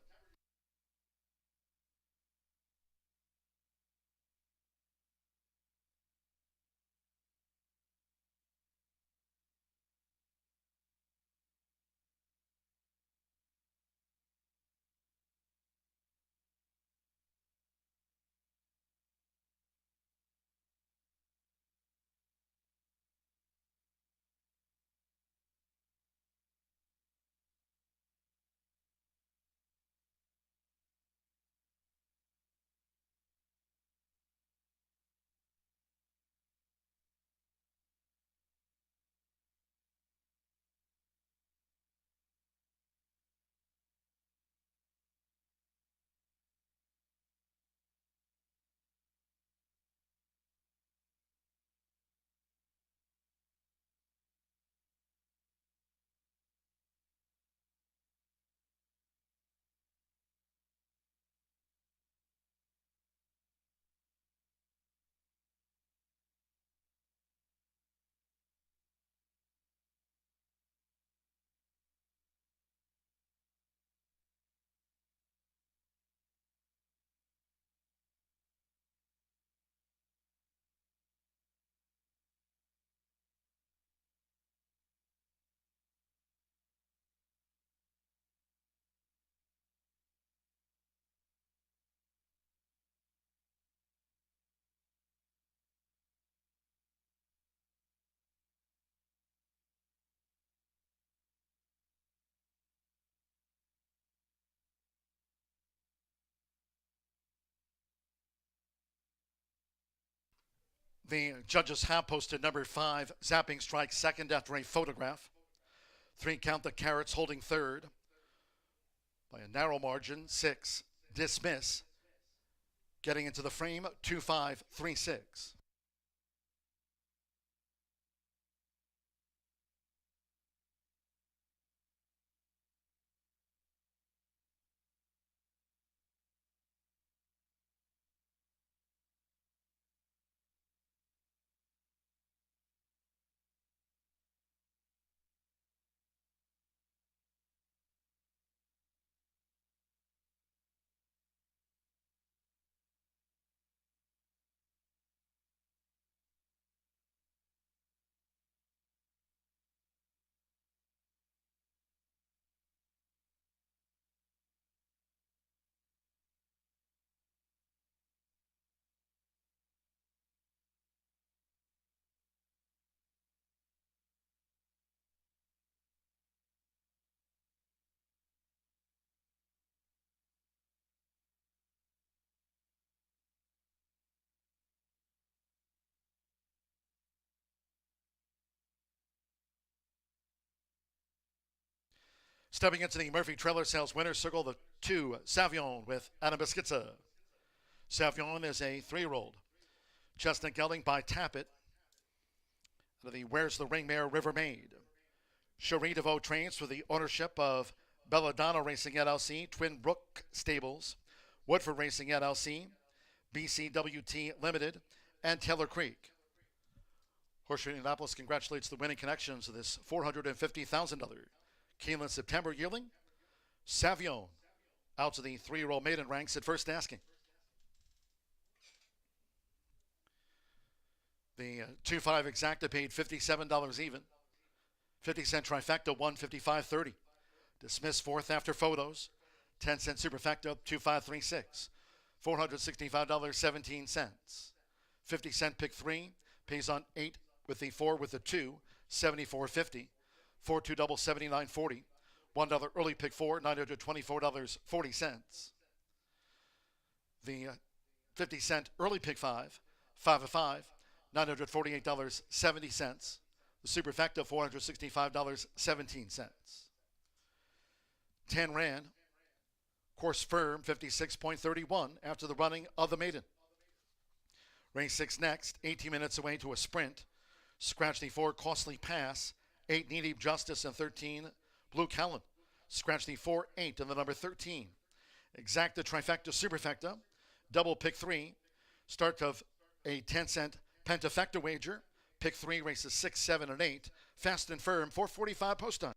The judges have posted number 5, Zapping Strike, second after a photograph. 3, Count the Carrots, holding third by a narrow margin. 6, Dismiss, getting into the frame, 2-5-3-6. Stepping into the Murphy Trailer Sales winner's circle, the 2, Savion with Adam Beschizza. Savion is a 3-year-old. Chestnut gelding by Tappet. Out of the Where's the Ring mare River Maid. Cherie DeVoe trains for the ownership of Belladonna Racing LLC, Twin Brook Stables, Woodford Racing LLC, BCWT Limited, and Taylor Creek. Horseshoe Indianapolis congratulates the winning connections of this $450,000 Keeneland September yearling. Savion out to the 3-year-old maiden ranks at first asking. The 2-5 exacta paid $57 even. 50-cent trifecta, $155.30. Dismiss fourth after photos. 10-cent superfecta, $2,536. $465.17. 50-cent pick 3 pays on 8 with the 4 with the 2, $74.50. 4-2 double, $79.40. $1 early pick 4, $924.40. The 50-cent early pick 5, 5-5, $948.70. The superfecta, $465.17. 10 ran, Course firm, 56.31 after the running of the maiden. Race 6 next, 18 minutes away to a sprint. Scratch the 4, Costly Pass. 8, Needy Justice, and 13, Blue Callan. Scratch the 4, 8, and the number 13. Exacta Trifecta Superfecta. Double pick 3. Start of a 10-cent Pentafecta wager. Pick 3, races 6, 7, and 8. Fast and firm, 4:45 post time.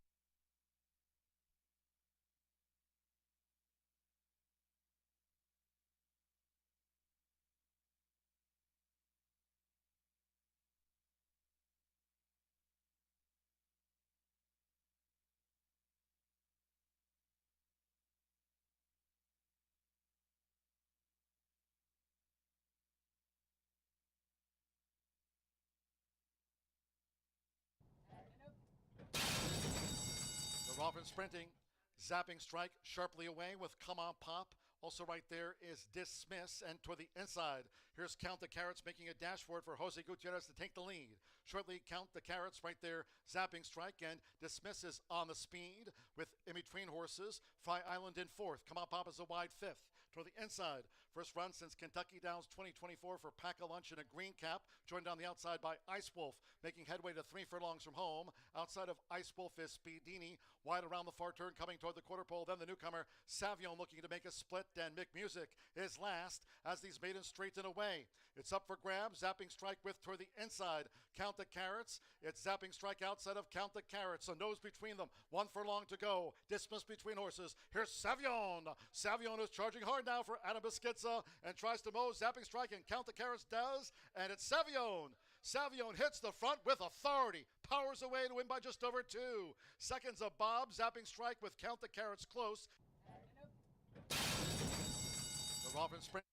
The Robin sprinting. Zapping Strike sharply away with Come On Pop. Also right there is Dismiss, and toward the inside, here's Count the Carrots making a dash for it for Jose Gutierrez to take the lead. Shortly, Count the Carrots right there, Zapping Strike, and Dismiss is on the speed with in between horses. Fry Island in fourth. Come On Pop is a wide fifth. Toward the inside, first run since Kentucky Downs 2024 for Pack-a-Lunch in a green cap, joined on the outside by Ice Wolf, making headway to 3 furlongs from home. Outside of Ice Wolf is Speedini, wide around the far turn, coming toward the quarter pole. Then the newcomer, Savion, looking to make a split, and Mick Music is last as these maidens straighten away. It's up for grabs. Zapping Strike with toward the inside. Count the Carrots. It's Zapping Strike outside of Count the Carrots. A nose between them. 1 furlong to go. Dismiss between horses. Here's Savion. Savion is charging hard now for Anna Beschizza and tries to mow. Zapping Strike and Count the Carrots does. And it's Savion. Savion hits the front with authority. Powers away to win by just over 2 seconds of Bob. Zapping Strike with Count the Carrots close. The Robin sprint.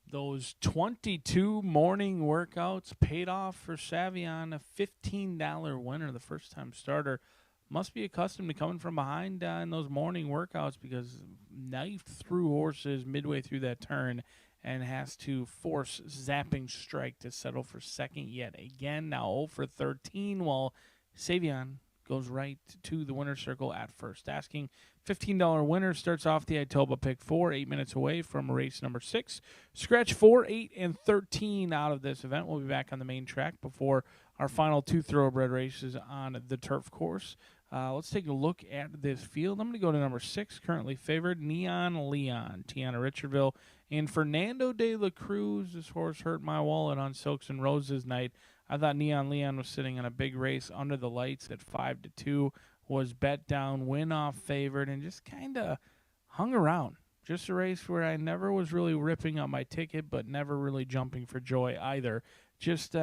Those 22 morning workouts paid off for Savion, a $15 winner, the first-time starter. Must be accustomed to coming from behind in those morning workouts because knifed through horses midway through that turn and has to force Zapping Strike to settle for second yet again. Now 0 for 13 while Savion goes right to the winner's circle at first. Asking $15 winner starts off the Itoba pick 4, 8 minutes away from race number 6. Scratch 4, 8, and 13 out of this event. We'll be back on the main track before our final 2 thoroughbred races on the turf course. Let's take a look at this field. I'm going to go to number 6, currently favored, Neon Leon, Tiana Richardville. And Fernando de la Cruz, this horse hurt my wallet on Silks and Roses night. I thought Neon Leon was sitting in a big race under the lights at 5-2, was bet down, win off favored, and just kind of hung around. Just a race where I never was really ripping up my ticket, but never really jumping for joy either. Just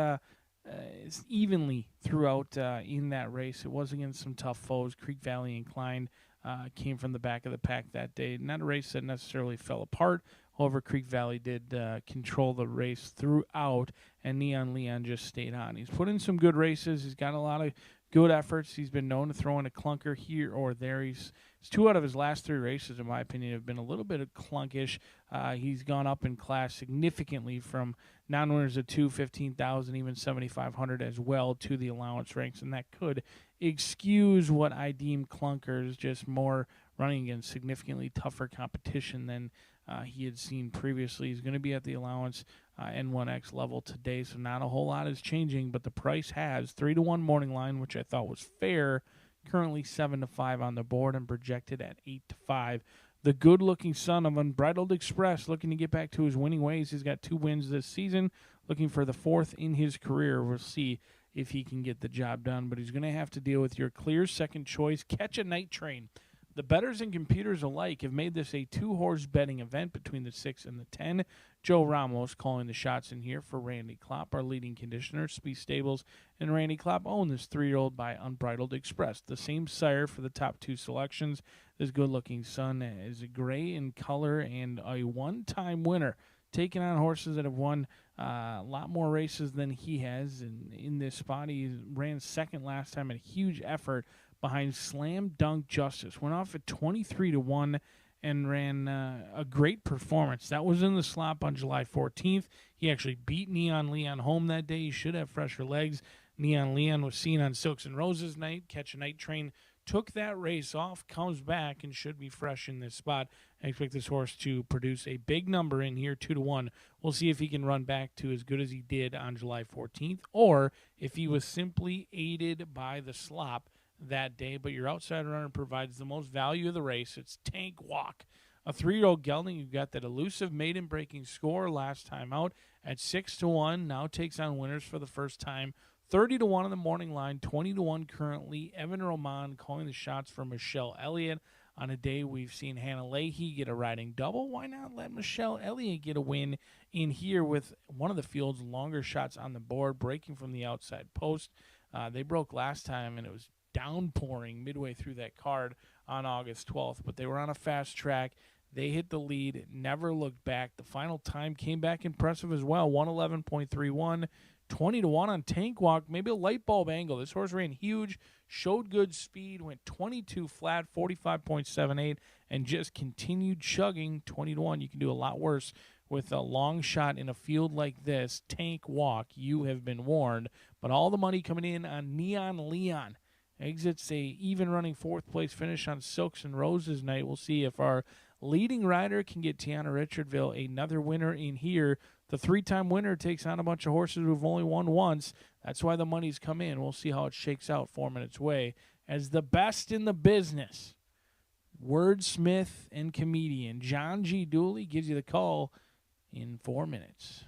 evenly throughout in that race. It was against some tough foes. Creek Valley Inclined came from the back of the pack that day. Not a race that necessarily fell apart. However, Creek Valley did control the race throughout, and Neon Leon just stayed on. He's put in some good races. He's got a lot of good efforts. He's been known to throw in a clunker here or there. He's 2 out of his last 3 races, in my opinion, have been a little bit of clunkish. He's gone up in class significantly from non-winners of 2, 15,000, even 7,500 as well to the allowance ranks, and that could excuse what I deem clunkers, just more running against significantly tougher competition than he had seen previously. He's going to be at the allowance N1X level today, so not a whole lot is changing, but the price has 3-1 morning line, which I thought was fair. Currently 7-5 on the board and projected at 8-5. The good-looking son of Unbridled Express looking to get back to his winning ways. He's got 2 wins this season, looking for the 4th in his career. We'll see if he can get the job done, but he's going to have to deal with your clear second choice, Catch a Night Train. The bettors and computers alike have made this a 2-horse betting event between the 6 and the 10. Joe Ramos calling the shots in here for Randy Klopp, our leading conditioner. Speed Stables and Randy Klopp own this 3-year-old by Unbridled Express. The same sire for the top 2 selections. This good-looking son is a gray in color and a one-time winner, taking on horses that have won a lot more races than he has. And in this spot, he ran second last time, a huge effort behind Slam Dunk Justice. Went off at 23-1 and ran a great performance. That was in the slop on July 14th. He actually beat Neon Leon home that day. He should have fresher legs. Neon Leon was seen on Silks and Roses night. Catch a Night Train took that race off, comes back, and should be fresh in this spot. I expect this horse to produce a big number in here, 2-1. We'll see if he can run back to as good as he did on July 14th, or if he was simply aided by the slop that day. But your outside runner provides the most value of the race. It's Tank Walk, a 3-year-old gelding who got that elusive maiden breaking score last time out at 6-1. Now takes on winners for the first time. 30-1 on the morning line, 20-1 currently. Evan Roman calling the shots for Michelle Elliott. On a day we've seen Hannah Leahy get a riding double, why not let Michelle Elliott get a win in here with one of the field's longer shots on the board, breaking from the outside post. They broke last time, and it was downpouring midway through that card on August 12th, but they were on a fast track. They hit the lead, never looked back. The final time came back impressive as well, 111.31, 20-1 on Tank Walk, maybe a light bulb angle. This horse ran huge, showed good speed, went 22 flat, 45.78, and just continued chugging. 20-1. You can do a lot worse with a long shot in a field like this. Tank Walk, you have been warned. But all the money coming in on Neon Leon. Exits a even running 4th place finish on Silks and Roses night. We'll see if our leading rider can get Tiana Richardville another winner in here. The 3-time winner takes on a bunch of horses who've only won once. That's why the money's come in. We'll see how it shakes out 4 minutes away. As the best in the business, wordsmith and comedian John G. Dooley gives you the call in 4 minutes.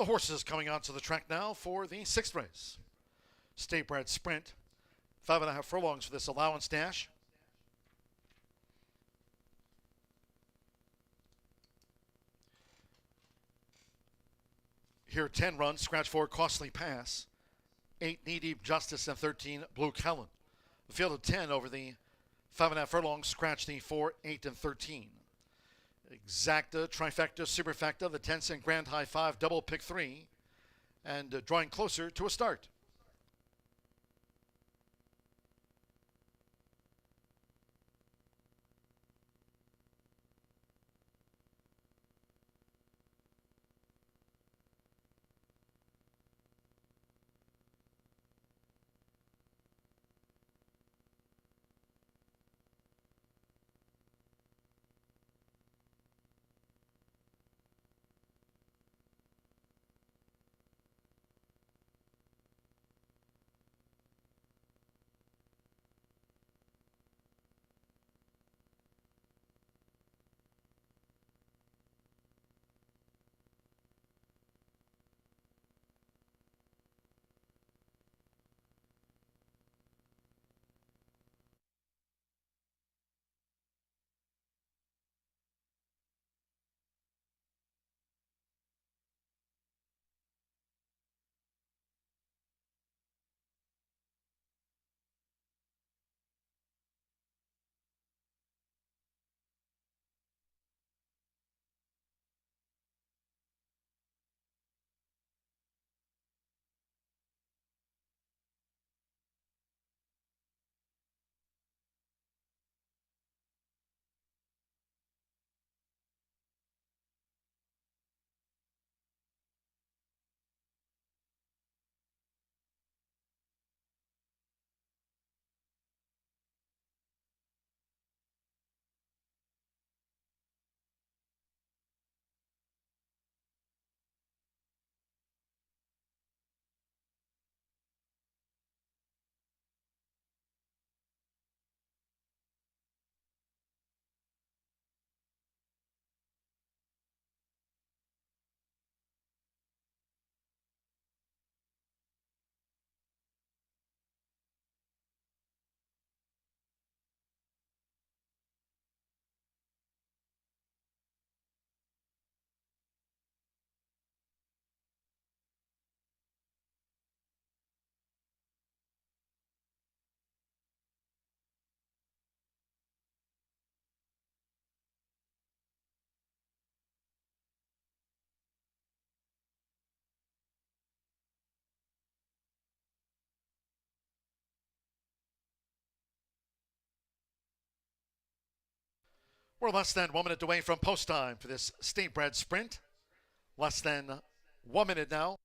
The horses coming onto the track now for the 6th race. State bred sprint. 5.5 furlongs for this allowance dash. Here 10 runs, scratch 4, Costly Pass. 8, Knee Deep Justice, and 13, Blue Kellen. The field of 10 over the 5.5 furlongs, scratch the 4, 8, and 13. Exacta, Trifecta, Superfecta, the 10-cent Grand High 5, Double Pick 3, and drawing closer to a start. We're less than 1 minute away from post time for this state bred sprint. Less than 1 minute now.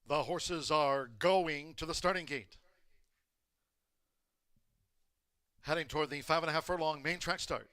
The horses are going to the starting gate. Heading toward the 5.5 furlong main track start.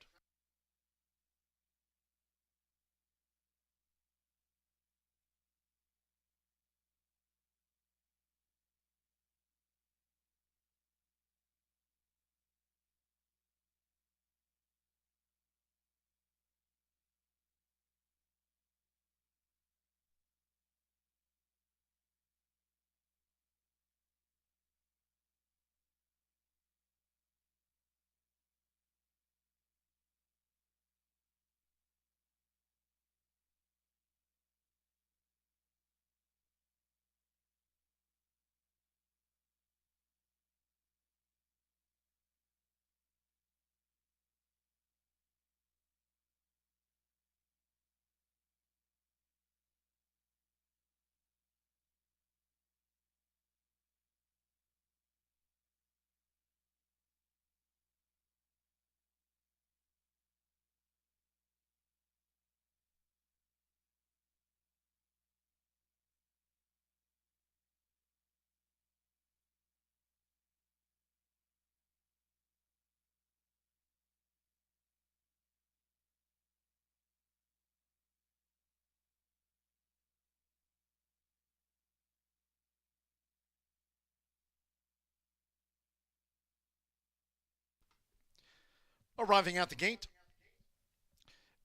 Arriving at the gate,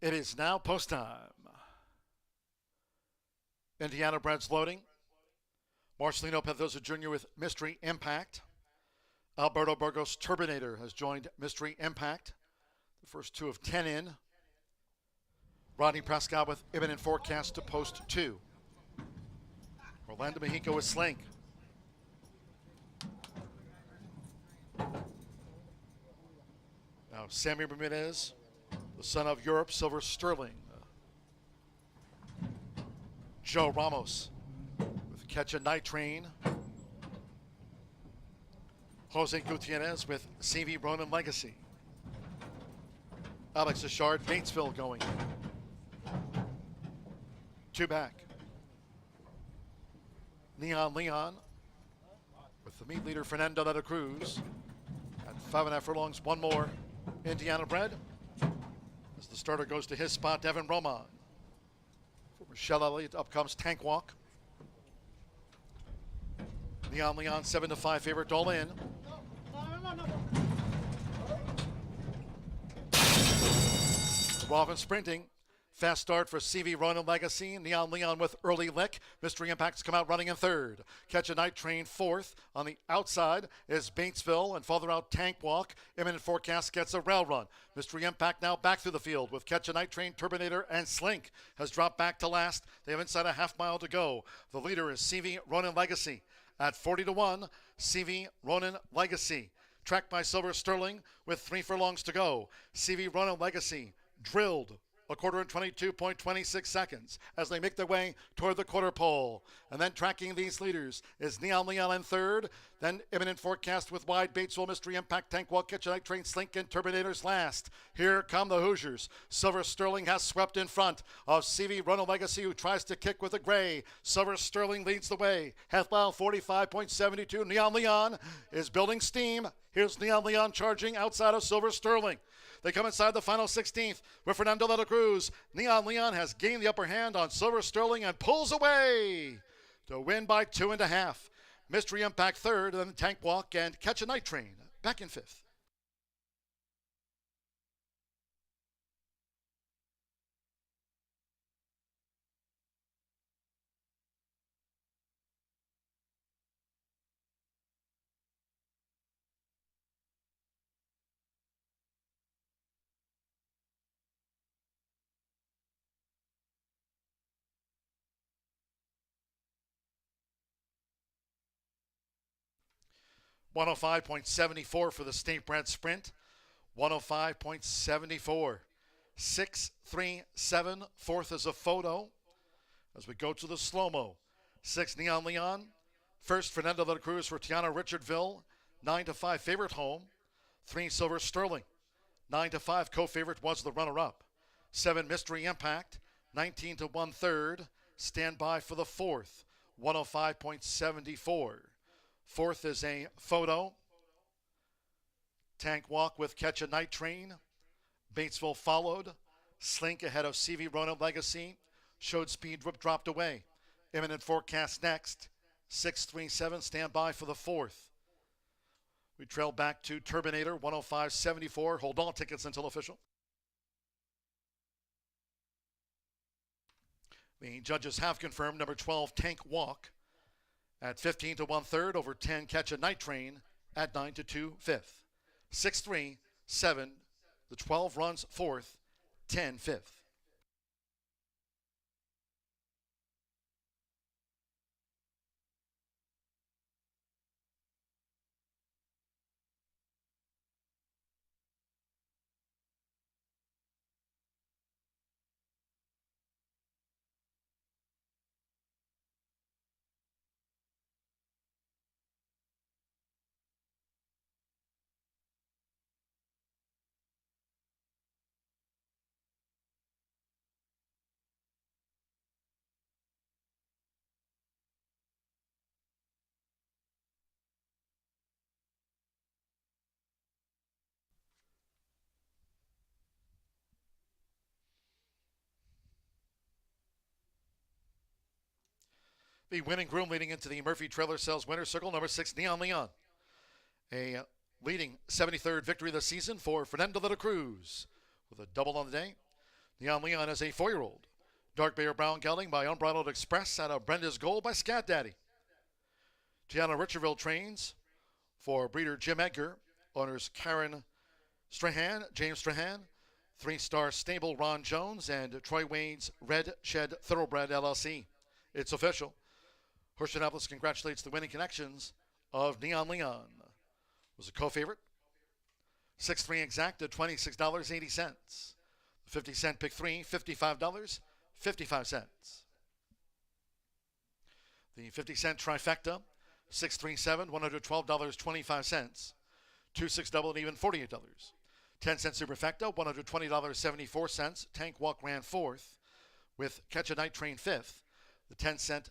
it is now post time. Indiana Breds loading. Marcelino Pedrosa Jr. with Mystery Impact. Alberto Burgos Turbinator has joined Mystery Impact. The first 2 of 10 in. Rodney Prescott with Imminent Forecast to post 2. Orlando Mexico with Slink. Now Sammy Bermudez, the son of Europe, Silver Sterling. Joe Ramos with Catch a Night Train. Jose Gutierrez with CV Ronin Legacy. Alex Ashard, Batesville going. 2 back. Neon Leon with the meat leader Fernando de la Cruz. At 5.5 furlongs, 1 more. Indiana Bred. As the starter goes to his spot, Devin Roman. For Michelle Elliott, up comes Tank Walk. Neon Leon, 7-5 favorite, all in. Robin sprinting. Fast start for CV Ronin Legacy. Neon Leon with early lick. Mystery Impacts come out running in 3rd. Catch a Night Train 4th. On the outside is Batesville and farther out Tank Walk. Imminent Forecast gets a rail run. Mystery Impact now back through the field with Catch a Night Train, Turbinator, and Slink has dropped back to last. They have inside a half mile to go. The leader is CV Ronin Legacy. At 40-1, CV Ronin Legacy. Tracked by Silver Sterling with 3 furlongs to go. CV Ronin Legacy drilled a quarter in 22.26 seconds as they make their way toward the quarter pole. And then tracking these leaders is Neon Leon in 3rd. Then Imminent Forecast with Wide, Batesville, Mystery Impact, Tank Walk, Catch a Night Train, Slink, and Turbinators last. Here come the Hoosiers. Silver Sterling has swept in front of CV Ronin Legacy, who tries to kick with a gray. Silver Sterling leads the way. Half mile 45.72. Neon Leon is building steam. Here's Neon Leon charging outside of Silver Sterling. They come inside the final 16th with Fernando de la Cruz. Neon Leon has gained the upper hand on Silver Sterling and pulls away to win by 2.5. Mystery Impact 3rd, and then Tank Walk and Catch a Night Train back in 5th. .105.74 for the State Bred Sprint. 105.74. 6-3-7. 4th is a photo. As we go to the slow-mo. 6 Neon Leon. 1st Fernando de la Cruz for Tiana Richardville. 9-5 favorite home. 3 Silver Sterling. 9-5 co-favorite was the runner-up. 7 Mystery Impact. 19-1 3rd. Stand by for the 4th. 105.74. 4th is a photo. Tank Walk with Catch a Night Train. Batesville followed. Slink ahead of CV Ronin Legacy. Showed speed, dropped away. Imminent Forecast next. 6-3-7, stand by for the 4th. We trail back to Turbinator, 105.74. Hold all tickets until official. The judges have confirmed number 12, Tank Walk, at 15-1 3rd, over 10 Catch a Night Train at 9-2 5th. 6-3, 7, the 12 runs 4th, 10 5th. The winning groom leading into the Murphy Trailer Sales winner circle, number 6, Neon Leon. A leading 73rd victory of the season for Fernando de la Cruz with a double on the day. Neon Leon is a 4-year-old. Dark Bear Brown Gelding by Unbridled Express out of Brenda's Gold by Scat Daddy. Gianna Richardville trains for breeder Jim Edgar. Owners Karen Strahan, James Strahan. 3-star stable Ron Jones and Troy Wade's Red Shed Thoroughbred LLC. It's official. Horseshoe Indianapolis congratulates the winning connections of Neon Leon. Was a co-favorite. 6-3 exact at $26.80. The 50-cent pick 3, $55.55. The 50-cent trifecta, 637, $112.25. 2-6 double and even $48. 10-cent superfecta, $120.74. Tank Walk ran 4th with Catch a Night Train 5th. The 10-cent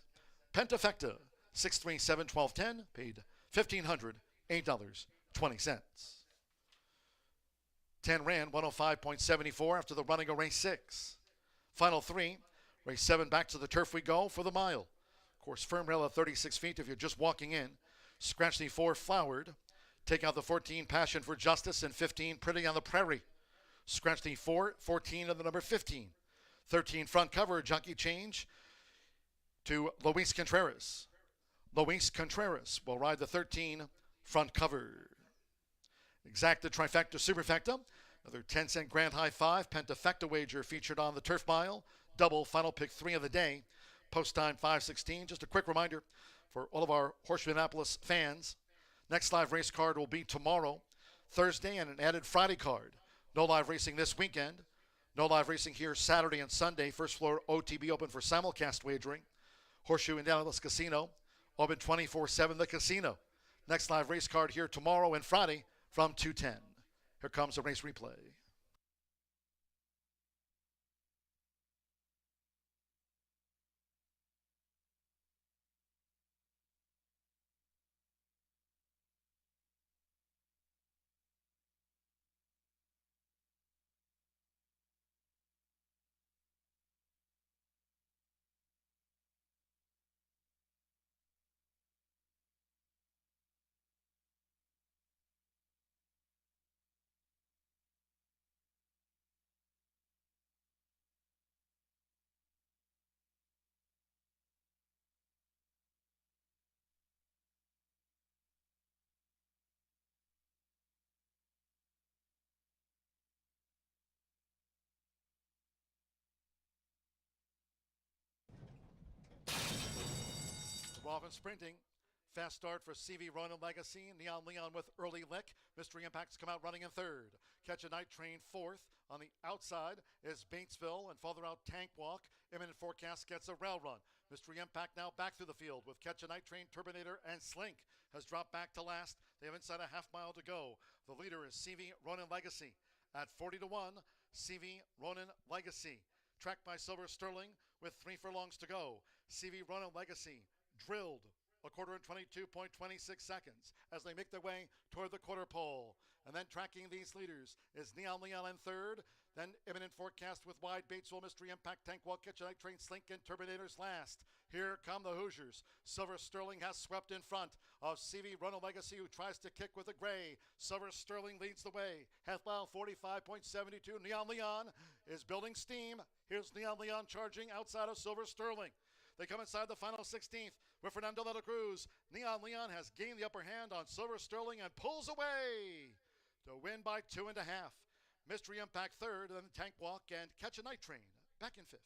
pentafecta, 637, $12.10, paid $1,508.20. 10 ran 105.74 after the running of race 6. Final 3, race 7 back to the turf we go for the mile. Of course, firm rail at 36 feet if you're just walking in. Scratch the 4 Flowered. Take out the 14 Passion for Justice and 15 Pretty on the Prairie. Scratch the 4, 14 and the number 15. 13 Front Cover Junkie Change to Luis Contreras. Luis Contreras will ride the 13 Front Cover. Exacta Trifecta Superfecta. Another 10-cent Grand High 5 Pentafecta wager featured on the Turf Mile. Double final pick 3 of the day. Post time 5:16. Just a quick reminder for all of our Horseshoe Indianapolis fans. Next live race card will be tomorrow, Thursday, and an added Friday card. No live racing this weekend. No live racing here Saturday and Sunday. First floor OTB open for simulcast wagering. Horseshoe Indianapolis Casino, open 24/7 the casino. Next live race card here tomorrow and Friday from 2:10. Here comes a race replay. Robin sprinting. Fast start for CV Ronan Legacy. Neon Leon with early lick. Mystery Impacts come out running in 3rd. Catch a Night Train 4th. On the outside is Batesville and farther out Tank Walk. Imminent Forecast gets a rail run. Mystery Impact now back through the field with Catch a Night Train, Turbinator, and Slink has dropped back to last. They have inside a half mile to go. The leader is CV Ronan Legacy. At 40-1, CV Ronan Legacy. Tracked by Silver Sterling with 3 furlongs to go. CV Ronan Legacy drilled a quarter in 22.26 seconds as they make their way toward the quarter pole. And then tracking these leaders is Neon Leon in 3rd. Then Imminent Forecast with Wide Batesville, Mystery Impact, Tank Walk, Kitchen Night Train, Slink, and Terminators last. Here come the Hoosiers. Silver Sterling has swept in front of CV Ronald Legacy, who tries to kick with a gray. Silver Sterling leads the way. Half mile 45.72. Neon Leon is building steam. Here's Neon Leon charging outside of Silver Sterling. They come inside the final 16th with Fernando de la Cruz. Neon Leon has gained the upper hand on Silver Sterling and pulls away to win by 2.5. Mystery Impact 3rd, and then Tank Walk and Catch a Night Train back in 5th.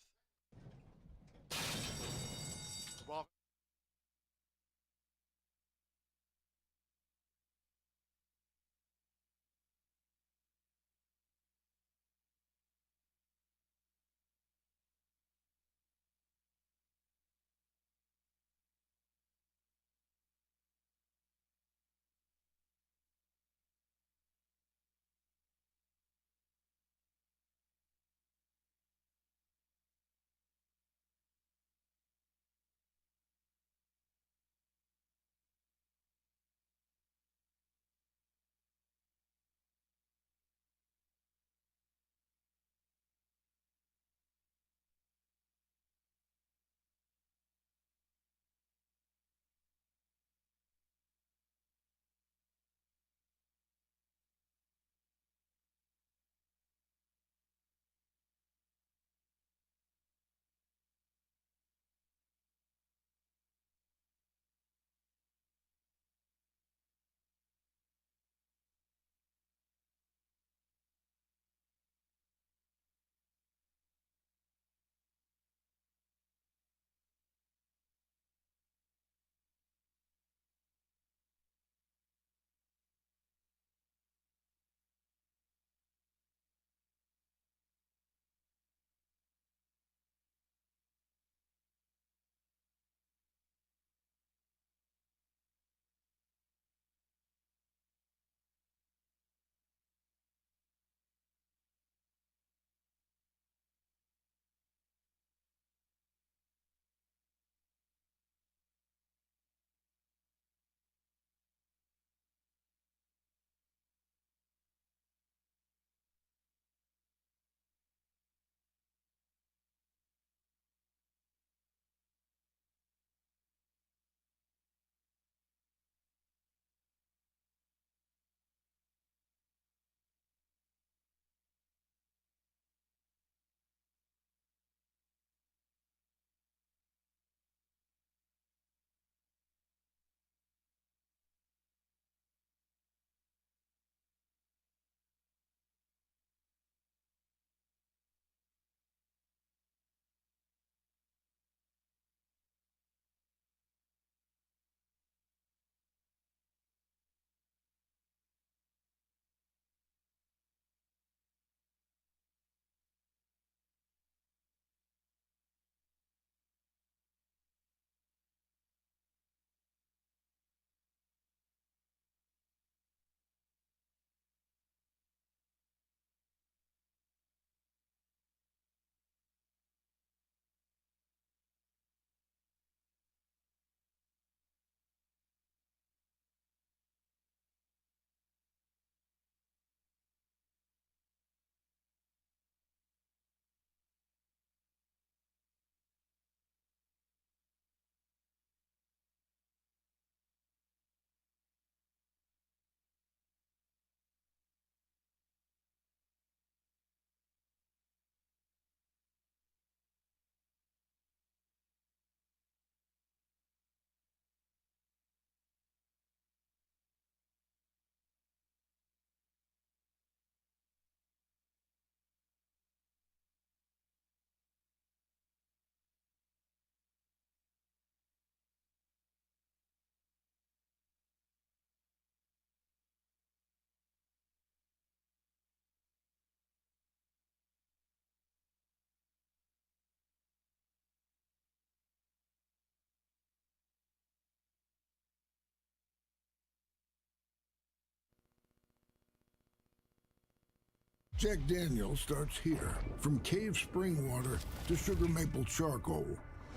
Jack Daniels starts here. From cave spring water to sugar maple charcoal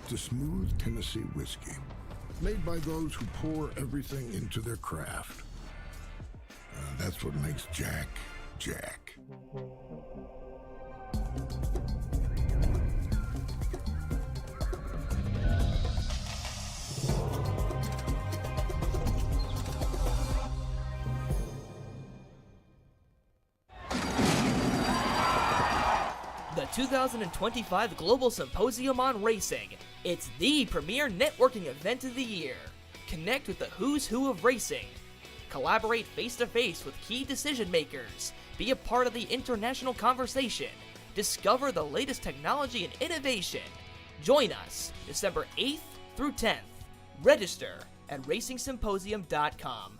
to smooth Tennessee whiskey. Made by those who pour everything into their craft. That's what makes Jack, Jack. The 2025 Global Symposium on Racing. It's the premier networking event of the year. Connect with the who's who of racing. Collaborate face-to-face with key decision makers. Be a part of the international conversation. Discover the latest technology and innovation. Join us December 8th through 10th. Register at racingsymposium.com.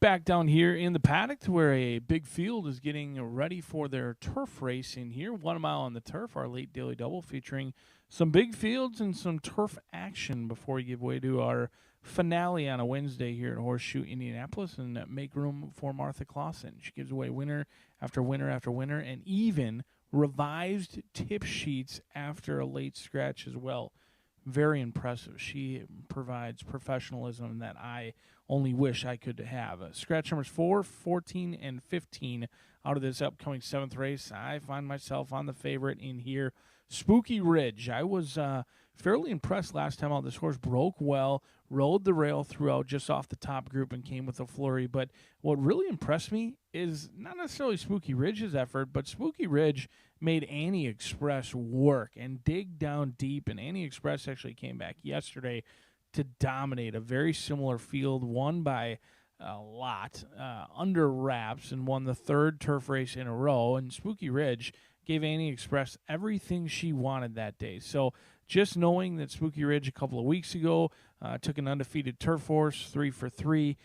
back down here in the paddock to where a big field is getting ready for their turf race in here. 1 mile on the turf, our late daily double featuring some big fields and some turf action before we give way to our finale on a Wednesday here at Horseshoe Indianapolis and make room for Martha Clausen. She gives away winner after winner after winner and even revised tip sheets after a late scratch as well. Very impressive. She provides professionalism that I only wish I could have. Scratch numbers 4, 14, and 15 out of this upcoming 7th race. I find myself on the favorite in here, Spooky Ridge. I was fairly impressed last time out. This horse broke well, rode the rail throughout just off the top group and came with a flurry. But what really impressed me is not necessarily Spooky Ridge's effort, but Spooky Ridge made Annie Express work and dig down deep. And Annie Express actually came back yesterday to dominate a very similar field, won by a lot, under wraps, and won the 3rd turf race in a row. And Spooky Ridge gave Annie Express everything she wanted that day. So just knowing that Spooky Ridge a couple of weeks ago took an undefeated turf horse, 3 for 3,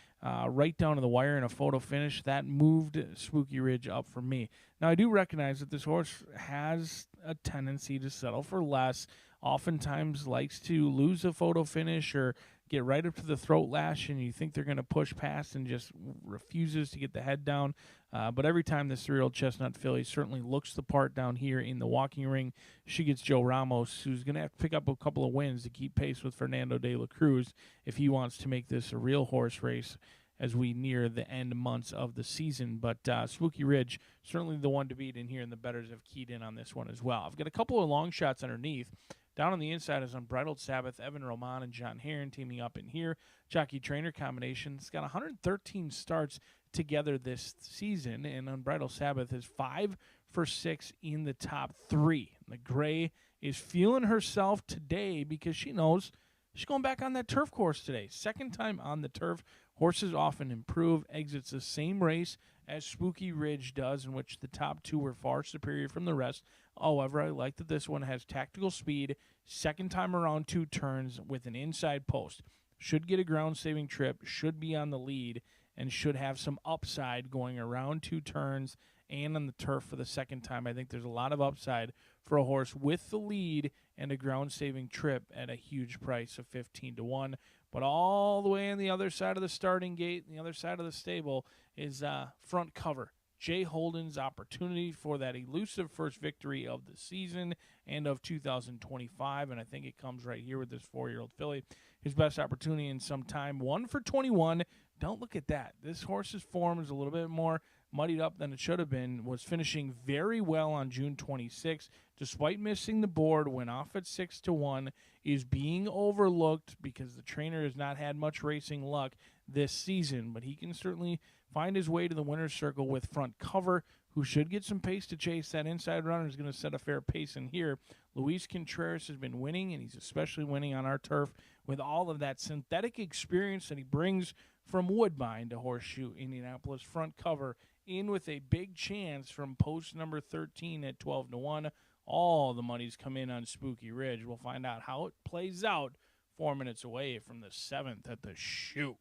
right down to the wire in a photo finish, that moved Spooky Ridge up for me. Now, I do recognize that this horse has a tendency to settle for less, oftentimes likes to lose a photo finish or get right up to the throat lash, and you think they're going to push past and just refuses to get the head down. But every time this 3-year-old Chestnut filly certainly looks the part down here in the walking ring. She gets Joe Ramos, who's going to have to pick up a couple of wins to keep pace with Fernando de la Cruz if he wants to make this a real horse race as we near the end months of the season. But Spooky Ridge, certainly the one to beat in here, and the bettors have keyed in on this one as well. I've got a couple of long shots underneath. Down on the inside is Unbridled Sabbath, Evan Roman and John Heron teaming up in here. Jockey-trainer combination. It's got 113 starts together this season, and Unbridled Sabbath is 5 for 6 in the top 3. And the gray is feeling herself today because she knows she's going back on that turf course today. 2nd time on the turf. Horses often improve. Exits the same race as Spooky Ridge does, in which the top 2 were far superior from the rest. However, I like that this one has tactical speed, 2nd time around 2 turns with an inside post. Should get a ground-saving trip, should be on the lead, and should have some upside going around 2 turns and on the turf for the 2nd time. I think there's a lot of upside for a horse with the lead and a ground-saving trip at a huge price of 15-1. But all the way on the other side of the starting gate, and the other side of the stable, is Front Cover. Jay Holden's opportunity for that elusive first victory of the season and of 2025, and I think it comes right here with this 4-year-old filly. His best opportunity in some time, 1 for 21. Don't look at that. This horse's form is a little bit more muddied up than it should have been. Was finishing very well on June 26, despite missing the board, went off at 6-1, is being overlooked because the trainer has not had much racing luck this season, but he can certainly find his way to the winner's circle with Front Cover, who should get some pace to chase. That inside runner is going to set a fair pace in here. Luis Contreras has been winning, and he's especially winning on our turf with all of that synthetic experience that he brings from Woodbine to Horseshoe Indianapolis. Front Cover in with a big chance from post number 13 at 12-1. All the money's come in on Spooky Ridge. We'll find out how it plays out 4 minutes away from the 7th at the Shoe.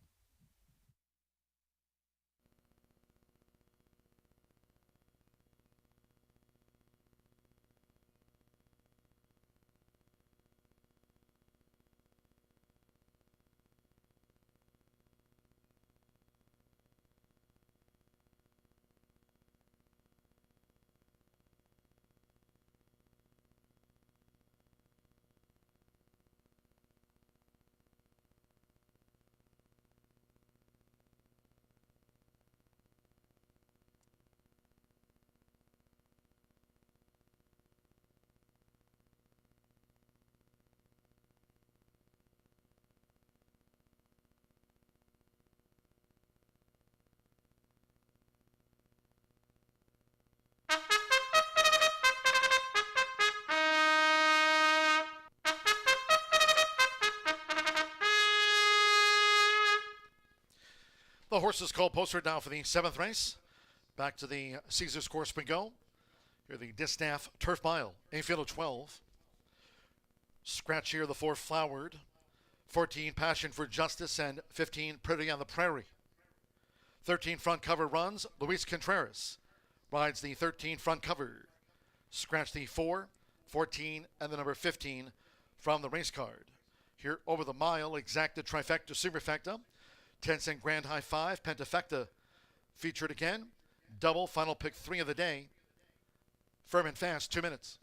The horses called posted now for the 7th race. Back to the Caesars course we go. Here the Distaff Turf Mile, a field of 12. Scratch here, the 4 Flowered, 14 Passion for Justice, and 15 Pretty on the Prairie. 13 front cover runs, Luis Contreras. Rides the 13 front cover. Scratch the 4, 14, and the number 15 from the race card. Here over the mile, exacta, trifecta, superfecta. 10-cent grand high 5, pentafecta featured again. Double, final pick 3 of the day. Firm and fast, 2 minutes.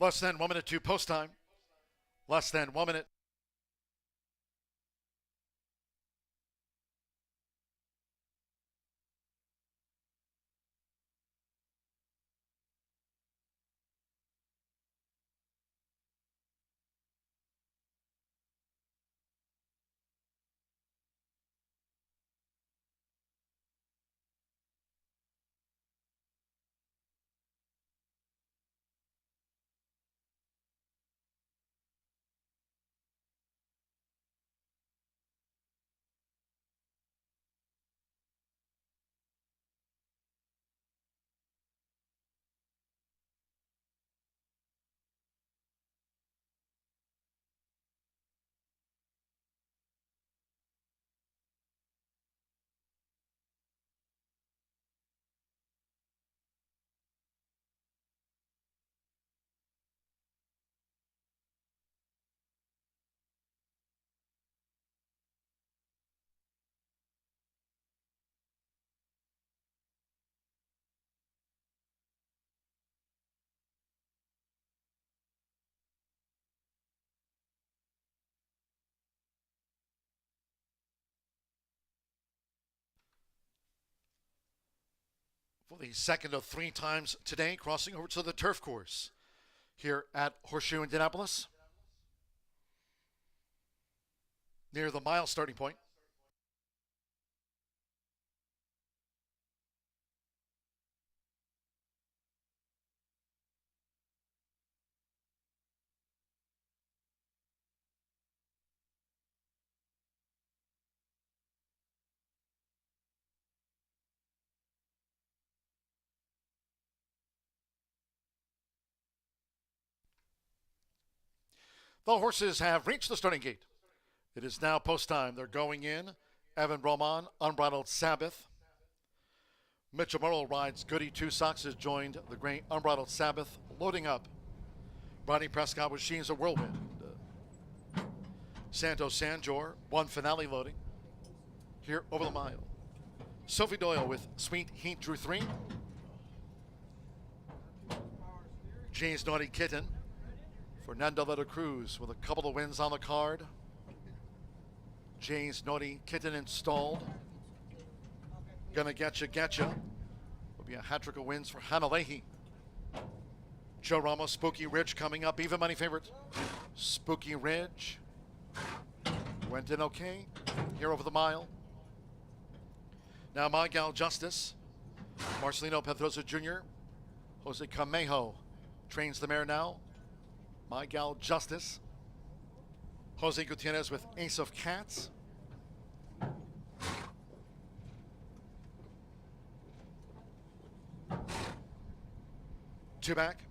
Less than 1 minute to post time. Less than 1 minute. for the second of 3 times today, crossing over to the turf course here at Horseshoe Indianapolis, near the mile starting point. The horses have reached the starting gate. It is now post time. They're going in. Evan Roman, Unbridled Sabbath. Mitchell Murrow rides Goody Two Socks, has joined the great Unbridled Sabbath, loading up. Bronny Prescott with Sheens of Whirlwind. Santos Sanjor, One Finale loading. Here over the mile. Sophie Doyle with Sweet Heat drew 3. James Naughty Kitten. Fernando de la Cruz with a couple of wins on the card. James Naughty Kitten installed. Gonna Getcha. Will be a hat trick of wins for Hannah Leahy. Joe Ramos, Spooky Ridge coming up. Even money favorite. Spooky Ridge. Went in okay. Here over the mile. Now My Gal Justice. Marcelino Pedrosa Jr. Jose Camejo trains the mare now. My Gal Justice. Jose Gutierrez with Ace of Cats. Two back.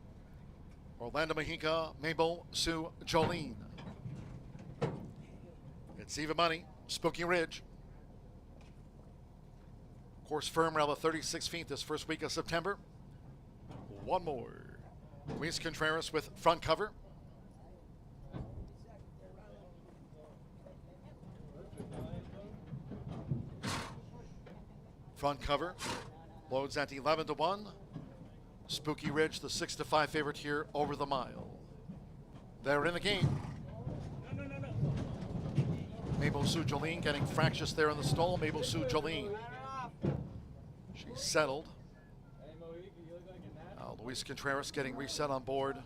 Orlando Mejica, Mabel Sue Jolene. It's even money. Spooky Ridge. Course firm around the 36 feet this first week of September. One more. Luis Contreras with Front Cover. Front Cover loads at 11-1. Spooky Ridge, the 6-5 favorite here over the mile. They're in the game. Mabel Sue Jolene getting fractious there in the stall. Mabel Sue Jolene. She's settled. Luis Contreras getting reset on board.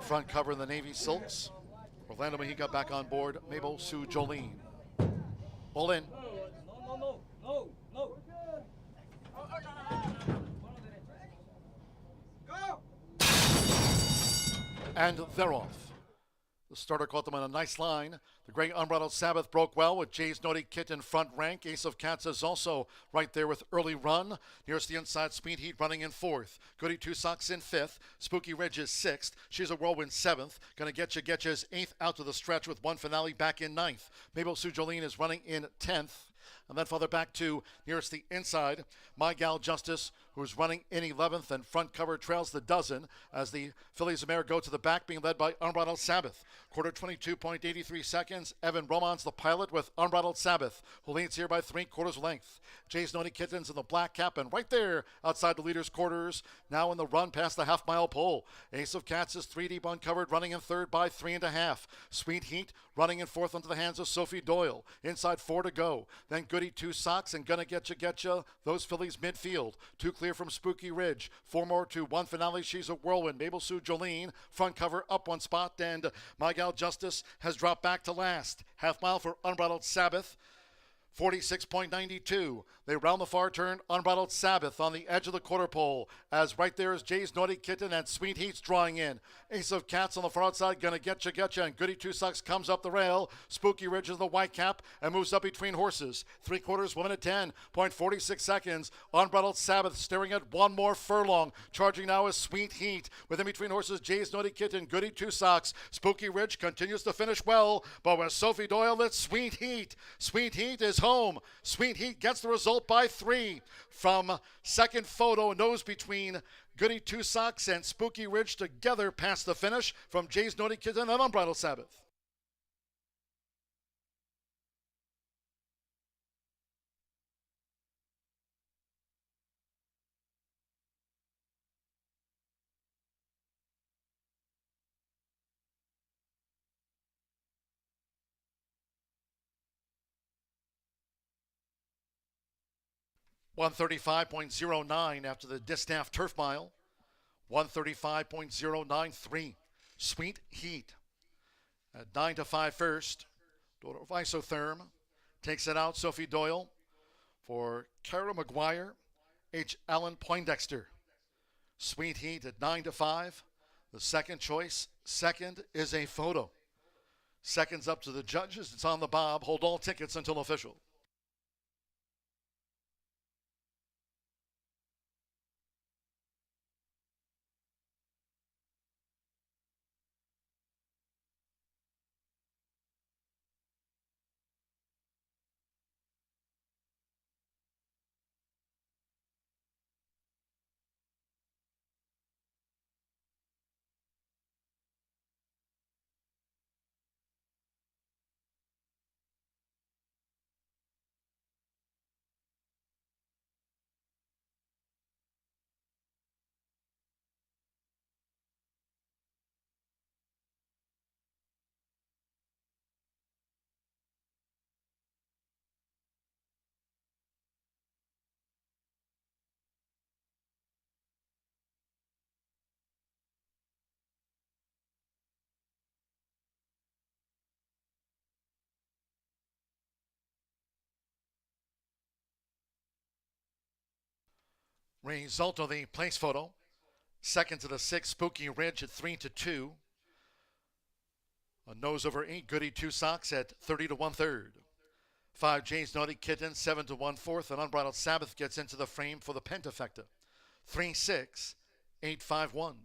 Front Cover in the Navy Silks. Orlando Mejica back on board. Mabel Sue Jolene. All in. And they're off. The starter caught them on a nice line. The great Unbridled Sabbath broke well with Jay's Naughty Kitten front rank. Ace of Cats is also right there with early run. Nearest the inside, Speed Heat running in 4th. Goody Two Socks in 5th. Spooky Ridge is 6th. She's a Whirlwind 7th. Gonna Getcha is 8th out to the stretch with One Finale back in 9th. Mabel Sue Jolene is running in 10th. And then farther back to nearest the inside, My Gal Justice, who's running in 11th, and Front Cover trails the dozen as the fillies of mare go to the back, being led by Unbridled Sabbath. Quarter 22.83 seconds. Evan Roman's the pilot with Unbridled Sabbath, who leads here by 3/4 length. Jay's Naughty Kittens in the black cap, and right there outside the leader's quarters, now in the run past the half-mile pole. Ace of Cats is 3 deep uncovered, running in 3rd by 3.5. Sweet Heat running in 4th into the hands of Sophie Doyle. Inside 4 to go. Then Goody Two Socks and Gonna Getcha, those fillies midfield. 2 clear from Spooky Ridge. 4 more to One Finale, She's a Whirlwind. Mabel Sue Jolene, Front Cover up 1 spot, and My Gal Justice has dropped back to last. Half mile for Unbridled Sabbath. 46.92. They round the far turn. Unbridled Sabbath on the edge of the quarter pole. As right there is Jay's Naughty Kitten and Sweet Heat's drawing in. Ace of Cats on the far outside. Gonna Getcha, and Goody Two Socks comes up the rail. Spooky Ridge is the white cap and moves up between horses. 3/4, 1 minute 10.46 seconds. Unbridled Sabbath staring at 1 more furlong. Charging now is Sweet Heat. Within between horses, Jay's Naughty Kitten, Goody Two Socks. Spooky Ridge continues to finish well, but with Sophie Doyle, it's Sweet Heat. Sweet Heat is home. Sweet Heat gets the result by 3. From second photo, nose between Goody Two Socks and Spooky Ridge together past the finish from Jay's Naughty Kitten and Unbridled Sabbath. 135.09 after the Distaff Turf Mile. 135.093. Sweet Heat. At 9-5 first. Daughter of Isotherm takes it out. Sophie Doyle for Kara McGuire. H. Allen Poindexter. Sweet Heat at 9-5. The second choice. Second is a photo. Seconds up to the judges. It's on the bob. Hold all tickets until official. Result of the place photo. Second to the 6, Spooky Ridge at 3-2. A nose over 8, Goody Two Socks at 30 to 1/3. 5, Jay's Naughty Kitten, 7 to 1/4. And Unbridled Sabbath gets into the frame for the Pentafecta. 3-6, 8-5-1.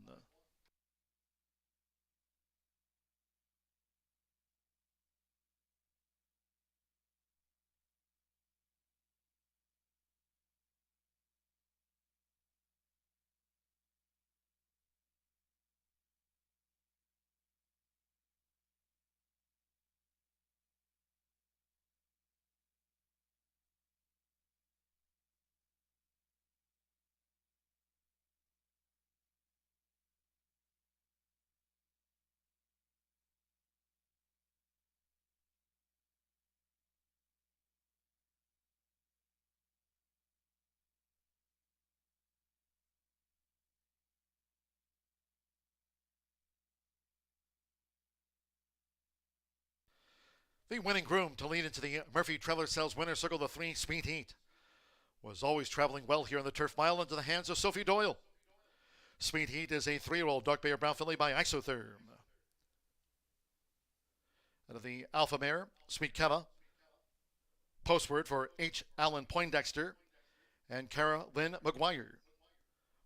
The winning groom to lead into the Murphy Trailer Sales Winner Circle, the 3, Sweet Heat, was always traveling well here in the Turf Mile into the hands of Sophie Doyle. Sweet Heat is a 3-year-old dark bay or brown filly by Isotherm. Out of the Alpha Mare, Sweet Keva, postword for H. Allen Poindexter and Kara Lynn McGuire.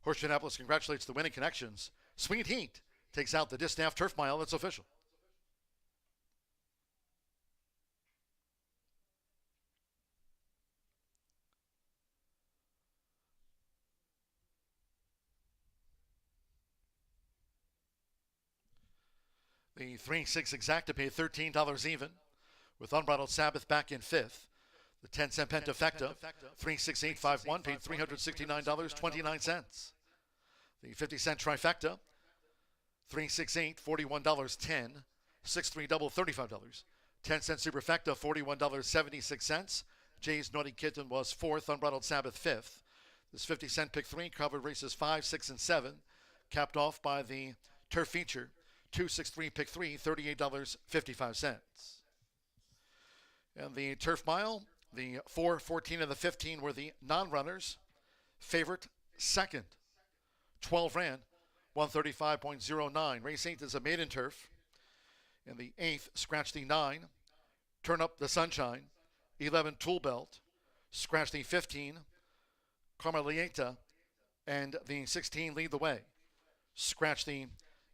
Horseshoe Indianapolis congratulates the winning connections. Sweet Heat takes out the Distaff Turf Mile. That's official. The 3-6 exacta paid $13 even, with Unbridled Sabbath back in 5th. The 10-cent Pentafecta, 36851, paid $369.29. The 50-cent Trifecta, 368, $41.10. 6-3 double, $35. 10-cent Superfecta, $41.76. Jay's Naughty Kitten was 4th, Unbridled Sabbath 5th. This 50-cent pick 3 covered races 5, 6, and 7, capped off by the Turf Feature. 263 pick 3, $38.55. And the Turf Mile, the 4, 14, and the 15 were the non-runners. Favorite, second. 12 ran, 135.09. Race 8 is a maiden turf. In the 8th, scratch the 9. Turn Up the Sunshine. 11, Tool Belt. Scratch the 15. Carmelieta. And the 16, Lead the Way. Scratch the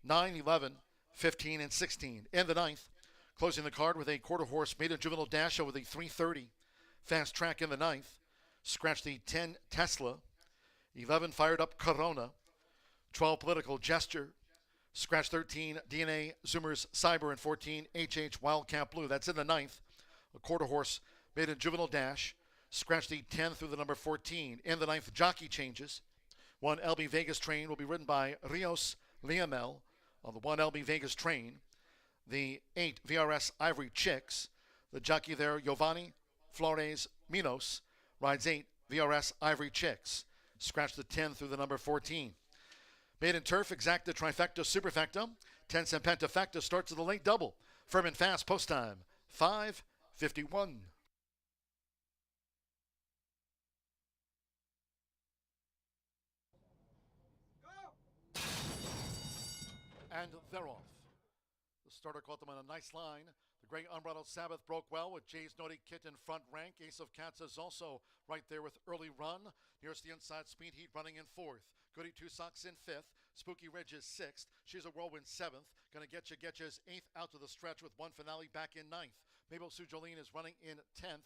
9, 11, 15, and 16. In the 9th, closing the card with a quarter horse maiden juvenile dash over the 3:30 fast track in the 9th. Scratch the 10, Tesla. 11, Fired Up Corona. 12, Political Gesture. Scratch 13, DNA Zoomers Cyber. And 14, HH Wildcat Blue. That's in the 9th. A quarter horse maiden juvenile dash. Scratch the 10 through the number 14. In the 9th, jockey changes. 1 LB Vegas train will be ridden by Rios Liamel on the 1 LB Vegas train. The 8 VRS Ivory Chicks. The jockey there, Giovanni Flores Minos, rides 8 VRS Ivory Chicks. Scratch the 10 through the number 14. Made in Turf, Exacta Trifecta Superfecta. 10 cent Pentafecta starts to the late double. Firm and fast, post time 5:51. And they're off. The starter caught them on a nice line. The Great Unbridled Sabbath broke well with Jay's Naughty Kitten front rank. Ace of Cats is also right there with early run. Nearest the inside, Speed Heat running in fourth. Goody Two Socks in fifth. Spooky Ridge is sixth. She's a Whirlwind seventh. Gonna Get You is eighth out to the stretch with one finale back in ninth. Mabel Sue Jolene is running in 10th.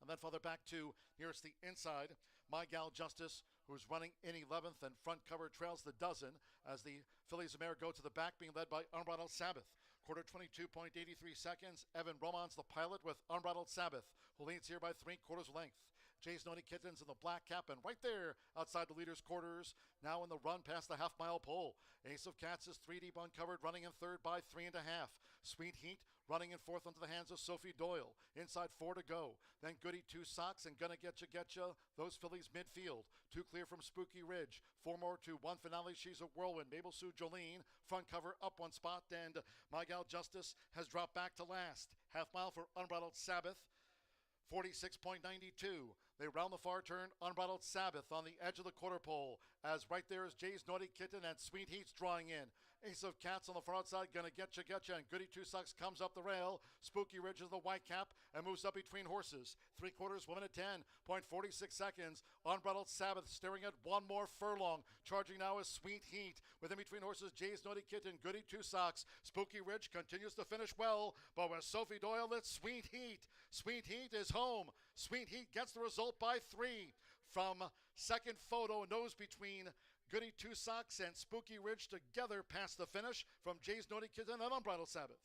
And then farther back to nearest the inside, My Gal Justice, who's running in 11th, and front cover trails the dozen as the fillies of Mare go to the back, being led by Unbridled Sabbath. Quarter 22.83 seconds. Evan Roman's the pilot with Unbridled Sabbath, who leads here by 3/4 length. Jay's Naughty Kittens in the black cap, and right there outside the leader's quarters, now in the run past the half-mile pole. Ace of Cats is 3 deep uncovered, running in third by 3.5. Sweet Heat running in fourth into the hands of Sophie Doyle. Inside 4 to go. Then Goody Two Socks and Gonna Get You. Those fillies midfield. 2 clear from Spooky Ridge. 4 more to one finale. She's a Whirlwind. Mabel Sue Jolene, front cover up 1 spot, and My Gal Justice has dropped back to last. Half mile for Unbridled Sabbath. 46.92. They round the far turn. Unbridled Sabbath on the edge of the quarter pole, as right there is Jay's Naughty Kitten and Sweet Heat's drawing in. Ace of Cats on the far outside, Gonna Get You, and Goody Two Socks comes up the rail. Spooky Ridge is the white cap and moves up between horses. 3/4, 1 minute 10.46 seconds. Unbridled Sabbath staring at one more furlong. Charging now is Sweet Heat. Within between horses, Jay's Naughty Kitten, Goody Two Socks. Spooky Ridge continues to finish well, but with Sophie Doyle, it's Sweet Heat. Sweet Heat is home. Sweet Heat gets the result by 3. From second photo, nose between Goody Two Socks and Spooky Ridge together past the finish from Jay's Naughty Kitten and Unbridled Sabbath.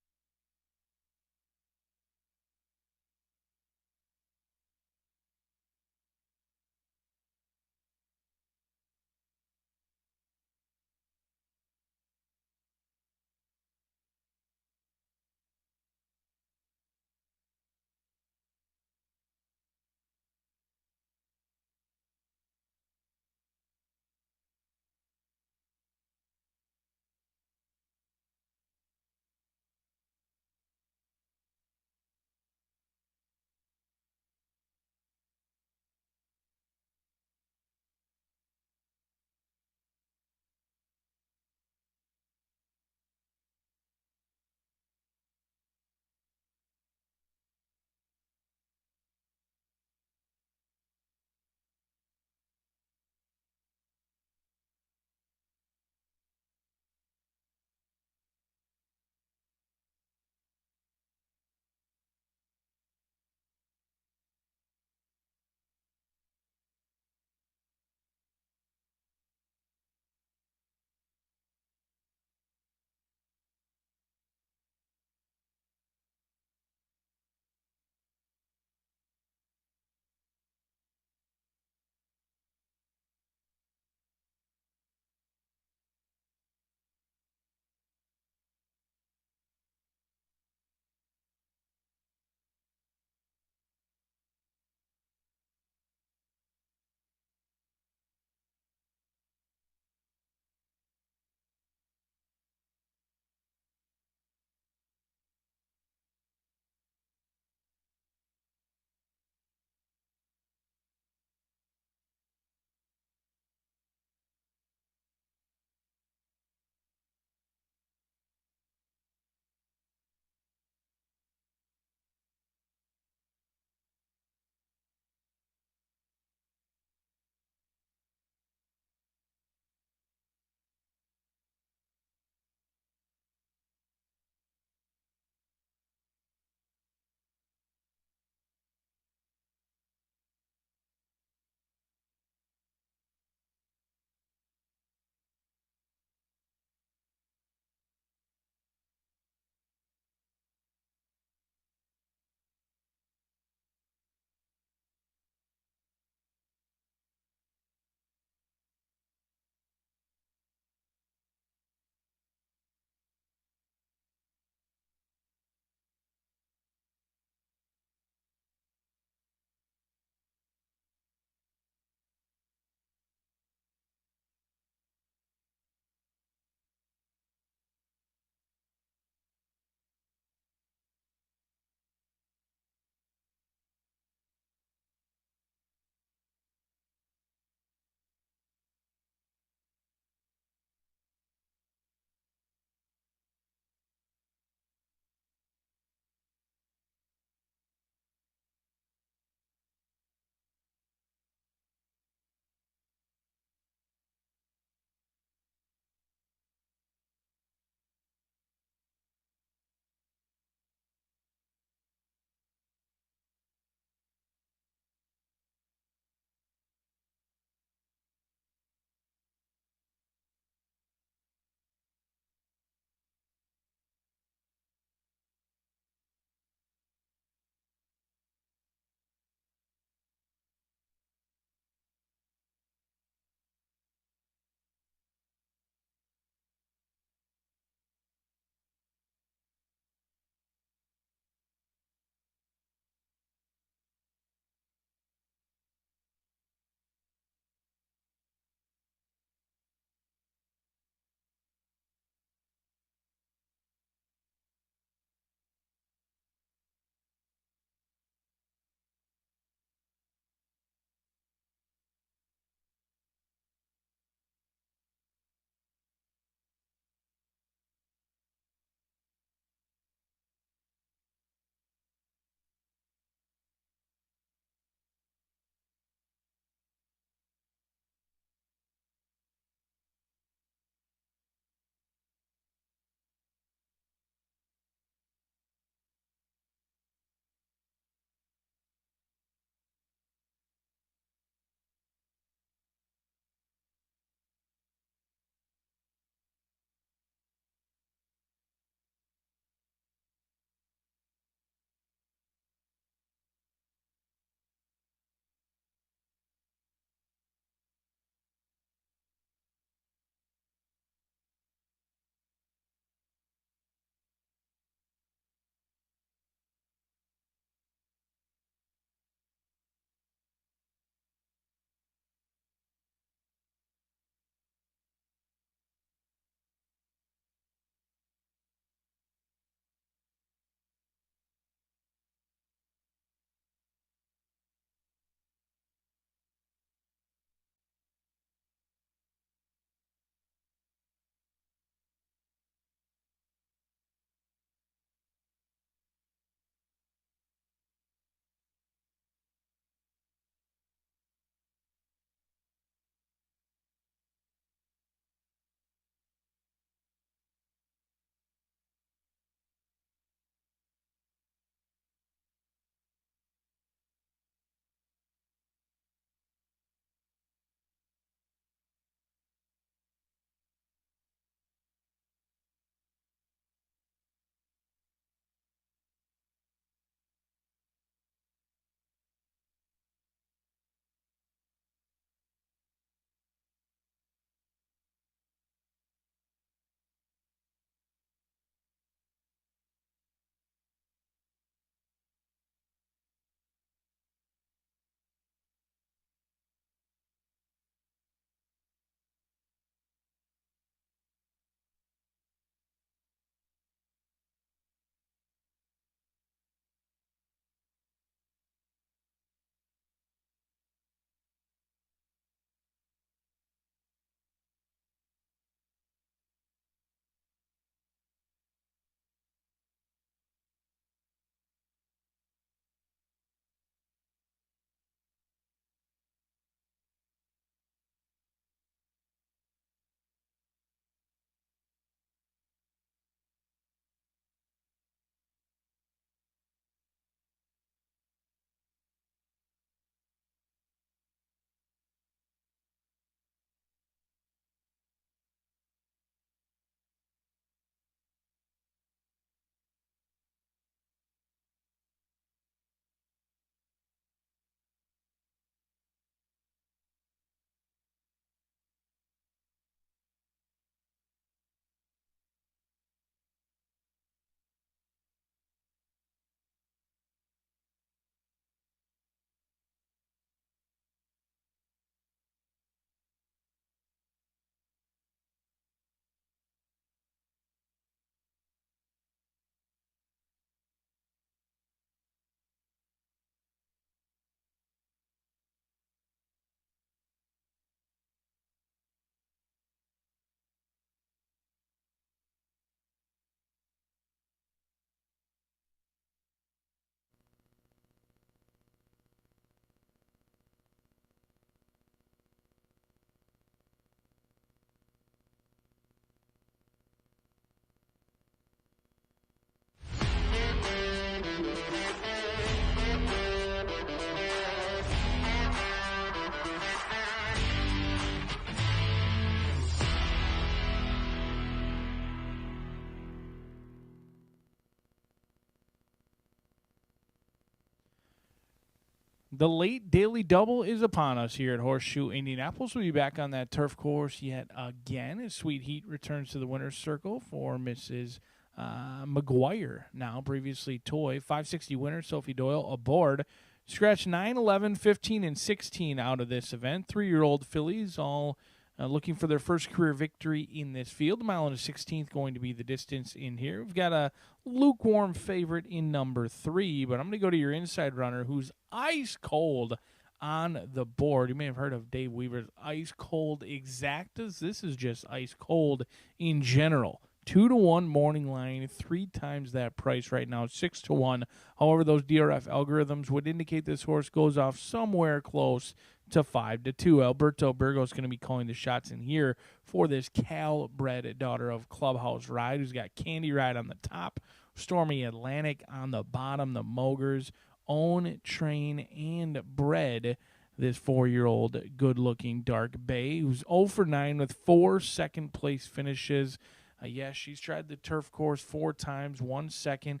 The late daily double is upon us here at Horseshoe Indianapolis. We'll be back on that turf course yet again as Sweet Heat returns to the winner's circle for Mrs. McGuire, now previously Toy. 560 winner, Sophie Doyle, aboard. Scratch 9, 11, 15, and 16 out of this event. 3-year-old fillies all looking for their first career victory in this field. A mile and a 16th going to be the distance in here. We've got a lukewarm favorite in number 3, but I'm going to go to your inside runner who's ice cold on the board. You may have heard of Dave Weaver's ice cold exactas. This is just ice cold in general. 2-1 morning line, 3 times that price right now, 6-1. However, those DRF algorithms would indicate this horse goes off somewhere close to 5-2. Alberto Burgos is going to be calling the shots in here for this Cal-bred daughter of Clubhouse Ride, who's got Candy Ride on the top, Stormy Atlantic on the bottom, the Mogers, Own, Train, and Bred. This 4-year-old good-looking Dark Bay, who's 0 for 9 with 4 second-place finishes. Yes, she's tried the turf course 4 times, 1 second.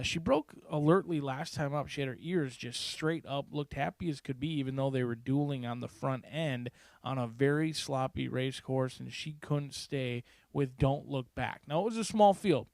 She broke alertly last time up. She had her ears just straight up, looked happy as could be, even though they were dueling on the front end on a very sloppy race course, and she couldn't stay with Don't Look Back. Now, it was a small field,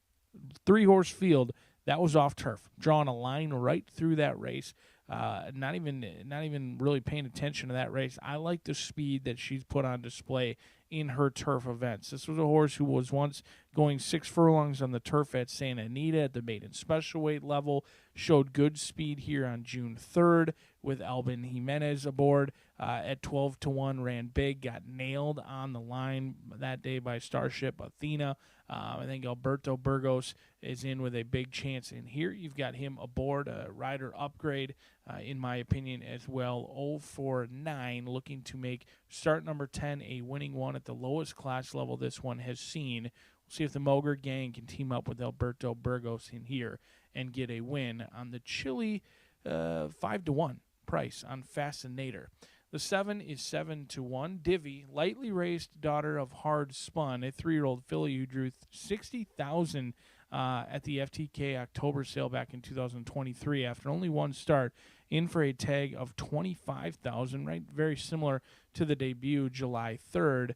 3-horse field. That was off turf, drawing a line right through that race. Not even really paying attention to that race. I like the speed that she's put on display in her turf events. This was a horse who was once going 6 furlongs on the turf at Santa Anita at the maiden special weight level, showed good speed here on June 3rd with Albin Jimenez aboard at 12-1, ran big, got nailed on the line that day by Starship Athena. I think Alberto Burgos is in with a big chance in here. You've got him aboard, a rider upgrade, in my opinion, as well. 0 for 9, looking to make start number 10 a winning one at the lowest class level this one has seen. We'll see if the Moger gang can team up with Alberto Burgos in here and get a win on the chilly 5-1 price on Fascinator. The 7 is 7-1. Divvy, lightly raced daughter of Hard Spun, a 3-year-old filly who drew 60,000 at the FTK October sale back in 2023 after only 1 start, in for a tag of 25,000, right? Very similar to the debut July 3rd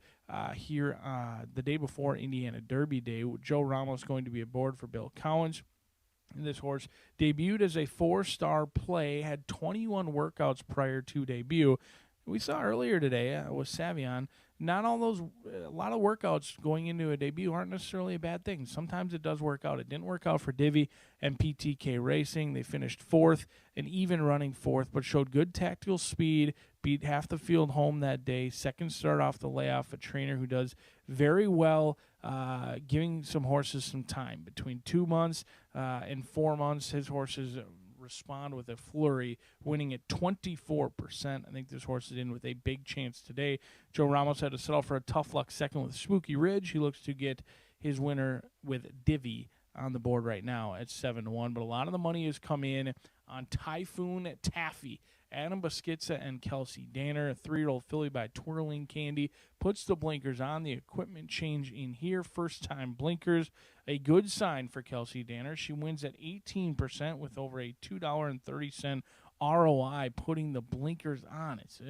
here the day before Indiana Derby Day. Joe Ramos going to be aboard for Bill Collins. This horse debuted as a 4-star play, had 21 workouts prior to debut. We saw earlier today with Savion, not all those, a lot of workouts going into a debut aren't necessarily a bad thing. Sometimes it does work out. It didn't work out for Divvy and PTK Racing. They finished 4th, and even running 4th, but showed good tactical speed, beat half the field home that day. Second start off the layoff, a trainer who does very well giving some horses some time. Between 2 months and 4 months, his horses respond with a flurry, winning at 24%. I think this horse is in with a big chance today. Joe Ramos had to settle for a tough luck second with Spooky Ridge. He looks to get his winner with Divvy on the board right now at 7-1. But a lot of the money has come in on Typhoon Taffy. Adam Baskitza and Kelsey Danner, a 3-year-old filly by Twirling Candy, puts the blinkers on. The equipment change in here, first-time blinkers. A good sign for Kelsey Danner. She wins at 18% with over a $2.30 ROI, putting the blinkers on. It's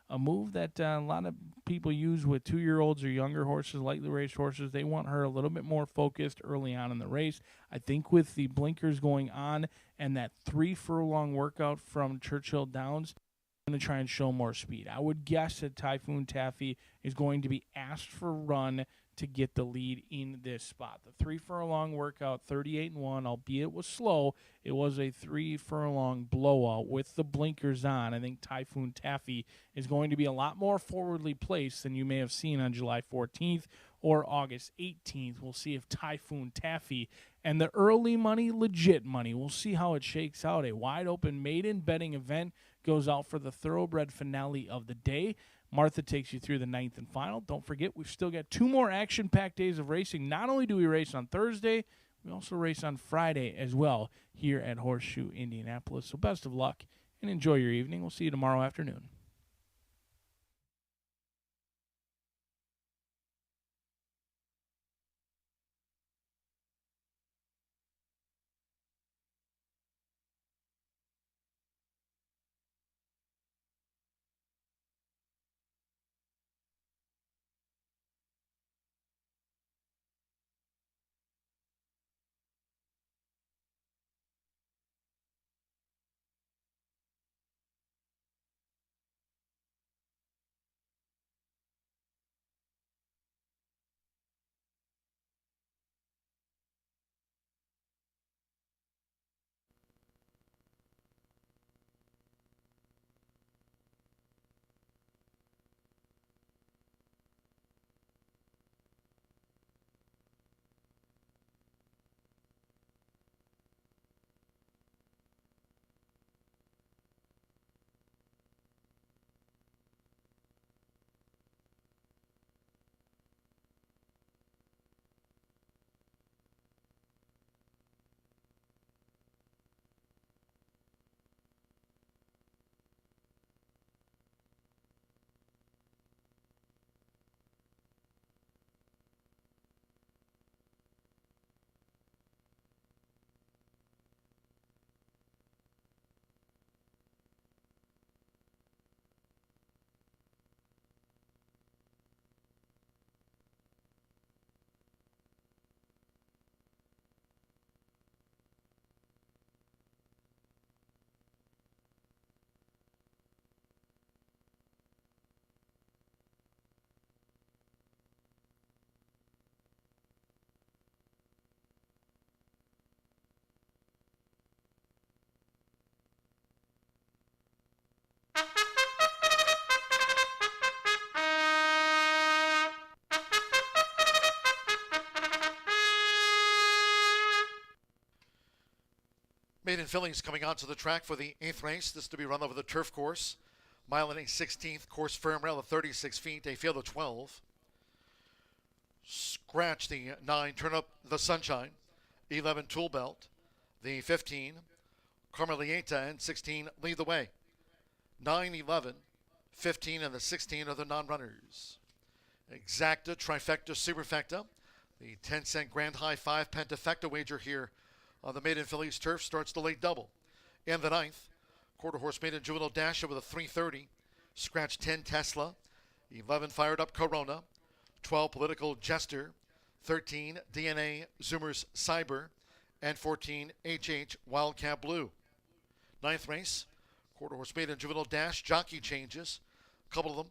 a move that a lot of people use with 2-year-olds or younger horses, lightly raced horses. They want her a little bit more focused early on in the race. I think with the blinkers going on and that 3-furlong workout from Churchill Downs, I'm going to try and show more speed. I would guess that Typhoon Taffy is going to be asked for run to get the lead in this spot. The 3-furlong workout, 38-1, albeit it was slow. It was a 3-furlong blowout with the blinkers on. I think Typhoon Taffy is going to be a lot more forwardly placed than you may have seen on July 14th or August 18th. We'll see if Typhoon Taffy and the early money, legit money, we'll see how it shakes out. A wide-open maiden betting event goes out for the thoroughbred finale of the day. Martha takes you through the 9th and final. Don't forget, we've still got 2 more action-packed days of racing. Not only do we race on Thursday, we also race on Friday as well here at Horseshoe Indianapolis. So best of luck and enjoy your evening. We'll see you tomorrow afternoon. Maiden fillies coming onto the track for the 8th race. This to be run over the turf course. Mile and a 16th, course firm rail of 36 feet, a field of 12. Scratch the 9, turn up the Sunshine. 11, Tool Belt. The 15, Carmelieta, and 16, Lead the Way. 9, 11, 15, and the 16 are the non-runners. Exacta, Trifecta, Superfecta. The 10-cent Grand High 5 Pentafecta wager here on the Maiden Fillies turf starts the late double. In the 9th, Quarter Horse Maiden Juvenile Dasher with a 330. Scratch 10, Tesla. 11, Fired Up Corona. 12, Political Jester. 13, DNA Zoomers Cyber. And 14, HH Wildcat Blue. 9th race, Quarter Horse Maiden Juvenile Dash, jockey changes. A couple of them.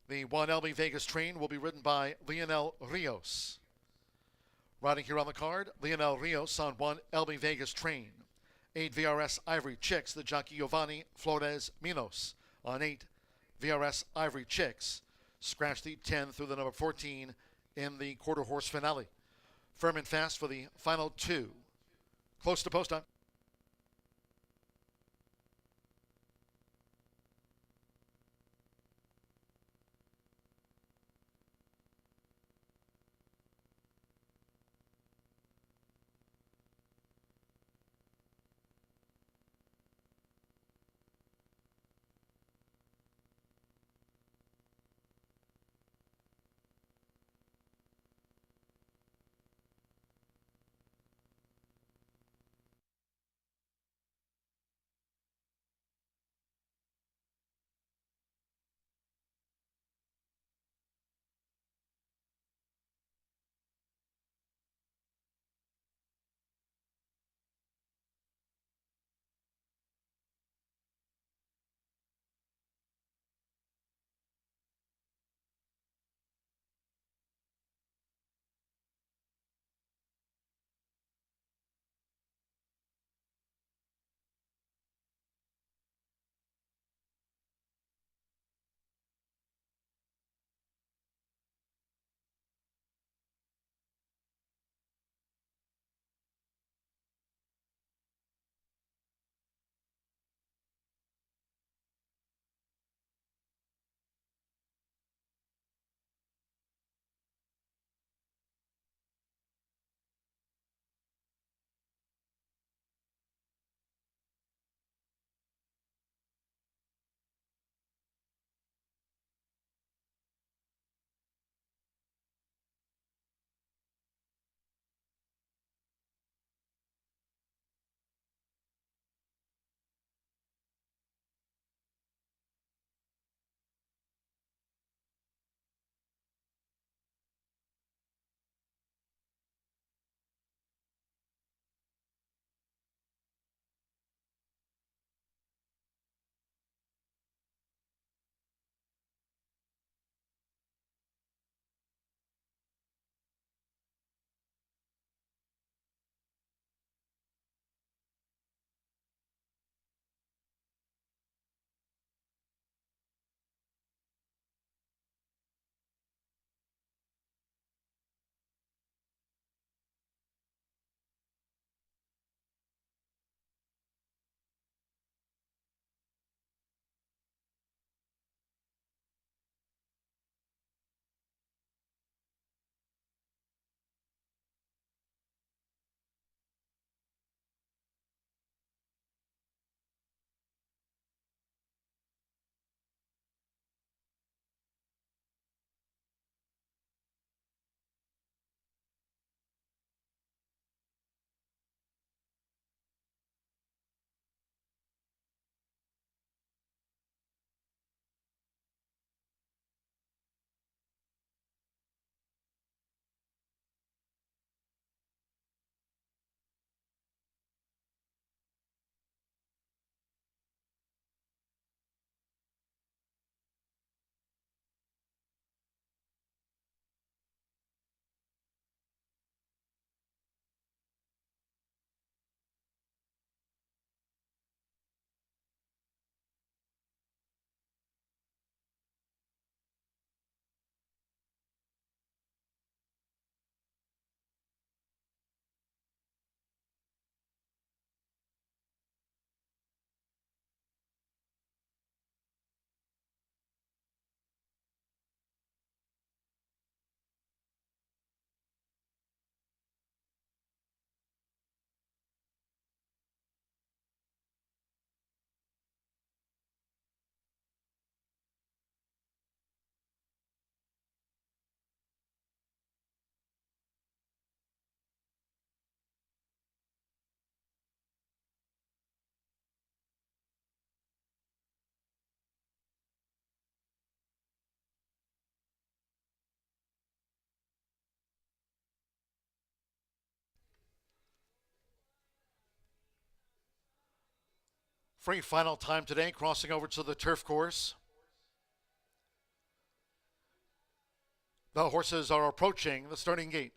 The 1 LB Vegas train will be ridden by Leonel Rios. Riding here on the card, Leonel Rios on 1 LB Vegas train. 8 VRS Ivory Chicks, the jockey Giovanni Flores Minos. On 8 VRS Ivory Chicks. Scratch the 10 through the number 14 in the quarter horse finale. Firm and fast for the final 2. Close to post time. Free final time today, crossing over to the turf course. The horses are approaching the starting gate.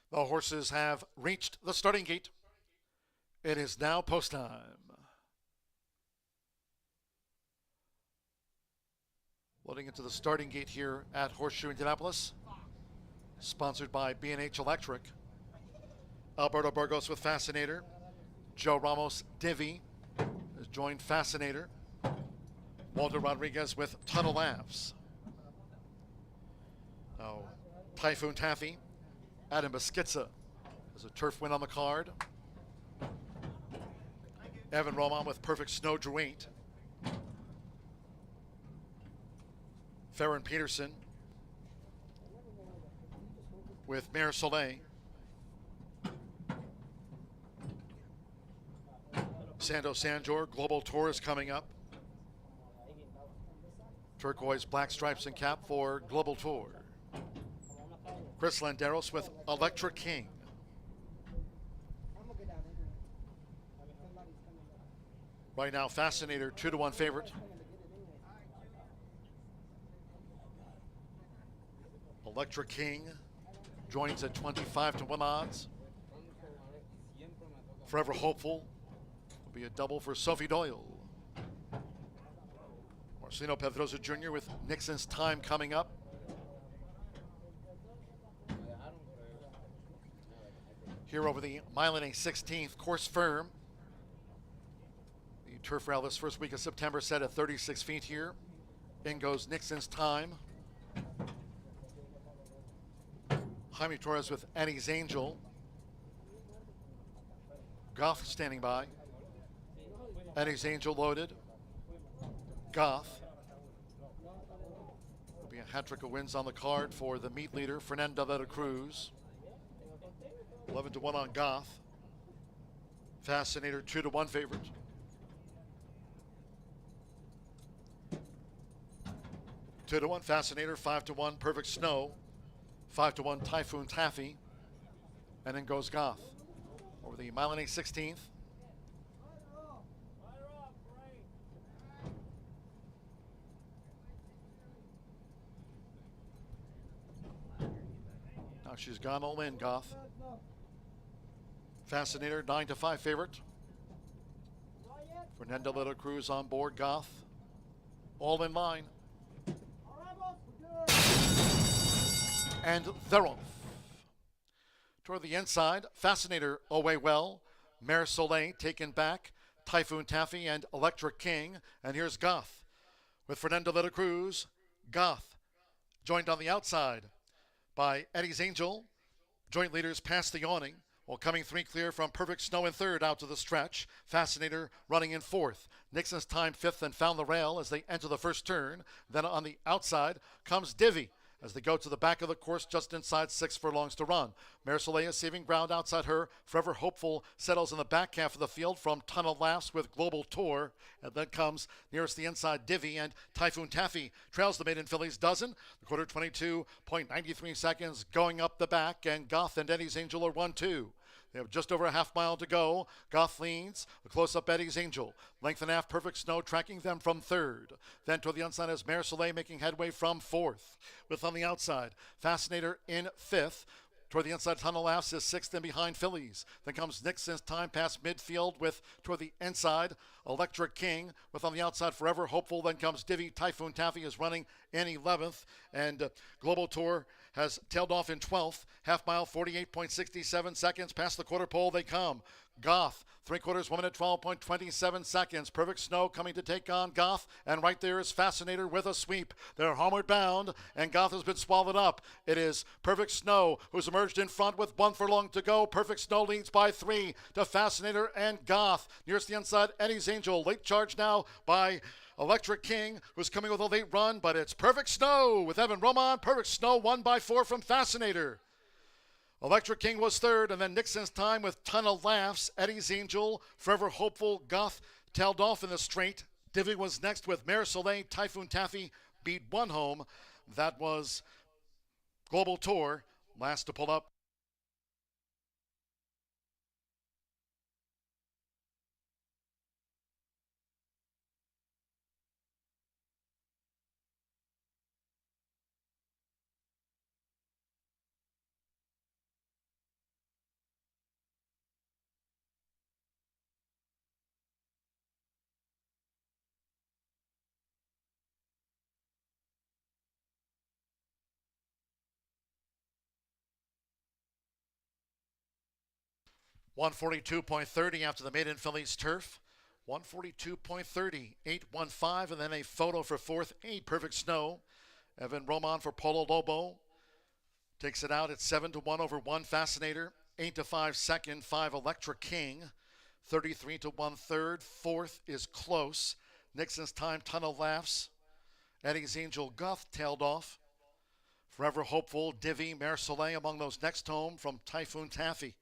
The horses have reached the starting gate. It is now post time. Loading into the starting gate here at Horseshoe Indianapolis. Sponsored by B&H Electric. Alberto Burgos with Fascinator. Joe Ramos Divi has joined Fascinator. Walter Rodriguez with Tunnel Laughs. Now, Typhoon Taffy. Adam Beschitza has a turf win on the card. Evan Roman with Perfect Snow drew 8. Farron Peterson with Mare Soleil. Sando Sanjor, Global Tour is coming up. Turquoise, black stripes and cap for Global Tour. Chris Landeros with Electric King. Right now, Fascinator, 2-1 favorite. Electric King joins at 25-1 odds. Forever Hopeful will be a double for Sophie Doyle. Marcelino Pedrosa Jr. with Nixon's Time coming up. Here over the mile and a 16th course firm. The turf rail this first week of September set at 36 feet here. In goes Nixon's Time. Jaime Torres with Eddie's Angel. Goff standing by. Eddie's Angel loaded. Goff. There'll be a hat trick of wins on the card for the meet leader, Fernando de la Cruz. 11-1 on Goff. Fascinator, 2-1 favorite. Two to 1 Fascinator, 5-1 Perfect Snow, 5-1 Typhoon Taffy, and then goes Goth. Over the mile and a 16th. Now she's gone all in, Goth. Fascinator, 9-5 favorite. Fernando de la Cruz on board, Goth. All in line. And they're off. Toward the inside, Fascinator away well. Mare Soleil taken back. Typhoon Taffy and Electric King. And here's Goth with Fernando de la Cruz. Goth joined on the outside by Eddie's Angel. Joint leaders past the awning. Well, coming 3 clear from Perfect Snow in 3rd out to the stretch. Fascinator running in 4th. Nixon's Time 5th and found the rail as they enter the first turn. Then on the outside comes Divi as they go to the back of the course just inside 6 furlongs to run. Mare Soleil is saving ground outside her. Forever Hopeful settles in the back half of the field from Tunnel Laughs with Global Tour. And then comes nearest the inside Divi, and Typhoon Taffy trails the maiden fillies dozen. The quarter 22.93 seconds going up the back, and Goth and Eddie's Angel are 1-2. They have just over a half mile to go. Goth leans. A close-up Eddie's Angel. Length and a half Perfect Snow tracking them from 3rd. Then toward the outside is Mare Soleil making headway from 4th. With on the outside, Fascinator in 5th. Toward the inside, Tunnel Laughs is 6th and behind fillies. Then comes Nixon's Time past midfield with toward the inside, Electric King. With on the outside, Forever Hopeful. Then comes Divi. Typhoon Taffy is running in 11th. And Global Tour has tailed off in 12th. Half mile, 48.67 seconds. Past the quarter pole they come. Goth, 3/4 1 minute 12.27 seconds. Perfect Snow coming to take on Goth, and right there is Fascinator with a sweep. They're homeward bound, and Goth has been swallowed up. It is Perfect Snow who's emerged in front with 1 furlong to go. Perfect Snow leads by 3 to Fascinator and Goth. Nearest the inside, Eddie's Angel. Late charge now by Electric King, who's coming with a late run, but it's Perfect Snow with Evan Roman. Perfect Snow won by 4 from Fascinator. Electric King was third, and then Nixon's Time with Ton of Laughs. Eddie's Angel, Forever Hopeful, Goth tailed off in the straight. Divvy was next with Mare Soleil. Typhoon Taffy beat 1 home. That was Global Tour, last to pull up. .142.30 after the maiden fillies turf. 142.30, 8.15, and then a photo for fourth, 8 Perfect Snow. Evan Roman for Polo Lobo. Takes it out at 7-1 over 1 Fascinator. 8-5 second, 5 Electric King. 33-1 third. Fourth is Close. Nixon's Time, Ton of Laughs. Eddie's Angel Goth tailed off. Forever Hopeful, Divvy, Mare Soleil among those next home from Typhoon Taffy.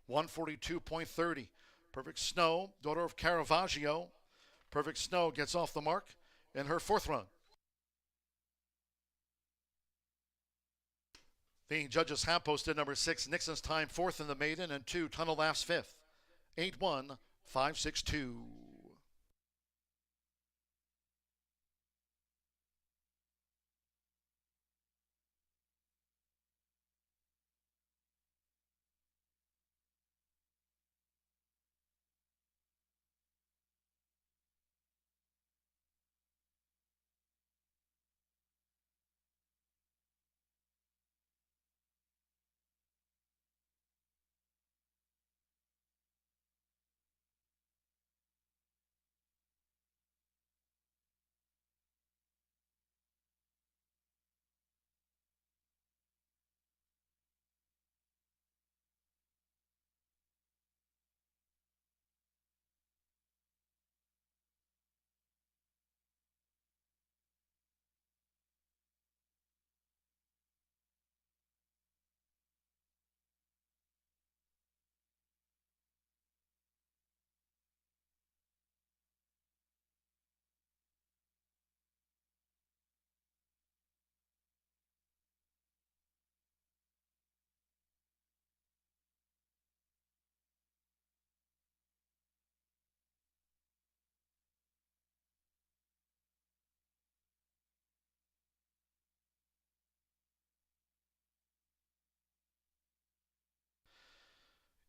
142.30. Perfect Snow, daughter of Caravaggio. Perfect Snow gets off the mark in her 4th run. The judges have posted number 6, Nixon's Time, 4th in the maiden, and 2, Ton of Laughs, 5th. 8-1, 5-6-2.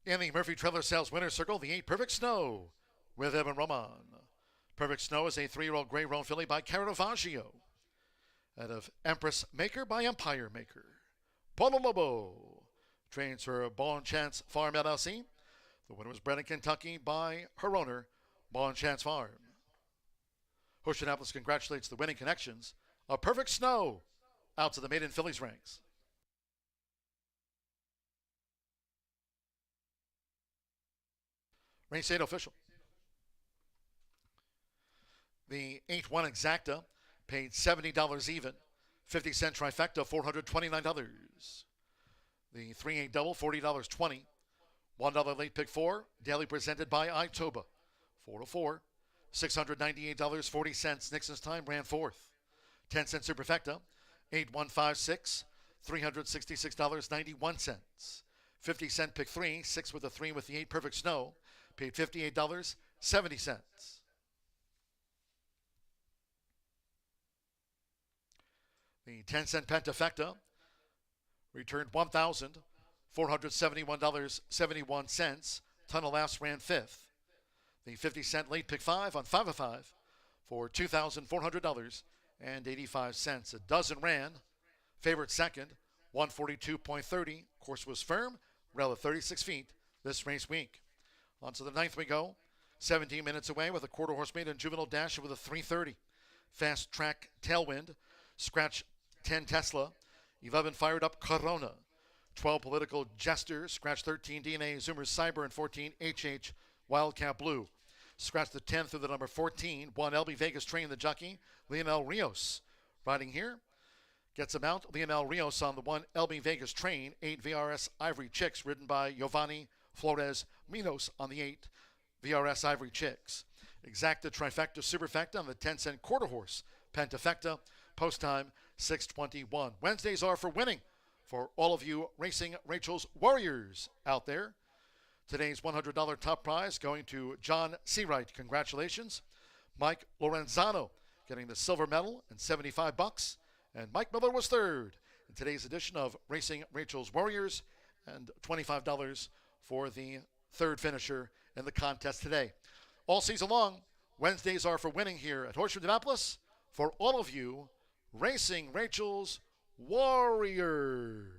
In the Murphy Trailer Sales Winner's Circle, the 8 Perfect Snow with Evan Roman. Perfect Snow is a 3-year-old gray roan filly by Caravaggio. Out of Empress Maker by Empire Maker. Polo Lobo trains for Bon Chance Farm LLC. The winner was bred in Kentucky by her owner, Bon Chance Farm. Horseshoe Indianapolis congratulates the winning connections of Perfect Snow out to the maiden fillies ranks. Race 8 official. The 8-1 exacta paid $70 even. 50-cent trifecta, $429. The 3-8 double, $40.20. $1 late pick 4, daily presented by Itoba. 4-4, $698.40. Nixon's Time ran 4th. 10-cent superfecta, 8-1-5-6, $366.91. 50-cent pick 3, 6 with a 3 with the 8 Perfect Snow, paid $58.70. The 10-cent pentafecta returned $1,471.71. Ton of Laughs ran 5th. The 50-cent late pick 5 on 5 of 5 for $2,400.85. A dozen ran. Favorite second, 142.30. Course was firm, rail of 36 feet this race week. On to the ninth we go. 17 minutes away with a quarter horse maiden juvenile dash with a 3:30. Fast track tailwind. Scratch 10 Tesla. 11 fired up Corona. 12 political jester. Scratch 13 DNA Zoomer Cyber and 14 HH Wildcat Blue. Scratch the 10 through the number 14. 1 LB Vegas train the jockey. Leonel Rios riding here. Gets him out. Leonel Rios on the 1 LB Vegas train. 8 VRS Ivory Chicks ridden by Giovanni Flores Minos on the 8 VRS Ivory Chicks. Exacta Trifecta Superfecta on the 10-cent quarter horse Pentafecta. Post time 6:21. Wednesdays are for winning for all of you Racing Rachel's Warriors out there. Today's $100 top prize going to John Seawright. Congratulations. Mike Lorenzano getting the silver medal and $75. And Mike Miller was third in today's edition of Racing Rachel's Warriors, and $25 for the third finisher in the contest today. All season long, Wednesdays are for winning here at Horseshoe Indianapolis for all of you Racing Rachel's Warriors.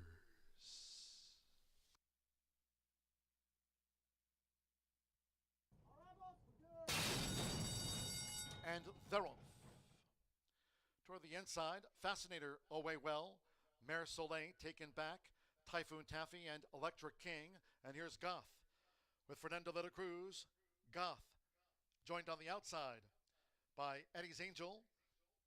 And they're off. Toward the inside, Fascinator away well. Mare Soleil taken back. Typhoon Taffy and Electric King. And here's Goth with Fernando de la Cruz. Goth joined on the outside by Eddie's Angel.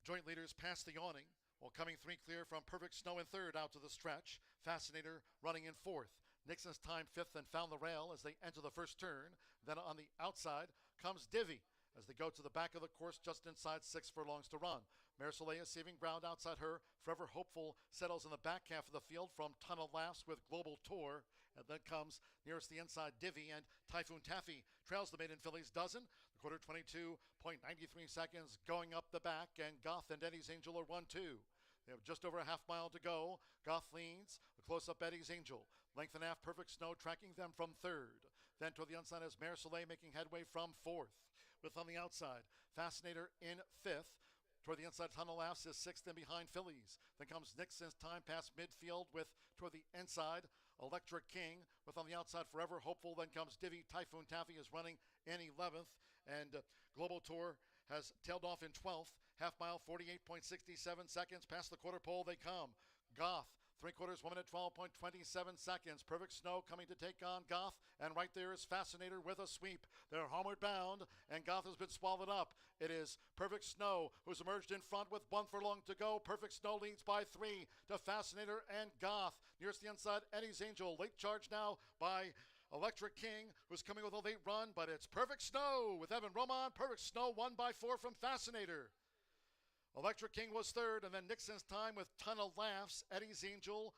Joint leaders past the awning. While coming 3 clear from Perfect Snow in third out to the stretch. Fascinator running in fourth. Nixon's time fifth and found the rail as they enter the first turn. Then on the outside comes Divvy as they go to the back of the course just inside 6 furlongs to run. Mare Soleil is saving ground outside her. Forever Hopeful settles in the back half of the field from Tunnel Laughs with Global Tour. And then comes nearest the inside Divvy, and Typhoon Taffy trails the maiden fillies dozen. The quarter 22.93 seconds going up the back, and Goth and Eddie's Angel are 1-2. They have just over a half mile to go. Goth leads. A close-up Eddie's Angel. Length and a half Perfect Snow tracking them from third. Then toward the outside is Mare Soleil making headway from fourth. With on the outside, Fascinator in fifth. Toward the inside, Tunnel Laughs is sixth and behind fillies. Then comes Nixon's time past midfield with toward the inside, Electric King. With on the outside, Forever Hopeful. Then comes Divvy. Typhoon Taffy is running in 11th. And Global Tour has tailed off in 12th. Half mile, 48.67 seconds. Past the quarter pole they come. Goth, 3/4, 1 minute, 12.27 seconds. Perfect Snow coming to take on Goth. And right there is Fascinator with a sweep. They're homeward bound, and Goth has been swallowed up. It is Perfect Snow who's emerged in front with 1 furlong to go. Perfect Snow leads by 3 to Fascinator and Goth. Nearest the inside, Eddie's Angel. Late charge now by Electric King, who's coming with a late run, but it's Perfect Snow with Evan Roman. Perfect Snow won by 4 from Fascinator. Electric King was third, and then Nixon's time with Tunnel Laughs. Eddie's Angel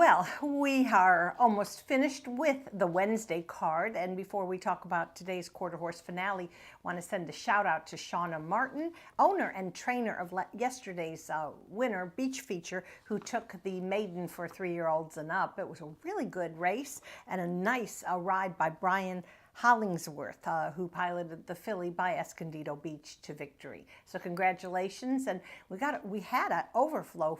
Well, we are almost finished with the Wednesday card, and before we talk about today's quarter horse finale, I want to send a shout out to Shauna Martin, owner and trainer of yesterday's winner, Beach Feature, who took the maiden for 3-year-olds and up. It was a really good race and a nice ride by Brian Hollingsworth, who piloted the filly by Escondido Beach to victory. So congratulations, and we had an overflow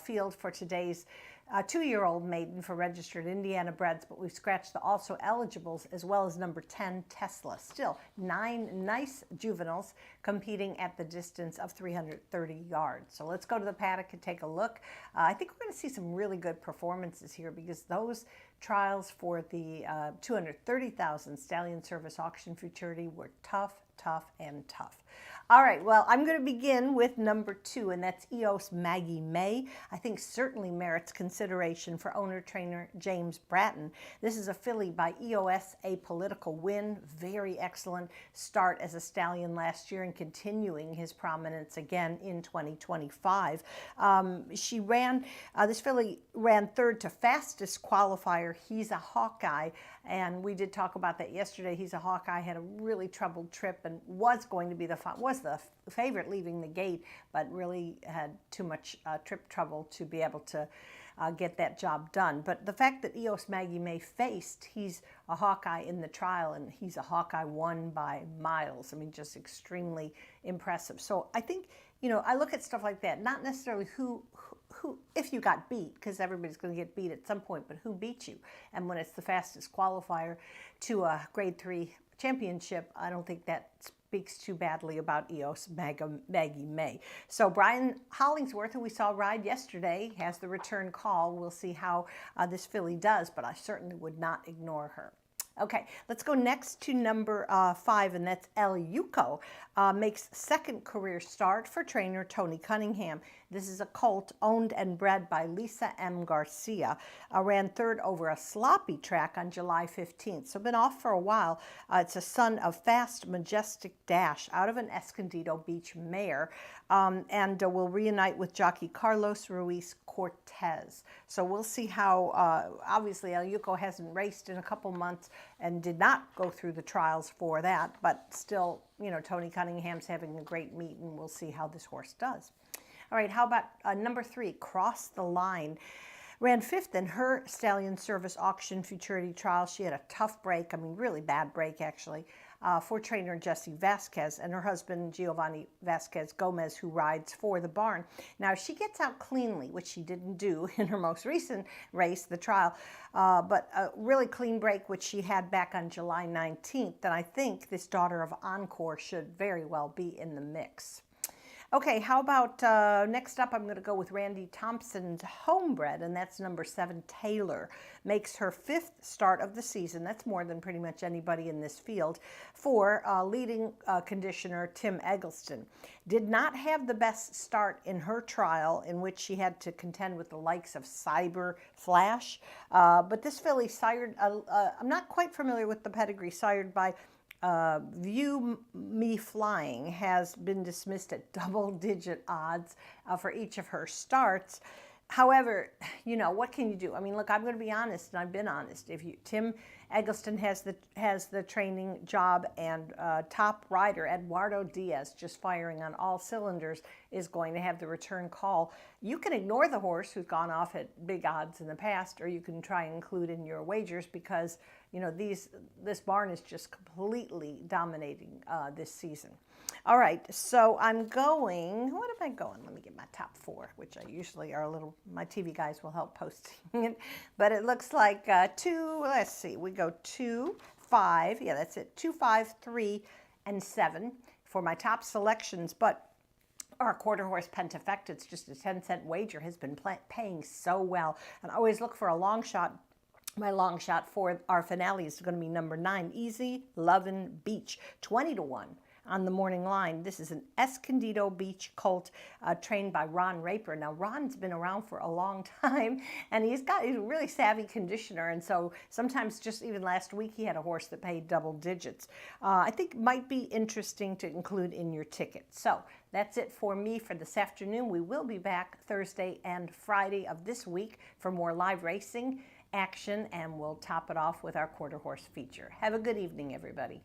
field for today's 2-year-old maiden for registered Indiana breds, but we've scratched the also eligibles as well as number 10 Tesla. Still 9 nice juveniles competing at the distance of 330 yards. So let's go to the paddock and take a look. I think we're going to see some really good performances here because those trials for the 230,000 Stallion Service Auction Futurity were tough. All right, well, I'm going to begin with number 2, and that's EOS Maggie May. I think certainly merits consideration for owner-trainer James Bratton. This is a filly by EOS, a political win. Very excellent start as a stallion last year and continuing his prominence again in 2025. This filly ran third to fastest qualifier. He's a Hawkeye, and we did talk about that yesterday. He's a Hawkeye, had a really troubled trip and was going to be the favorite leaving the gate, but really had too much trip trouble to be able to get that job done. But the fact that EOS Maggie May faced, he's a Hawkeye in the trial, and he's a Hawkeye won by miles. I mean, just extremely impressive. So I think, I look at stuff like that, not necessarily who if you got beat, because everybody's going to get beat at some point, but who beat you? And when it's the fastest qualifier to a grade 3 championship, I don't think that speaks too badly about EOS Maggie May. So Brian Hollingsworth, who we saw ride yesterday, has the return call. We'll see how this filly does, but I certainly would not ignore her. Okay, let's go next to number 5, and that's El Yuko. Makes second career start for trainer Tony Cunningham. This is a colt owned and bred by Lisa M. Garcia. Ran third over a sloppy track on July 15th, so been off for a while. It's a son of Fast Majestic Dash out of an Escondido Beach mare, and will reunite with jockey Carlos Ruiz Cortez. So we'll see how, obviously El Yuko hasn't raced in a couple months and did not go through the trials for that, but still, Tony Cunningham's having a great meet, and we'll see how this horse does. All right, how about number 3, Cross the Line? Ran 5th in her Stallion Service Auction Futurity trial. She had a tough break, really bad break actually, for trainer Jesse Vasquez and her husband Giovanni Vasquez Gomez, who rides for the barn. Now, she gets out cleanly, which she didn't do in her most recent race, the trial, but a really clean break, which she had back on July 19th. And I think this daughter of Encore should very well be in the mix. Okay, how about next up, I'm going to go with Randy Thompson's homebred, and that's number 7, Taylor. Makes her 5th start of the season. That's more than pretty much anybody in this field for leading conditioner Tim Eggleston. Did not have the best start in her trial, in which she had to contend with the likes of Cyber Flash. But this filly sired, I'm not quite familiar with the pedigree, sired by View Me Flying, has been dismissed at double-digit odds for each of her starts. However, what can you do? Look, I'm going to be honest, and I've been honest. Tim Eggleston has the training job, and top rider Eduardo Diaz, just firing on all cylinders, is going to have the return call. You can ignore the horse who's gone off at big odds in the past, or you can try and include in your wagers, because this barn is just completely dominating this season. All right, so I'm going, what am I going? Let me get my top 4, which I usually are my TV guys will help posting it. But it looks like 2, let's see, we go 2, 5, yeah, that's it, 2, 5, 3, and 7 for my top selections. But our quarter horse Pentafect, it's just a 10-cent wager, has been paying so well. And I always look for a long shot. My long shot for our finale is going to be number 9, Easy Lovin' Beach, 20 to 1. on the morning line. This is an Escondido Beach colt trained by Ron Raper. Now, Ron's been around for a long time, and he's a really savvy conditioner, and so sometimes, just even last week, he had a horse that paid double digits. I think might be interesting to include in your ticket. So that's it for me for this afternoon. We will be back Thursday and Friday of this week for more live racing action, and we'll top it off with our quarter horse feature. Have a good evening, everybody.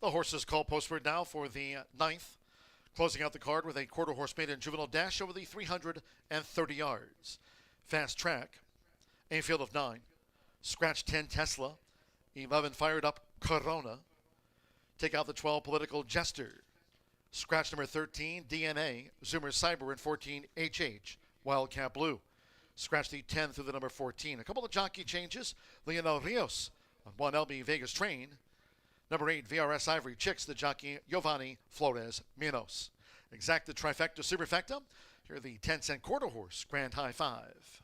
The horses call postward now for the ninth. Closing out the card with a quarter horse maiden juvenile dash over the 330 yards. Fast Track, a field of 9. Scratch 10 Tesla, 11 Fired Up Corona. Take out the 12 Political Jester. Scratch number 13 DNA, Zoomer Cyber, and 14 HH, Wildcat Blue. Scratch the 10 through the number 14. A couple of jockey changes. Leonel Rios on 1 LB Vegas Train. Number 8, VRS Ivory Chicks, the jockey Giovanni Flores Minos. Exacta Trifecta Superfecta. Here are the 10-cent quarter horse Grand High 5.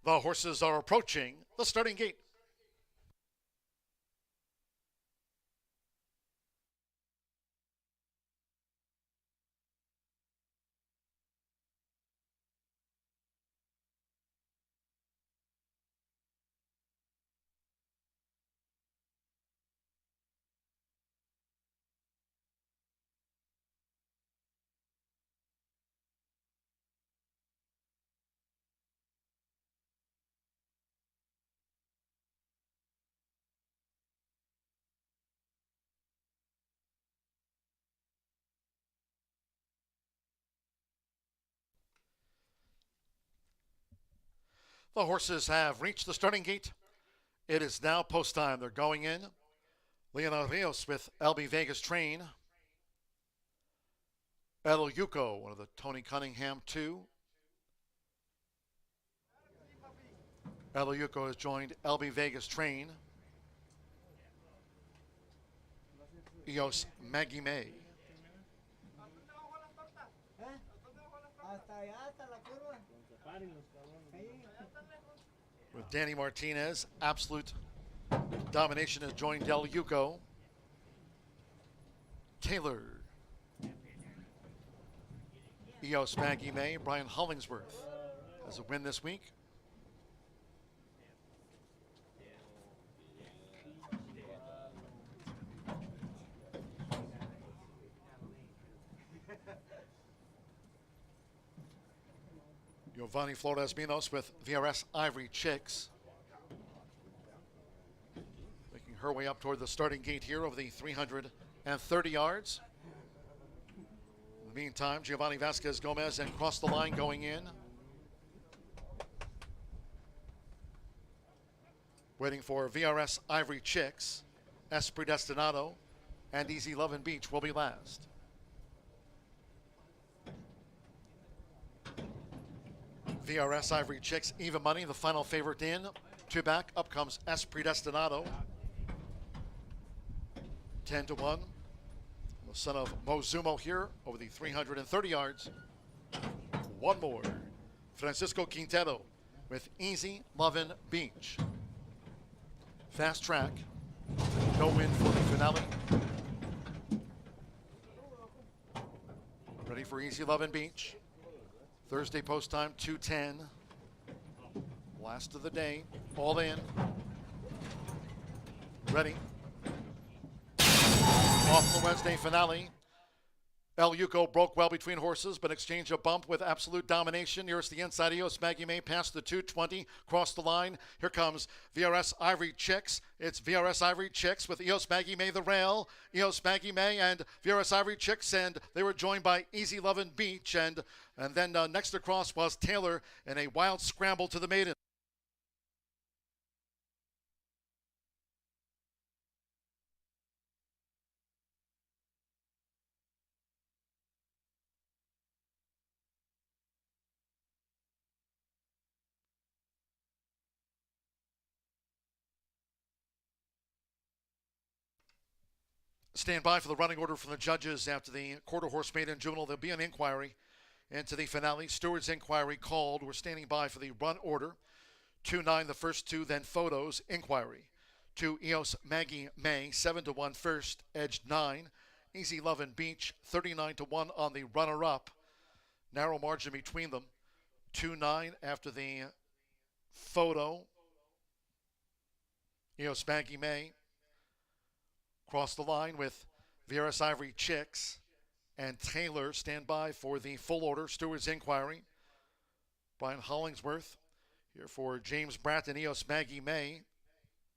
The horses are approaching the starting gate. The horses have reached the starting gate. It is now post time. They're going in. Leonel Rios with LB Vegas Train. El Yuko, one of the Tony Cunningham 2. El Yuko has joined LB Vegas Train. Eos Maggie May. With Danny Martinez, Absolute Domination has joined Del Yuko. Taylor. Eos Maggie May. Brian Hollingsworth has a win this week. Giovanni Flores Minos with VRS Ivory Chicks. Making her way up toward the starting gate here over the 330 yards. In the meantime, Giovanni Vasquez Gomez and Cross the Line going in. Waiting for VRS Ivory Chicks, S Predestinado, and Easy Lovin' Beach will be last. VRS Ivory Chicks, even money, the final favorite in. Two back, up comes S Predestinado. 10-1. The son of Mozumo here over the 330 yards. One more. Francisco Quintero with Easy Lovin' Beach. Fast track. No win for the finale. Ready for Easy Lovin' Beach. Thursday post time, 2:10. Last of the day. All in. Ready. Off the Wednesday finale. El Yuko broke well between horses, but exchanged a bump with absolute domination. Nearest the inside, Eos Maggie May past the 220, crossed the line. Here comes VRS Ivory Chicks. It's VRS Ivory Chicks with Eos Maggie May the rail. Eos Maggie May and VRS Ivory Chicks, and they were joined by Easy Lovin' Beach. And then next across was Taylor in a wild scramble to the maiden. Stand by for the running order from the judges after the quarter horse maiden juvenile. There'll be an inquiry into the finale. Stewards inquiry called. We're standing by for the run order. 2-9 the first two, then photos inquiry. 2 Eos Maggie May, 7-1 first, edged 9. Easy Lovin' Beach, 39-1 on the runner-up. Narrow margin between them. 2-9 after the photo. Eos Maggie May cross the line with VRS Ivory Chicks and Taylor. Stand by for the full order. Stewards inquiry. Brian Hollingsworth here for James Bratton, Eos Maggie May.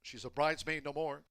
She's a bridesmaid no more.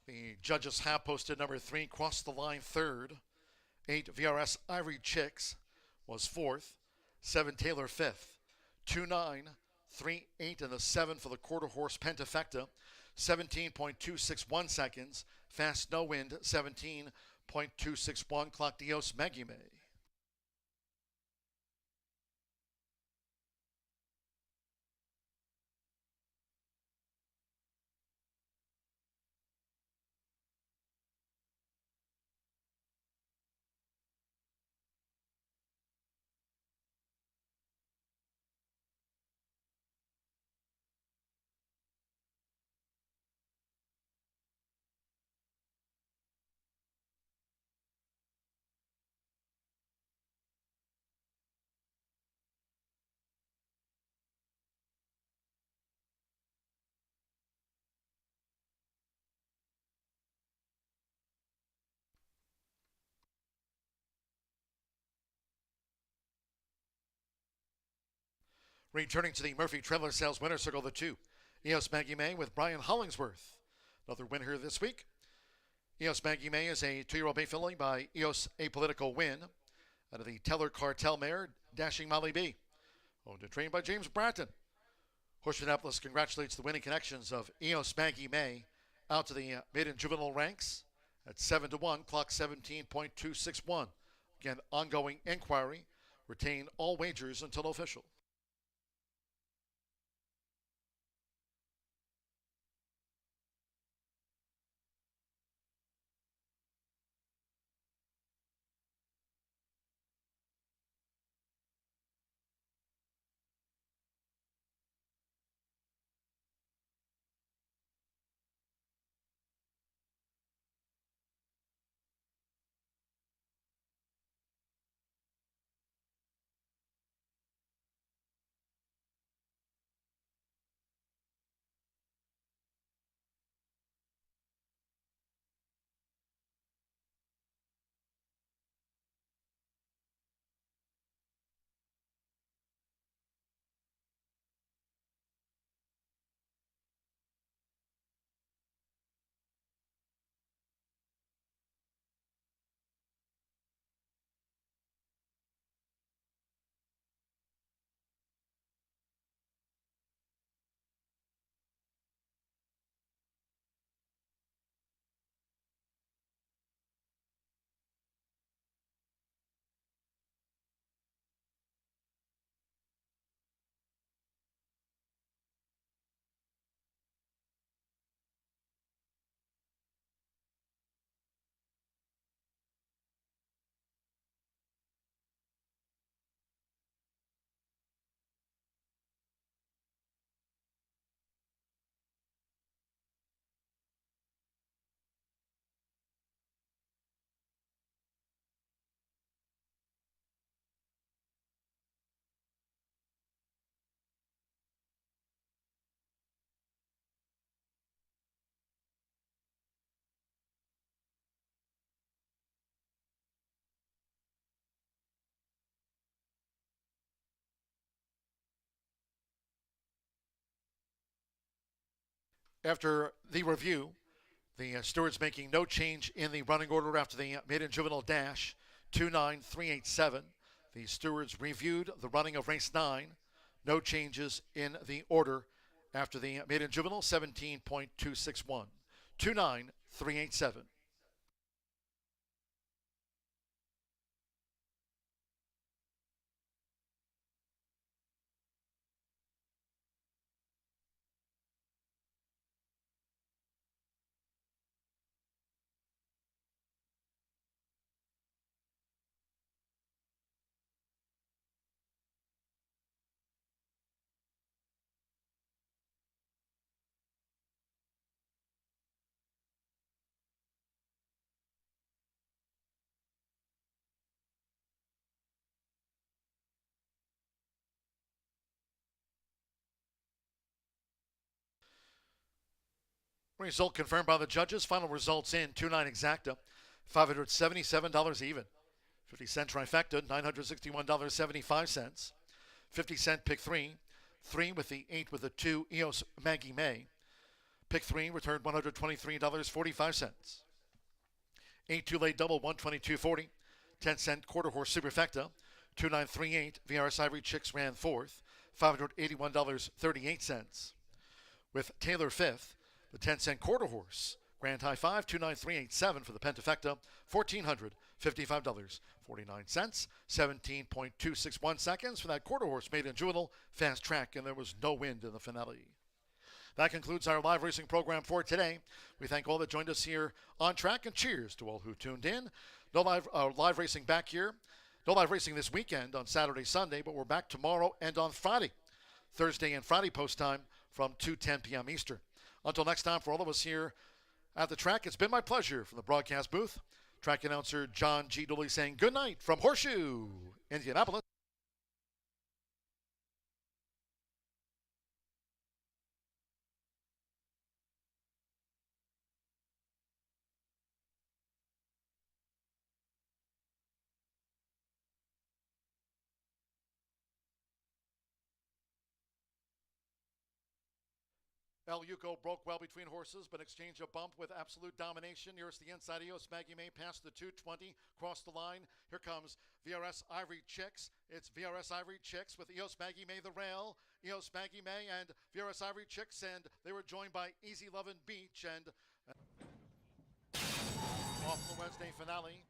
The judges have posted number 3, crossed the line third. 8 VRS Ivory Chicks was fourth. 7 Taylor fifth. 2-9, 3-8, and the 7 for the quarter horse Pentafecta. 17.261 seconds. Fast no wind, 17.261. Clock Eos Maggie May. Returning to the Murphy Trailer Sales Winner Circle, the 2, Eos Maggie May with Brian Hollingsworth. Another winner this week. Eos Maggie May is a 2-year-old bay filly by Eos Apolitical Win out of the Teller Cartel mare, Dashing Molly B. Owned and trained by James Bratton. Horseshoe Indianapolis congratulates the winning connections of Eos Maggie May out to the maiden juvenile ranks at 7-1, clock 17.261. Again, ongoing inquiry. Retain all wagers until official. After the review, the stewards making no change in the running order after the maiden juvenile dash, 29387. The stewards reviewed the running of race 9. No changes in the order after the maiden juvenile, 17.261. 29387. Result confirmed by the judges. Final results in 2-9 exacta, $577 even. 50-cent trifecta, $961.75. 50-cent pick 3, 3 with the 8 with the 2, EOS Maggie May. Pick 3 returned $123.45. 8 2 late double, $122.40. 10-cent quarter horse superfecta, 2938. VRS Ivory Chicks ran fourth, $581.38. With Taylor fifth, the 10-cent quarter horse, grand high 5, 29387 for the pentafecta, $1,455.49. 17.261 seconds for that quarter horse maiden juvenile fast track, and there was no wind in the finale. That concludes our live racing program for today. We thank all that joined us here on track, and cheers to all who tuned in. No live racing back here. No live racing this weekend on Saturday, Sunday, but we're back tomorrow and on Friday. Thursday and Friday post time from 2:10 p.m. Eastern. Until next time, for all of us here at the track, it's been my pleasure from the broadcast booth. Track announcer John G. Dooley saying good night from Horseshoe, Indianapolis. El Yuko broke well between horses, but exchanged a bump with absolute domination. Nearest the inside, EOS Maggie May past the 220, crossed the line. Here comes VRS Ivory Chicks. It's VRS Ivory Chicks with EOS Maggie May the rail. EOS Maggie May and VRS Ivory Chicks, and they were joined by Easy Lovin' Beach. And off the Wednesday finale.